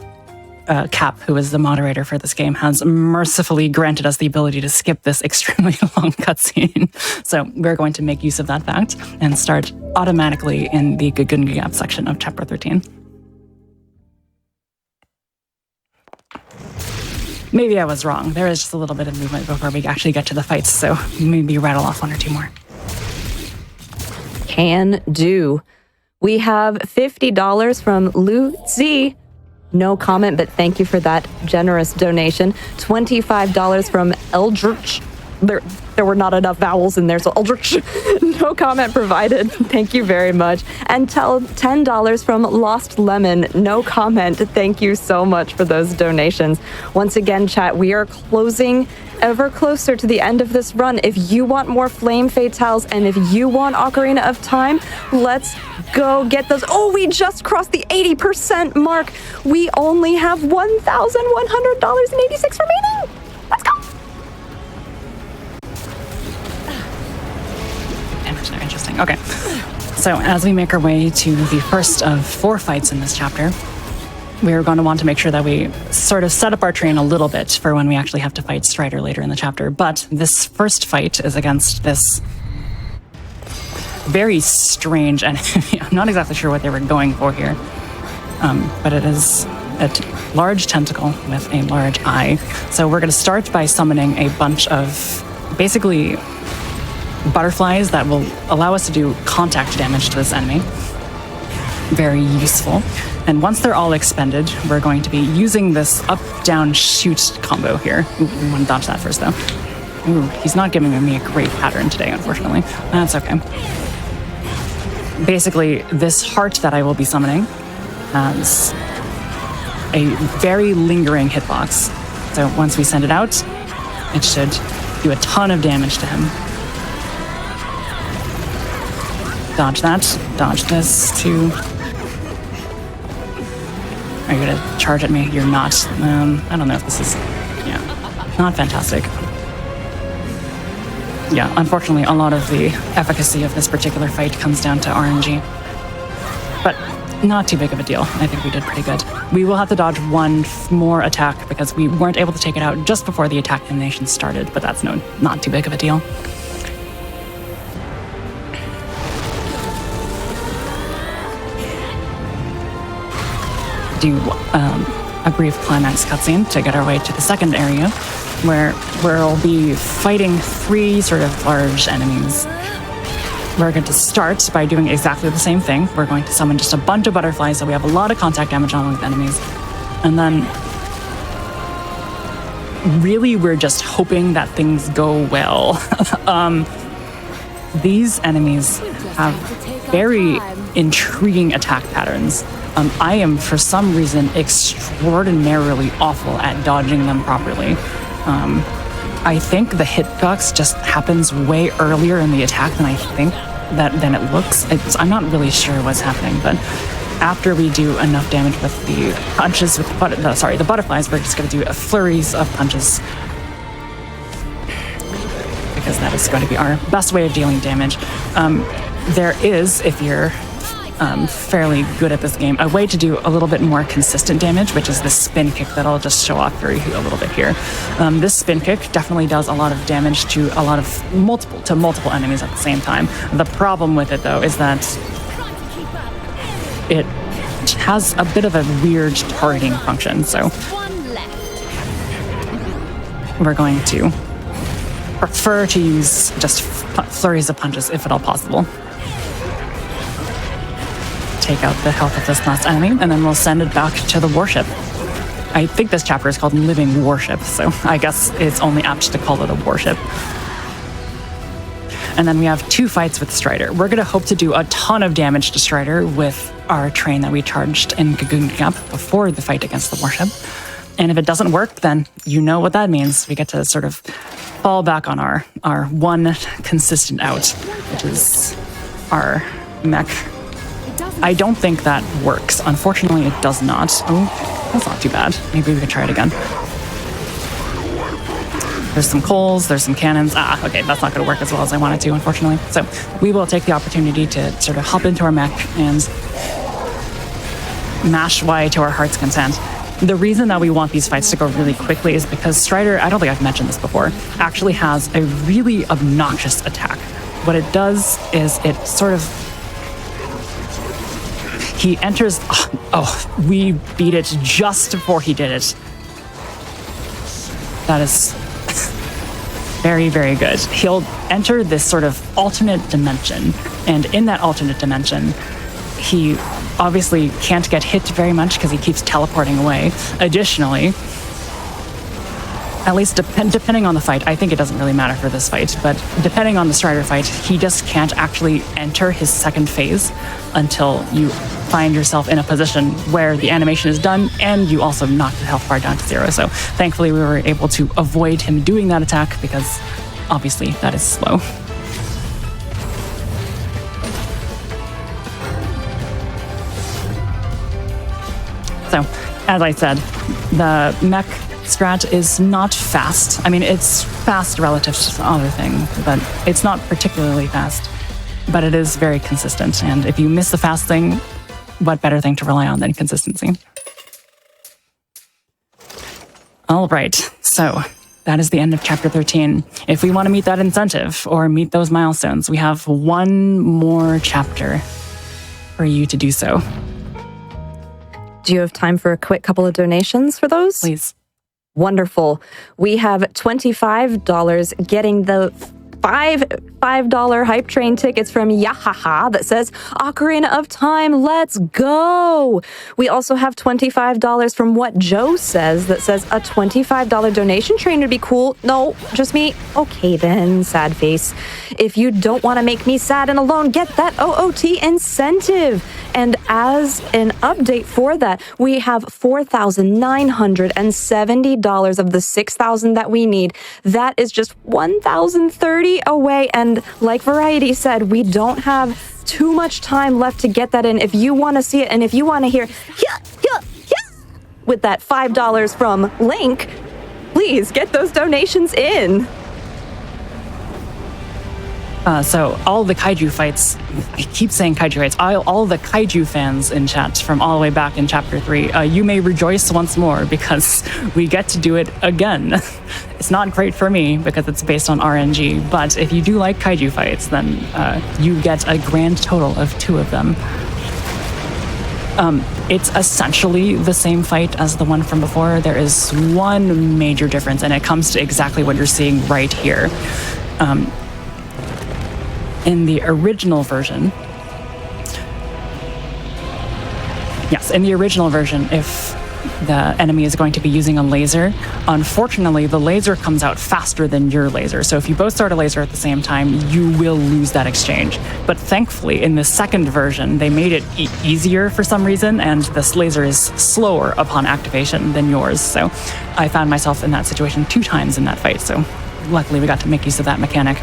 Cap, who is the moderator for this game, has mercifully granted us the ability to skip this extremely long cutscene. So we're going to make use of that fact and start automatically in the Gugungi Gap section of Chapter 13. Maybe I was wrong. There is just a little bit of movement before we actually get to the fights, so maybe rattle off one or two more. Can do. We have $50 from Lu Z. No comment, but thank you for that generous donation. $25 from Eldritch. There were not enough vowels in there, so Eldritch. No comment provided. Thank you very much. And $10 from Lost Lemon. No comment. Thank you so much for those donations. Once again, chat, we are closing ever closer to the end of this run. If you want more Flame Fatales and if you want Ocarina of Time, let's go get those. Oh, we just crossed the 80% mark. We only have $1,100.86 remaining. Let's go. Interesting. Okay. So as we make our way to the first of 4 fights in this chapter, we're going to want to make sure that we sort of set up our train a little bit for when we actually have to fight Strider later in the chapter. But this first fight is against this very strange enemy. I'm not exactly sure what they were going for here. But it is a large tentacle with a large eye. So we're going to start by summoning a bunch of basically butterflies that will allow us to do contact damage to this enemy. Very useful. And once they're all expended, we're going to be using this up-down-shoot combo here. Ooh, we want to dodge that first, though. Ooh, he's not giving me a great pattern today, unfortunately. That's okay. Basically, this heart that I will be summoning has a very lingering hitbox. So once we send it out, it should do a ton of damage to him. Dodge that. Dodge this, too. Are you gonna charge at me? You're not. I don't know if this is... Yeah. Not fantastic. Yeah, unfortunately, a lot of the efficacy of this particular fight comes down to RNG. But not too big of a deal. I think we did pretty good. We will have to dodge one more attack because we weren't able to take it out just before the attack animation started, but that's not too big of a deal. Do a brief climax cutscene to get our way to the second area, where we'll be fighting 3 sort of large enemies. We're going to start by doing exactly the same thing. We're going to summon just a bunch of butterflies so we have a lot of contact damage on with enemies. And then really we're just hoping that things go well. These enemies have very intriguing attack patterns. I am, for some reason, extraordinarily awful at dodging them properly. I think the hitbox just happens way earlier in the attack than I think than it looks. I'm not really sure what's happening, but after we do enough damage with the punches with the butterflies, we're just going to do a flurries of punches, because that is going to be our best way of dealing damage. There is, if you're fairly good at this game, a way to do a little bit more consistent damage, which is this spin kick that I'll just show off for you a little bit here. This spin kick definitely does a lot of damage to multiple enemies at the same time. The problem with it, though, is that it has a bit of a weird targeting function, so we're going to prefer to use just flurries of punches if at all possible. Take out the health of this last enemy, and then we'll send it back to the warship. I think this chapter is called Living Warship, so I guess it's only apt to call it a warship. And then we have 2 fights with Strider. We're going to hope to do a ton of damage to Strider with our train that we charged in Cocoon Gap before the fight against the warship. And if it doesn't work, then you know what that means. We get to sort of fall back on our one consistent out, which is our mech. I don't think that works. Unfortunately, it does not. Oh, that's not too bad. Maybe we could try it again. There's some coals, there's some cannons. Okay, that's not going to work as well as I wanted to, unfortunately. So we will take the opportunity to sort of hop into our mech and mash Y to our heart's content. The reason that we want these fights to go really quickly is because Strider, I don't think I've mentioned this before, actually has a really obnoxious attack. What it does is it sort of... He enters... we beat it just before he did it. That is very, very good. He'll enter this sort of alternate dimension, and in that alternate dimension, he obviously can't get hit very much because he keeps teleporting away. Additionally, at least depending on the fight, I think it doesn't really matter for this fight, but depending on the Strider fight, he just can't actually enter his second phase until you find yourself in a position where the animation is done and you also knock the health bar down to 0. So thankfully we were able to avoid him doing that attack because obviously that is slow. So, as I said, the mech strat is not fast. I mean, it's fast relative to some other thing, but it's not particularly fast. But it is very consistent, and if you miss the fast thing, what better thing to rely on than consistency? All right, so that is the end of Chapter 13. If we want to meet that incentive or meet those milestones, we have one more chapter for you to do so. Do you have time for a quick couple of donations for those? Please. Wonderful. We have $25 getting the $5 hype train tickets from Yahaha that says Ocarina of Time, let's go. We also have $25 from What Joe Says that says a $25 donation train would be cool. No, just me. Okay then, sad face. If you don't want to make me sad and alone, get that OOT incentive. And as an update for that, we have $4,970 of the $6,000 that we need. That is just $1,030 away. And like Variety said, we don't have too much time left to get that in. If you want to see it and if you want to hear with that $5 from Link, please get those donations in. So all the kaiju fights, I keep saying kaiju fights, all the kaiju fans in chat from all the way back in Chapter 3, you may rejoice once more because we get to do it again. It's not great for me because it's based on RNG, but if you do like kaiju fights, then you get a grand total of 2 of them. It's essentially the same fight as the one from before. There is one major difference, and it comes to exactly what you're seeing right here. In the original version, if the enemy is going to be using a laser, unfortunately, the laser comes out faster than your laser. So if you both start a laser at the same time, you will lose that exchange. But thankfully, in the second version, they made it easier for some reason, and this laser is slower upon activation than yours. So I found myself in that situation 2 times in that fight. So luckily we got to make use of that mechanic.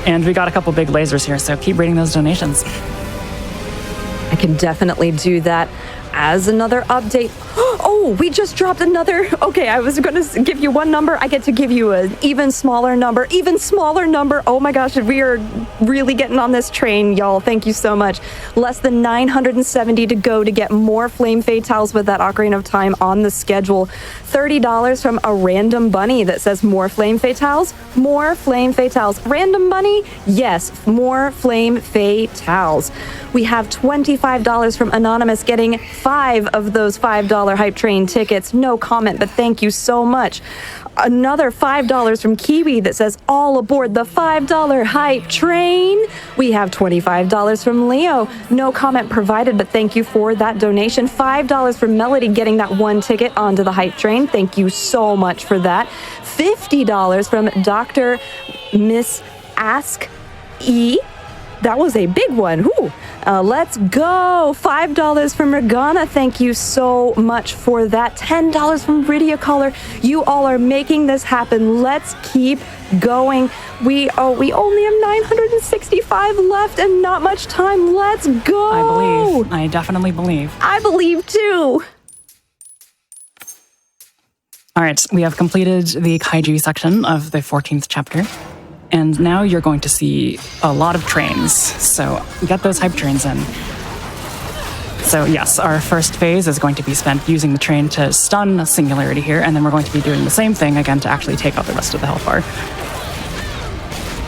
And we got a couple big lasers here, so keep reading those donations. I can definitely do that. As another update. Oh, we just dropped another. Okay, I was going to give you one number. I get to give you an even smaller number. Even smaller number. Oh my gosh, we are really getting on this train, y'all. Thank you so much. Less than 970 to go to get more Flame Fatales with that Ocarina of Time on the schedule. $30 from a random bunny that says more Flame Fatales. More Flame Fatales. Random bunny? Yes, more Flame Fatales. We have $25 from Anonymous getting 5 of those $5 Hype Train tickets. No comment, but thank you so much. Another $5 from Kiwi that says all aboard the $5 Hype Train. We have $25 from Leo. No comment provided, but thank you for that donation. $5 from Melody getting that 1 ticket onto the Hype Train. Thank you so much for that. $50 from Dr. Miss Ask E. That was a big one. Ooh. Let's go. $5 from Regana. Thank you so much for that. $10 from Rydia Caller. You all are making this happen. Let's keep going. We only have 965 left and not much time. Let's go. I believe. I definitely believe. I believe too. All right, we have completed the Kaiju section of the 14th chapter. And now you're going to see a lot of trains, so get those hype trains in. So yes, our first phase is going to be spent using the train to stun Singularity here, and then we're going to be doing the same thing again to actually take out the rest of the health bar.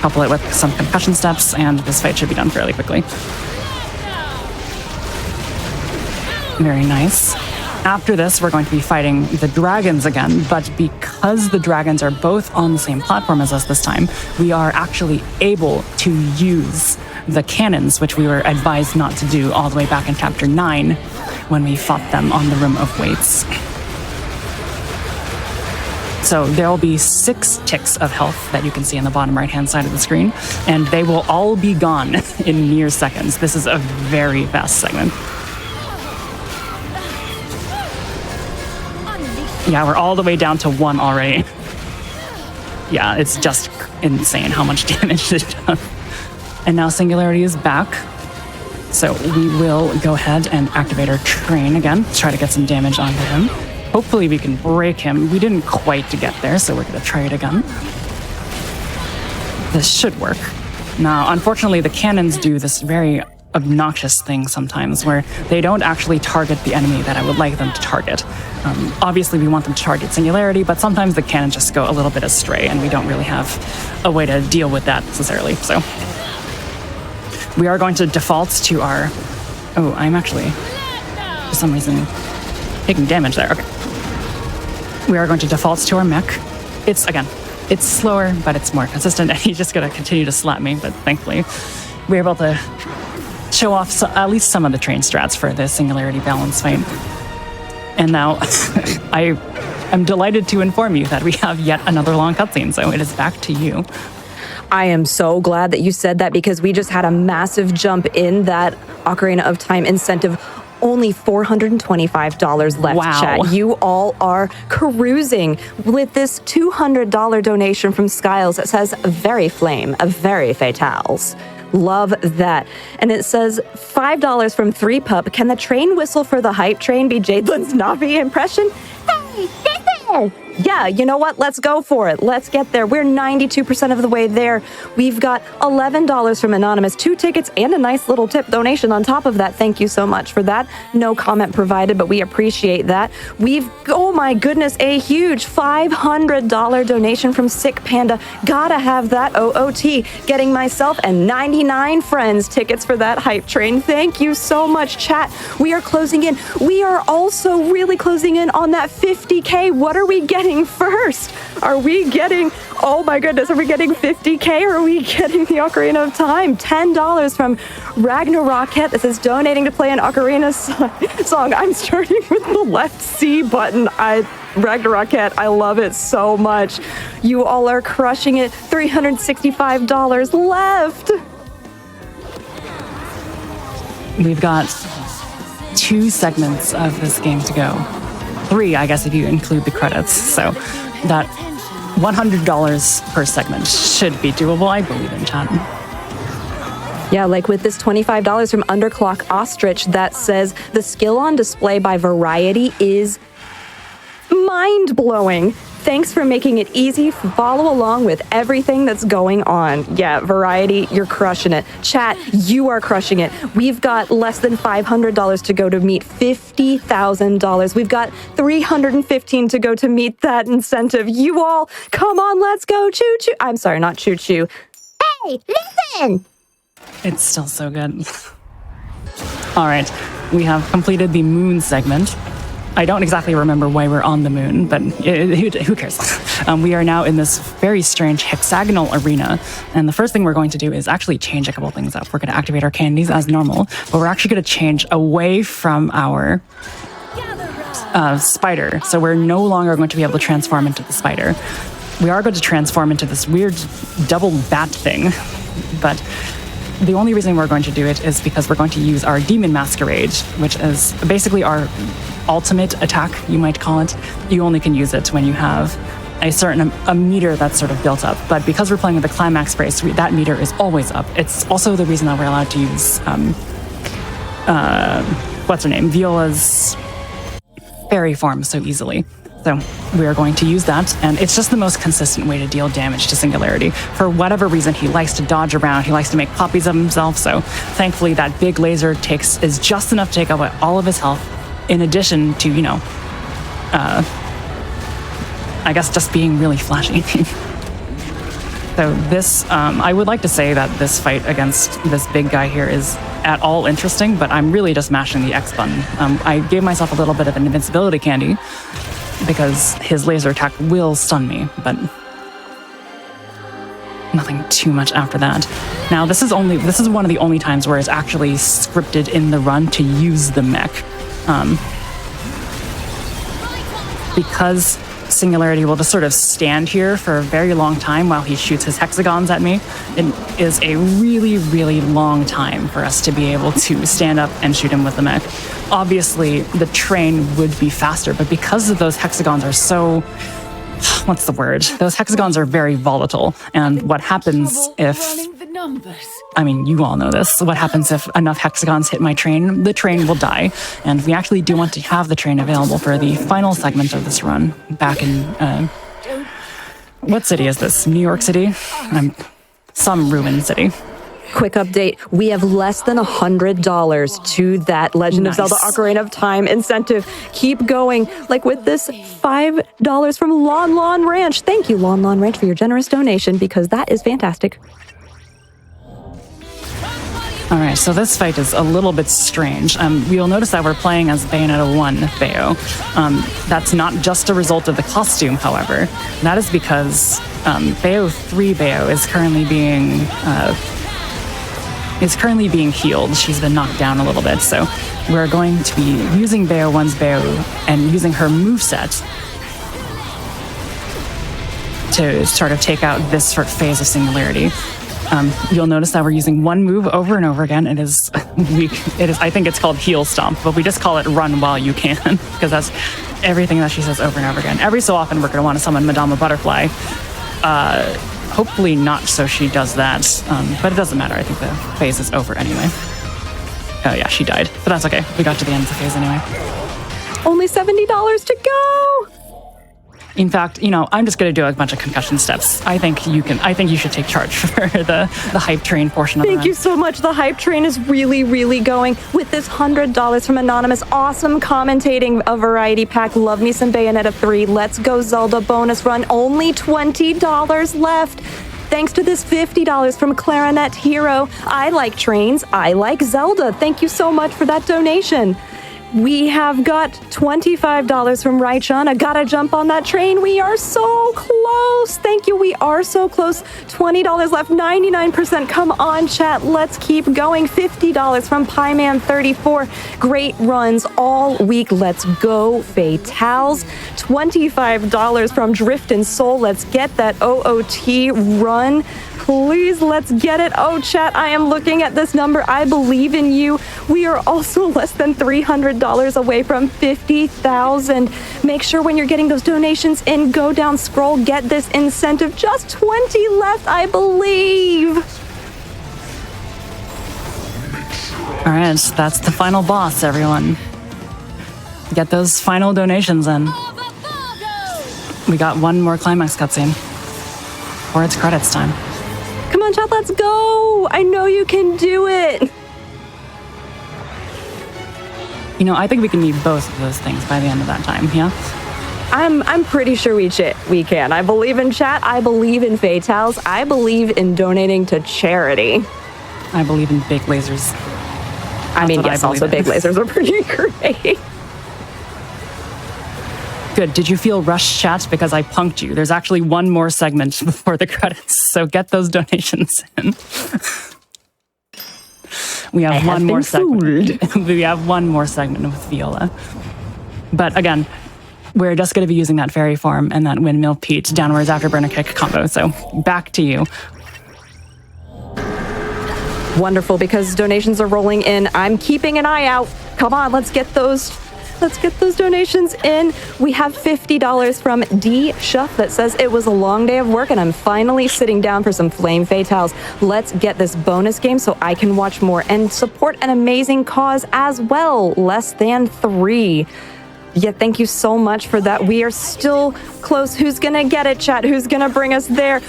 Couple it with some concussion steps, and this fight should be done fairly quickly. Very nice. After this, we're going to be fighting the dragons again, but because the dragons are both on the same platform as us this time, we are actually able to use the cannons, which we were advised not to do all the way back in Chapter 9 when we fought them on the Room of Weights. So there will be 6 ticks of health that you can see on the bottom right-hand side of the screen, and they will all be gone in mere seconds. This is a very fast segment. Yeah, we're all the way down to 1 already. Yeah, it's just insane how much damage it does. And now Singularity is back. So we will go ahead and activate our train again, try to get some damage onto him. Hopefully we can break him. We didn't quite get there, so we're going to try it again. This should work. Now, unfortunately, the cannons do this very obnoxious thing sometimes where they don't actually target the enemy that I would like them to target. Obviously, we want them to target Singularity, but sometimes the cannons just go a little bit astray, and we don't really have a way to deal with that necessarily. So we are going to default to our... Oh, I'm actually, for some reason, taking damage there. Okay. We are going to default to our mech. It's slower, but it's more consistent, and he's just going to continue to slap me, but thankfully, we're able to show off at least some of the train strats for the Singularity balance fight. And now, I am delighted to inform you that we have yet another long cutscene, so it is back to you. I am so glad that you said that because we just had a massive jump in that Ocarina of Time incentive. Only $425 left, wow. Chat. You all are cruising with this $200 donation from Skiles that says, very flame, a very fatales. Love that. And it says $5 from 3Pup. Can the train whistle for the hype train be Jaidlyn's Navi impression? Hey, Jaidlyn! Yeah, you know what? Let's go for it. Let's get there. We're 92% of the way there. We've got $11 from Anonymous, 2 tickets, and a nice little tip donation on top of that. Thank you so much for that. No comment provided, but we appreciate that. We've, oh my goodness, a huge $500 donation from Sick Panda. Gotta have that OOT. Getting myself and 99 friends tickets for that hype train. Thank you so much, chat. We are closing in. We are also really closing in on that 50K. What are we getting first? Are we getting, oh my goodness, are we getting 50K or are we getting the Ocarina of Time? $10 from Ragnarokette that says donating to play an Ocarina song. I'm starting with the left C button. Ragnarokette, I love it so much. You all are crushing it. $365 left. We've got 2 segments of this game to go. 3, I guess, if you include the credits. So that $100 per segment should be doable, I believe in chat. Yeah, like with this $25 from Underclock Ostrich that says the skill on display by Variety is mind-blowing. Thanks for making it easy to follow along with everything that's going on. Yeah, Variety, you're crushing it. Chat, you are crushing it. We've got less than $500 to go to meet $50,000. We've got $315 to go to meet that incentive. You all, come on, let's go. Choo-choo. I'm sorry, not choo-choo. Hey, listen! It's still so good. All right, we have completed the moon segment. I don't exactly remember why we're on the moon, but who cares? We are now in this very strange hexagonal arena, and the first thing we're going to do is actually change a couple things up. We're going to activate our candies as normal, but we're actually going to change away from our spider, so we're no longer going to be able to transform into the spider. We are going to transform into this weird double bat thing, but the only reason we're going to do it is because we're going to use our Demon Masquerade, which is basically our ultimate attack, you might call it. You only can use it when you have a meter that's sort of built up. But because we're playing with the Climax Race, that meter is always up. It's also the reason that we're allowed to use, what's her name? Viola's fairy form so easily. So we are going to use that, and it's just the most consistent way to deal damage to Singularity. For whatever reason, he likes to dodge around, he likes to make copies of himself, so thankfully that big laser is just enough to take away all of his health, in addition to, I guess just being really flashy. So this, I would like to say that this fight against this big guy here is at all interesting, but I'm really just mashing the X button. I gave myself a little bit of an invincibility candy, because his laser attack will stun me, but nothing too much after that. Now, this is one of the only times where it's actually scripted in the run to use the mech. Because Singularity will just sort of stand here for a very long time while he shoots his hexagons at me. It is a really, really long time for us to be able to stand up and shoot him with the mech. Obviously, the train would be faster, but because of those hexagons are so... What's the word? Those hexagons are very volatile, and what happens if... I mean, you all know this. What happens if enough hexagons hit my train? The train will die, and we actually do want to have the train available for the final segment of this run back in... what city is this? New York City? Some ruined city. Quick update, we have less than $100 to that Legend of Zelda Ocarina of Time incentive. Keep going. Like with this $5 from Lon Lon Ranch. Thank you, Lon Lon Ranch, for your generous donation, because that is fantastic. All right, so this fight is a little bit strange. You'll notice that we're playing as Bayonetta 1 Bayo. That's not just a result of the costume, however. That is because Bayo 3 Bayo is currently being healed. She's been knocked down a little bit, so we're going to be using Bayo 1's Bayo and using her moveset to sort of take out this sort of phase of Singularity. You'll notice that we're using one move over and over again. It is, I think it's called Heel Stomp, but we just call it Run While You Can, because that's everything that she says over and over again. Every so often, we're going to want to summon Madama Butterfly. Hopefully not so she does that, but it doesn't matter. I think the phase is over anyway. Oh yeah, she died, but that's okay. We got to the end of the phase anyway. Only $70 to go! In fact, I'm just going to do a bunch of concussion steps. I think you should take charge for the hype train portion of the run. Thank you so much. The hype train is really, really going. With this $100 from Anonymous, awesome commentating a variety pack. Love me some Bayonetta 3. Let's go Zelda bonus run. Only $20 left. Thanks to this $50 from Clarinet Hero. I like trains. I like Zelda. Thank you so much for that donation. We have got $25 from Raichon. I gotta jump on that train. We are so close. Thank you. We are so close. $20 left, 99%. Come on, chat. Let's keep going. $50 from Pieman34. Great runs all week. Let's go, Fatals. $25 from Drift and Soul. Let's get that OOT run. Please, let's get it. Oh, chat, I am looking at this number. I believe in you. We are also less than $300 $100 away from 50,000. Make sure when you're getting those donations in, go down, scroll, get this incentive. Just 20 left, I believe. All right, that's the final boss, everyone. Get those final donations in. We got one more climax cutscene. Or it's credits time. Come on, chat, let's go. I know you can do it. You know, I think we can need both of those things by the end of that time, yeah? I'm pretty sure we can. I believe in chat. I believe in Fatales. I believe in donating to charity. I believe in big lasers. I mean, what I yes, also believe big lasers are pretty great. Good. Did you feel rushed, chat? Because I punked you. There's actually one more segment before the credits, so get those donations in. We have one more segment. We have one more segment with Viola. But again, we're just going to be using that fairy form and that windmill Pete downwards afterburner kick combo. So back to you. Wonderful, because donations are rolling in. I'm keeping an eye out. Come on, let's get those donations in. We have $50 from D. Shuff that says it was a long day of work and I'm finally sitting down for some Flame Fatales. Let's get this bonus game so I can watch more and support an amazing cause as well. Less than 3. Yeah, thank you so much for that. We are still close. Who's gonna get it, chat? Who's gonna bring us there?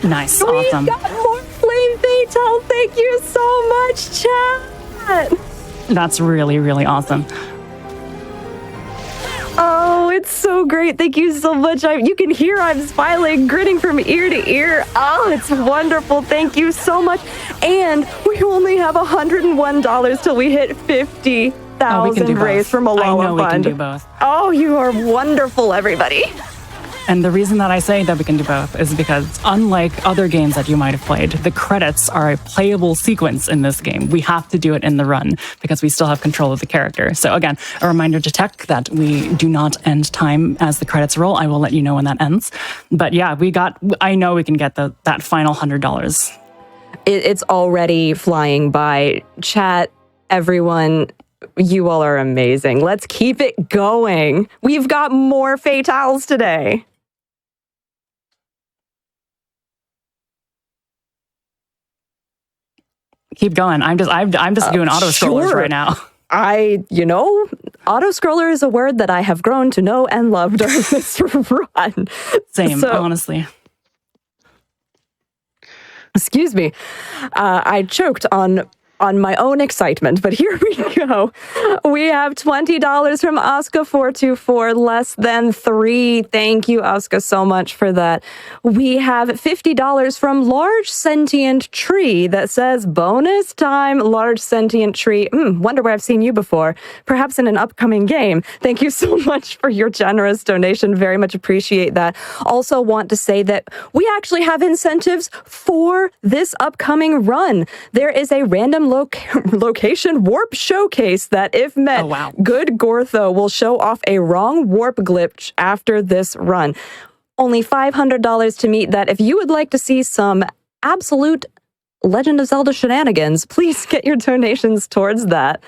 Nice, awesome. We got more Flame Fatale. Thank you so much, chat. That's really, really awesome. Oh, it's so great. Thank you so much. You can hear I'm smiling, grinning from ear to ear. Oh, it's wonderful. Thank you so much. And we only have $101 till we hit 50,000 raised from Malala I know Fund. we can do both. Oh, you are wonderful, everybody. And the reason that I say that we can do both is because, unlike other games that you might have played, the credits are a playable sequence in this game. We have to do it in the run because we still have control of the character. So again, a reminder to tech that we do not end time as the credits roll. I will let you know when that ends. But yeah, I know we can get that final $100. It's already flying by. Chat, everyone, you all are amazing. Let's keep it going. We've got more Fatales today. Keep going. I'm just doing auto scrollers right now. Auto scroller is a word that I have grown to know and love during this run. Same, honestly. Excuse me. I choked on my own excitement, but here we go. We have $20 from Oscar424, less than 3. Thank you, Oscar, so much for that. We have $50 from Large Sentient Tree that says, bonus time, Large Sentient Tree. Wonder where I've seen you before. Perhaps in an upcoming game. Thank you so much for your generous donation. Very much appreciate that. Also want to say that we actually have incentives for this upcoming run. There is a random location warp showcase that, if met, Good Gortho will show off a wrong warp glitch after this run. Only $500 to meet that. If you would like to see some absolute Legend of Zelda shenanigans, please get your donations towards that.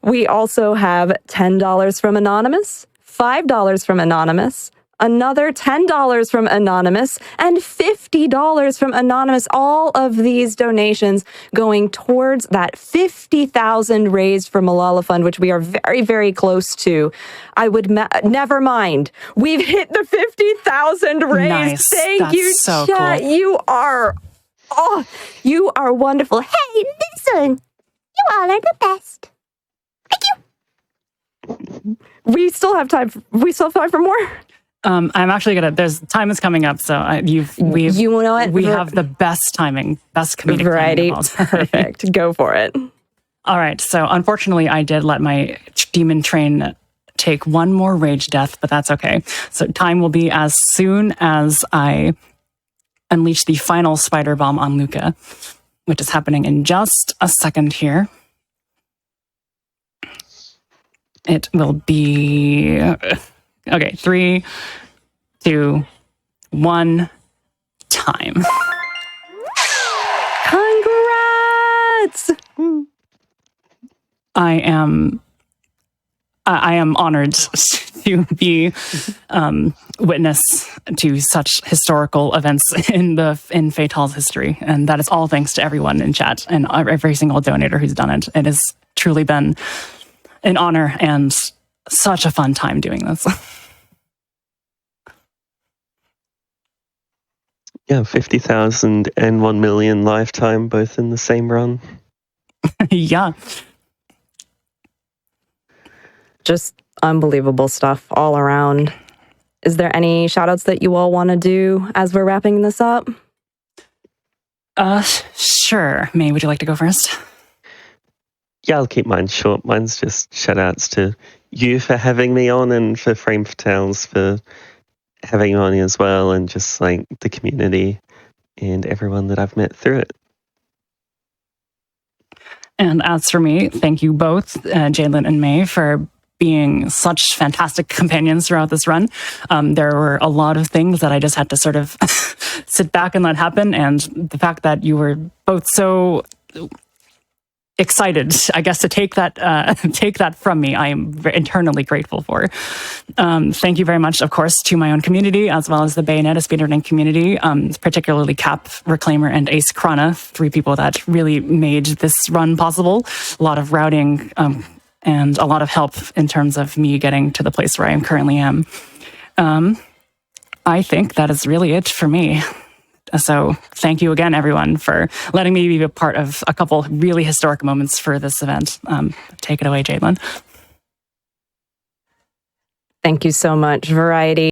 We also have $10 from Anonymous, $5 from Anonymous, another $10 from Anonymous, and $50 from Anonymous. All of these donations going towards that 50,000 raised for Malala Fund, which we are very, very close to. I would never mind. We've hit the 50,000 raised. Nice. Thank you, so chat. cool. You are wonderful. Hey, listen, you all are the best. Thank you. We still have time for more. I'm actually time is coming up, so we have the best timing, best comedic variety. Timing of all time. Perfect. Go for it. All right. So unfortunately, I did let my demon train take one more rage death, but that's okay. So time will be as soon as I unleash the final spider bomb on Luca, which is happening in just a second here. It will be okay. 3, 2, 1, time. Congrats! I am honored to be witness to such historical events in Fatal's history, and that is all thanks to everyone in chat and every single donator who's done it. It has truly been an honor and such a fun time doing this. Yeah, 50,000 and 1 million lifetime, both in the same run. Yeah. Just unbelievable stuff all around. Is there any shout outs that you all want to do as we're wrapping this up? Sure. May, would you like to go first? Yeah, I'll keep mine short. Mine's just shout outs to you for having me on, and for Frame Fatales for having me on as well, and just like the community and everyone that I've met through it. And as for me, thank you both, Jaidlyn and May, for being such fantastic companions throughout this run. There were a lot of things that I just had to sort of sit back and let happen. And the fact that you were both so excited, I guess, to take that from me, I am internally grateful for. Thank you very much, of course, to my own community, as well as the Bayonetta speedrunning community, particularly Cap, Reclaimer, and Ace Krana, 3 people that really made this run possible. A lot of routing and a lot of help in terms of me getting to the place where I currently am. I think that is really it for me. So thank you again, everyone, for letting me be a part of a couple really historic moments for this event. Take it away, Jaidlyn. Thank you so much, Variety.